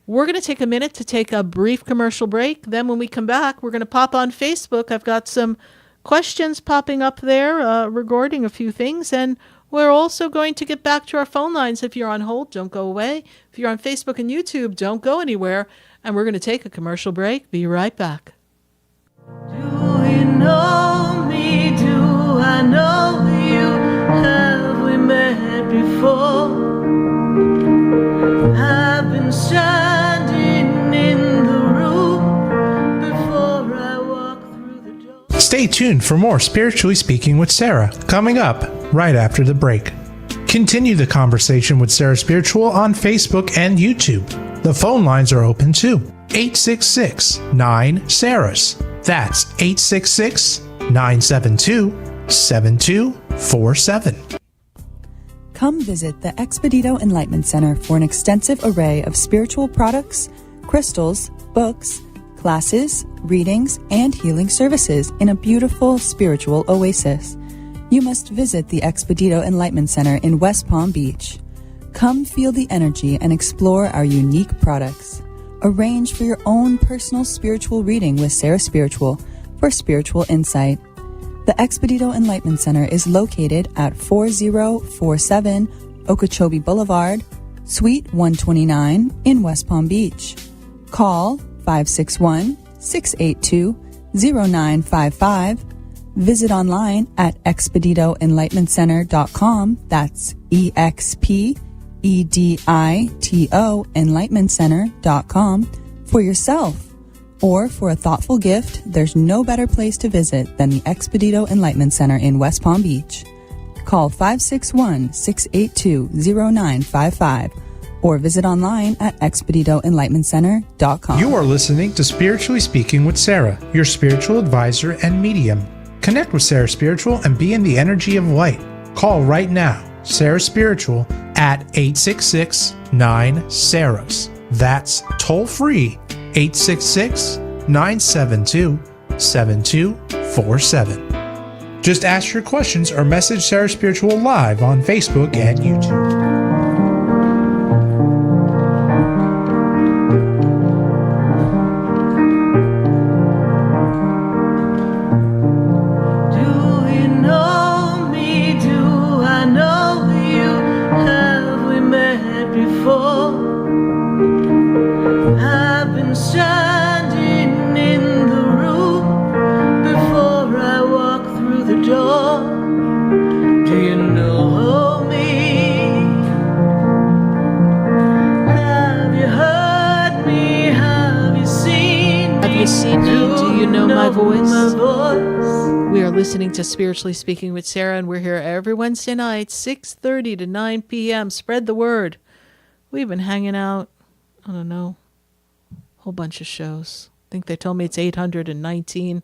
We're going to take a minute to take a brief commercial break. Then when we come back, we're going to pop on Facebook. I've got some questions popping up there regarding a few things, and we're also going to get back to our phone lines. If you're on hold, don't go away. If you're on Facebook and YouTube, don't go anywhere. And we're going to take a commercial break. Be right back. Do you know me? Do I know you? Have we met before? I've been standing in the room before I walk through the door. Stay tuned for more Spiritually Speaking with Sarah, coming up right after the break. Continue the conversation with Sarah Spiritual on Facebook and YouTube. The phone lines are open too. 866-9-SARAHS. That's 866-972-7247. Come visit the Expedito Enlightenment Center for an extensive array of spiritual products, crystals, books, classes, readings, and healing services in a beautiful spiritual oasis. You must visit the Expedito Enlightenment Center in West Palm Beach. Come feel the energy and explore our unique products. Arrange for your own personal spiritual reading with Sarah Spiritual for spiritual insight. The Expedito Enlightenment Center is located at 4047 Okeechobee Boulevard, Suite 129 in West Palm Beach. Call 561-682-0955. Visit online at expeditoenlightenmentcenter.com. That's EXPEDITO enlightenmentcenter.com for yourself. Or for a thoughtful gift, there's no better place to visit than the Expedito Enlightenment Center in West Palm Beach. Call 561-682-0955 or visit online at expeditoenlightenmentcenter.com. You are listening to Spiritually Speaking with Sarah, your spiritual advisor and medium. Connect with Sarah Spiritual and be in the energy of light. Call right now, Sarah Spiritual, at 866-9-SARAHS. That's toll free, 866-972-7247. 7247. Just ask your questions or message Sarah Spiritual live on Facebook and YouTube. Listening to Spiritually Speaking with Sarah, and we're here every Wednesday night, 6:30 to 9 p.m. Spread the word. We've been hanging out, I don't know, a whole bunch of shows. I think they told me it's 819.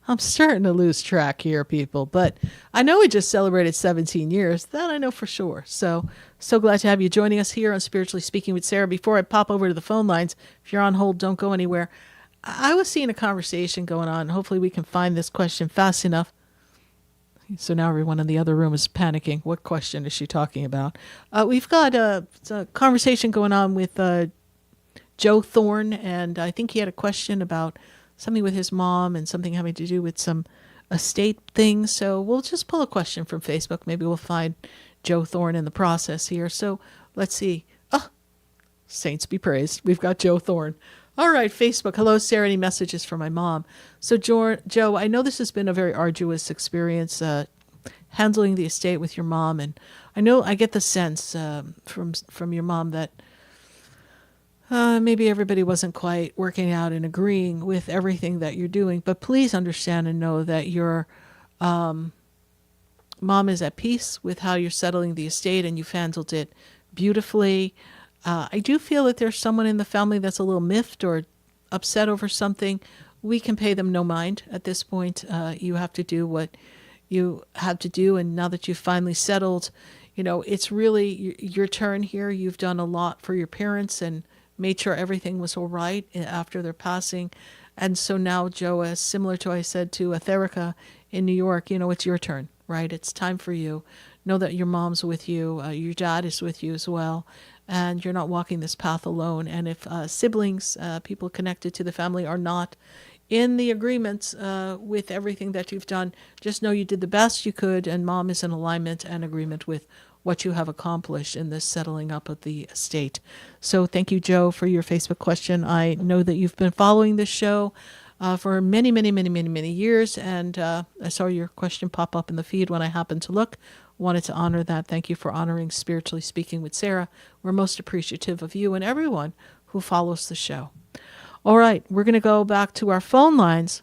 I'm starting to lose track here, people, but I know we just celebrated 17 years. That I know for sure. So glad to have you joining us here on Spiritually Speaking with Sarah. Before I pop over to the phone lines, if you're on hold, don't go anywhere. I was seeing a conversation going on. Hopefully we can find this question fast enough. So now everyone in the other room is panicking. What question is she talking about? We've got a conversation going on with Joe Thorne, and I think he had a question about something with his mom and something having to do with some estate things. So we'll just pull a question from Facebook. Maybe we'll find Joe Thorne in the process here. So let's see. Oh, saints be praised. We've got Joe Thorne. All right, Facebook. Hello, Sarah. Any messages for my mom? So, Joe, I know this has been a very arduous experience handling the estate with your mom, and I know I get the sense from your mom that maybe everybody wasn't quite working out and agreeing with everything that you're doing. But please understand and know that your mom is at peace with how you're settling the estate, and you've handled it beautifully. I do feel that there's someone in the family that's a little miffed or upset over something. We can pay them no mind at this point. You have to do what you have to do, and now that you've finally settled, it's really your turn here. You've done a lot for your parents and made sure everything was all right after their passing. And so now, Joe, similar to what I said to Etherica in New York, it's your turn, right? It's time for you. Know that your mom's with you. Your dad is with you as well. And you're not walking this path alone. And if siblings, people connected to the family, are not in the agreements with everything that you've done, just know you did the best you could, and mom is in alignment and agreement with what you have accomplished in this settling up of the estate. So thank you, Joe, for your Facebook question. I know that you've been following this show for many, many, many, many, many years, and I saw your question pop up in the feed when I happened to look. Wanted to honor that. Thank you for honoring Spiritually Speaking with Sarah. We're most appreciative of you and everyone who follows the show. All right, we're going to go back to our phone lines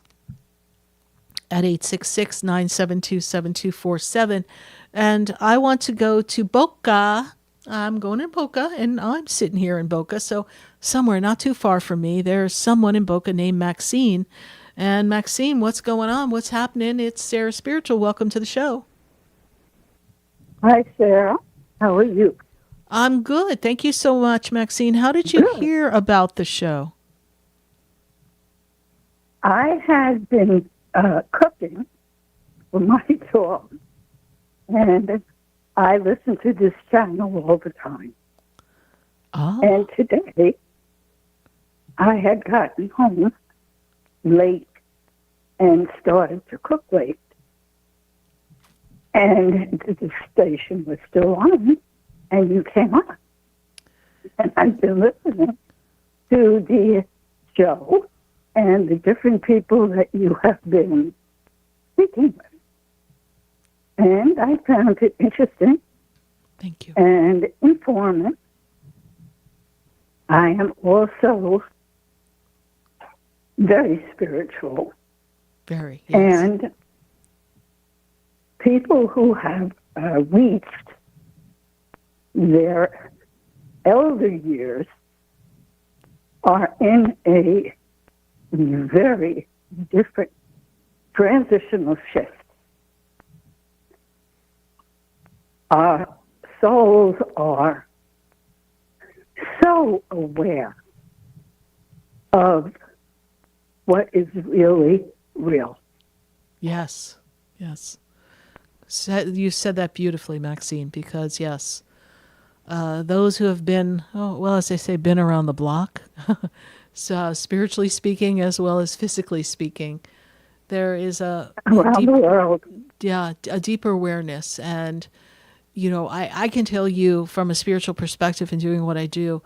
at 866-972-7247. And I want to go to Boca. I'm going in Boca, and I'm sitting here in Boca. So somewhere not too far from me, there's someone in Boca named Maxine. And Maxine, what's going on? What's happening? It's Sarah Spiritual. Welcome to the show. Hi, Sarah. How are you? I'm good. Thank you so much, Maxine. How did you hear about the show? I had been cooking for my dog, and I listen to this channel all the time. Oh. And today, I had gotten home late and started to cook late. And the station was still on, and you came on. And I've been listening to the show and the different people that you have been speaking with. And I found it interesting. Thank you. And informative. I am also very spiritual. Very, yes. And people who have reached their elder years are in a very different transitional shift. Our souls are so aware of what is really real. Yes, yes. You said that beautifully, Maxine, because yes, those who have been, as they say, been around the block, so spiritually speaking as well as physically speaking, there is a Around the world. Yeah, a deeper awareness. And, I can tell you from a spiritual perspective in doing what I do,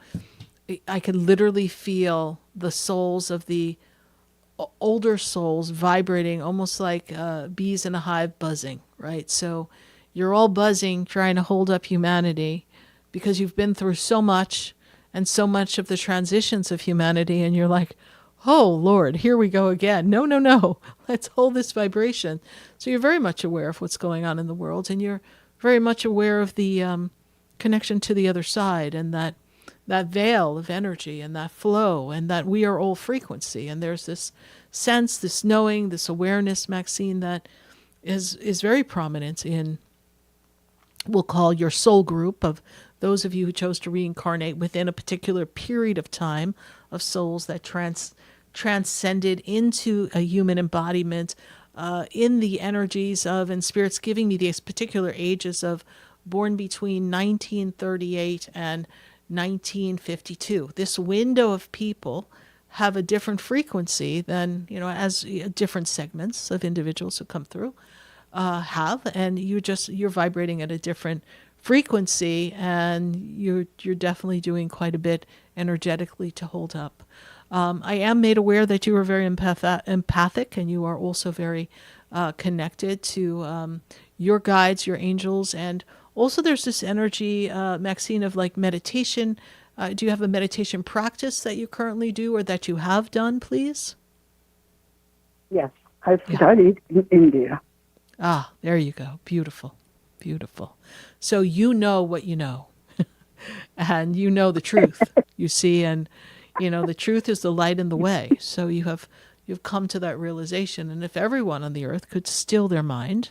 I can literally feel the souls of the older souls vibrating almost like bees in a hive buzzing, right? So you're all buzzing, trying to hold up humanity because you've been through so much and so much of the transitions of humanity. And you're like, oh, Lord, here we go again. No, no, no. Let's hold this vibration. So you're very much aware of what's going on in the world, and you're very much aware of the connection to the other side, and that veil of energy and that flow, and that we are all frequency. And there's this sense, this knowing, this awareness, Maxine, that is very prominent in, we'll call your soul group of those of you who chose to reincarnate within a particular period of time of souls that transcended into a human embodiment in the energies of, and Spirit's giving me these particular ages of born between 1938 and 1952. This window of people have a different frequency than, as different segments of individuals who come through have, and you're vibrating at a different frequency, and you're definitely doing quite a bit energetically to hold up. I am made aware that you are very empathic, and you are also very connected to your guides, your angels, and also there's this energy, Maxine, of like meditation. Do you have a meditation practice that you currently do or that you have done, please? Yes, I've studied in India. Ah, there you go. Beautiful, beautiful. So you know what you know, and you know the truth, you see, and the truth is the light in the way. So you've come to that realization, and if everyone on the earth could still their mind,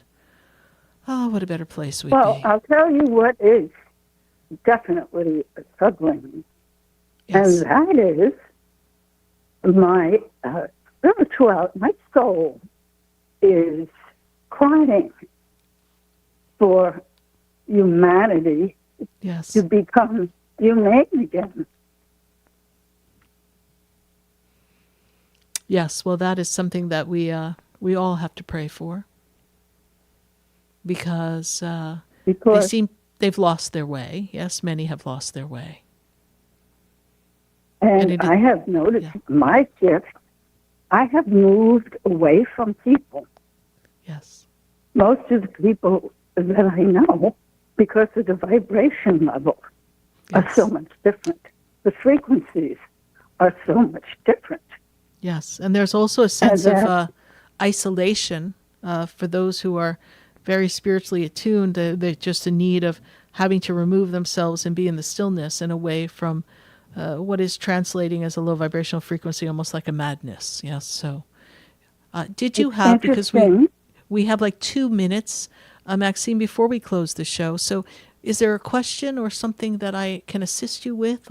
oh, what a better place we'd be. Well, I'll tell you what is definitely troubling, and that is my spirituality, my soul is crying for humanity to become humane again. Yes, well, that is something that we all have to pray for, because they've lost their way. Yes, many have lost their way. And I have noticed my gift, I have moved away from people. Yes. Most of the people that I know, because of the vibration level, are so much different. The frequencies are so much different. Yes, and there's also a sense of isolation for those who are very spiritually attuned. They're just in need of having to remove themselves and be in the stillness and away from what is translating as a low vibrational frequency, almost like a madness. Yes, so did you have, because we have like 2 minutes, Maxine, before we close the show, so is there a question or something that I can assist you with?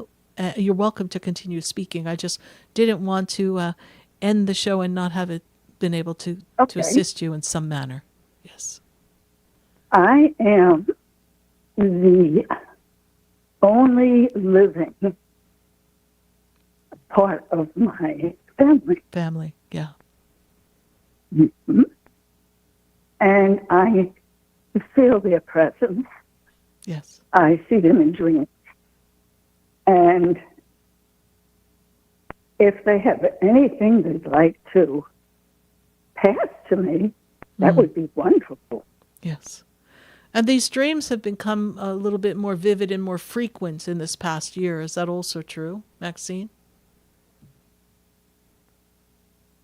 You're welcome to continue speaking. I just didn't want to end the show and not have it been able to assist you in some manner. Yes. I am the only living part of my family. Family, yeah. Mm-hmm. And I feel their presence. Yes. I see them in dreams. And if they have anything they'd like to pass to me, that would be wonderful. Yes. And these dreams have become a little bit more vivid and more frequent in this past year. Is that also true, Maxine?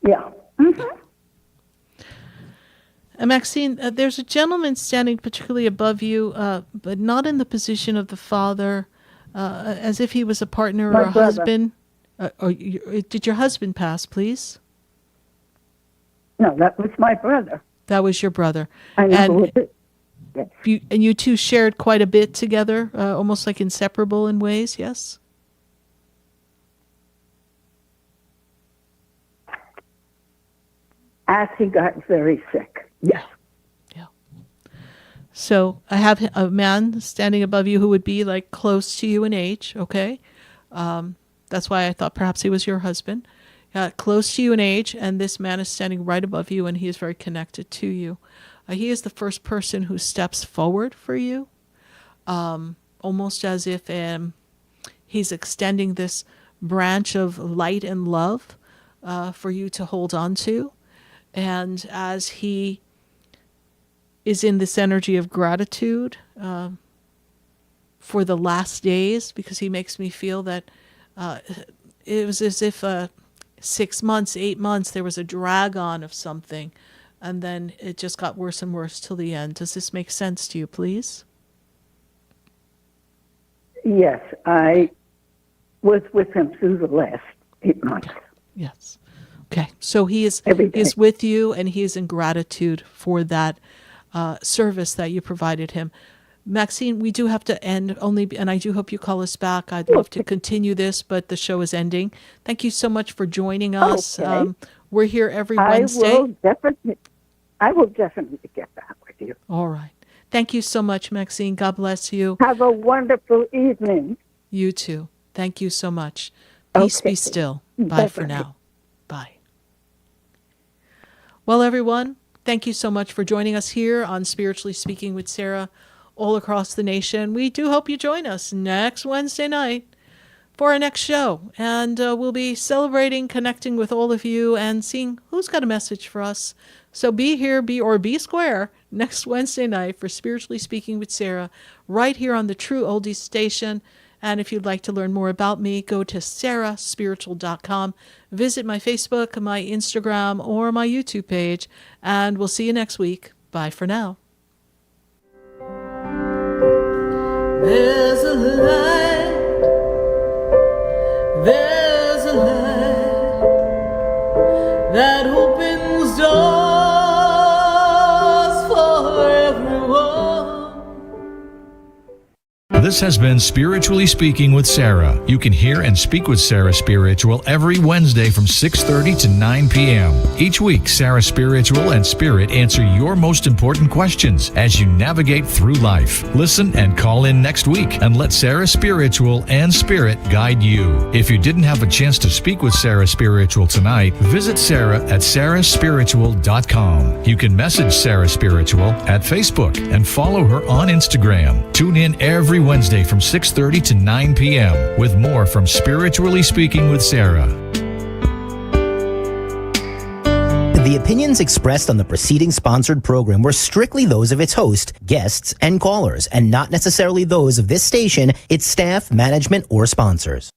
Yeah. Mm-hmm. Maxine, there's a gentleman standing particularly above you, but not in the position of the father, as if he was a partner or a husband. Did your husband pass, please? No, that was my brother. That was your brother. I know. Yes. You two shared quite a bit together, almost like inseparable in ways, yes? as he got very sick. Yes. So I have a man standing above you who would be like close to you in age, okay? That's why I thought perhaps he was your husband. Close to you in age, and this man is standing right above you, and he is very connected to you. He is the first person who steps forward for you, almost as if he's extending this branch of light and love for you to hold on to. And as he is in this energy of gratitude for the last days, because he makes me feel that it was as if 6 months, 8 months, there was a drag on of something, and then it just got worse and worse till the end. Does this make sense to you, please? Yes, I was with him through the last 8 months. Yes. Okay, so he is with you, and he is in gratitude for that service that you provided him. Maxine, we do have to end and I do hope you call us back. I'd love to continue this, but the show is ending. Thank you so much for joining us. Okay. We're here every Wednesday. I will definitely get back with you. All right. Thank you so much, Maxine. God bless you. Have a wonderful evening. You too. Thank you so much. Peace be still. Bye for now. Bye. Well, everyone, thank you so much for joining us here on Spiritually Speaking with Sarah all across the nation. We do hope you join us next Wednesday night for our next show. And we'll be celebrating, connecting with all of you, and seeing who's got a message for us. So be here, be square next Wednesday night for Spiritually Speaking with Sarah, right here on the True Oldies station. And if you'd like to learn more about me, go to sarahspiritual.com. Visit my Facebook, my Instagram, or my YouTube page. And we'll see you next week. Bye for now. There's a light, there's a light that opens doors for everyone. This has been Spiritually Speaking with Sarah. You can hear and speak with Sarah Spiritual every Wednesday from 6:30 to 9 p.m. Each week, Sarah Spiritual and Spirit answer your most important questions as you navigate through life. Listen and call in next week and let Sarah Spiritual and Spirit guide you. If you didn't have a chance to speak with Sarah Spiritual tonight, visit Sarah at sarahspiritual.com. You can message Sarah Spiritual at Facebook and follow her on Instagram. Tune in every Wednesday from 6:30 to 9 p.m. with more from Spiritually Speaking with Sarah. The opinions expressed on the preceding sponsored program were strictly those of its host, guests, and callers, and not necessarily those of this station, its staff, management, or sponsors.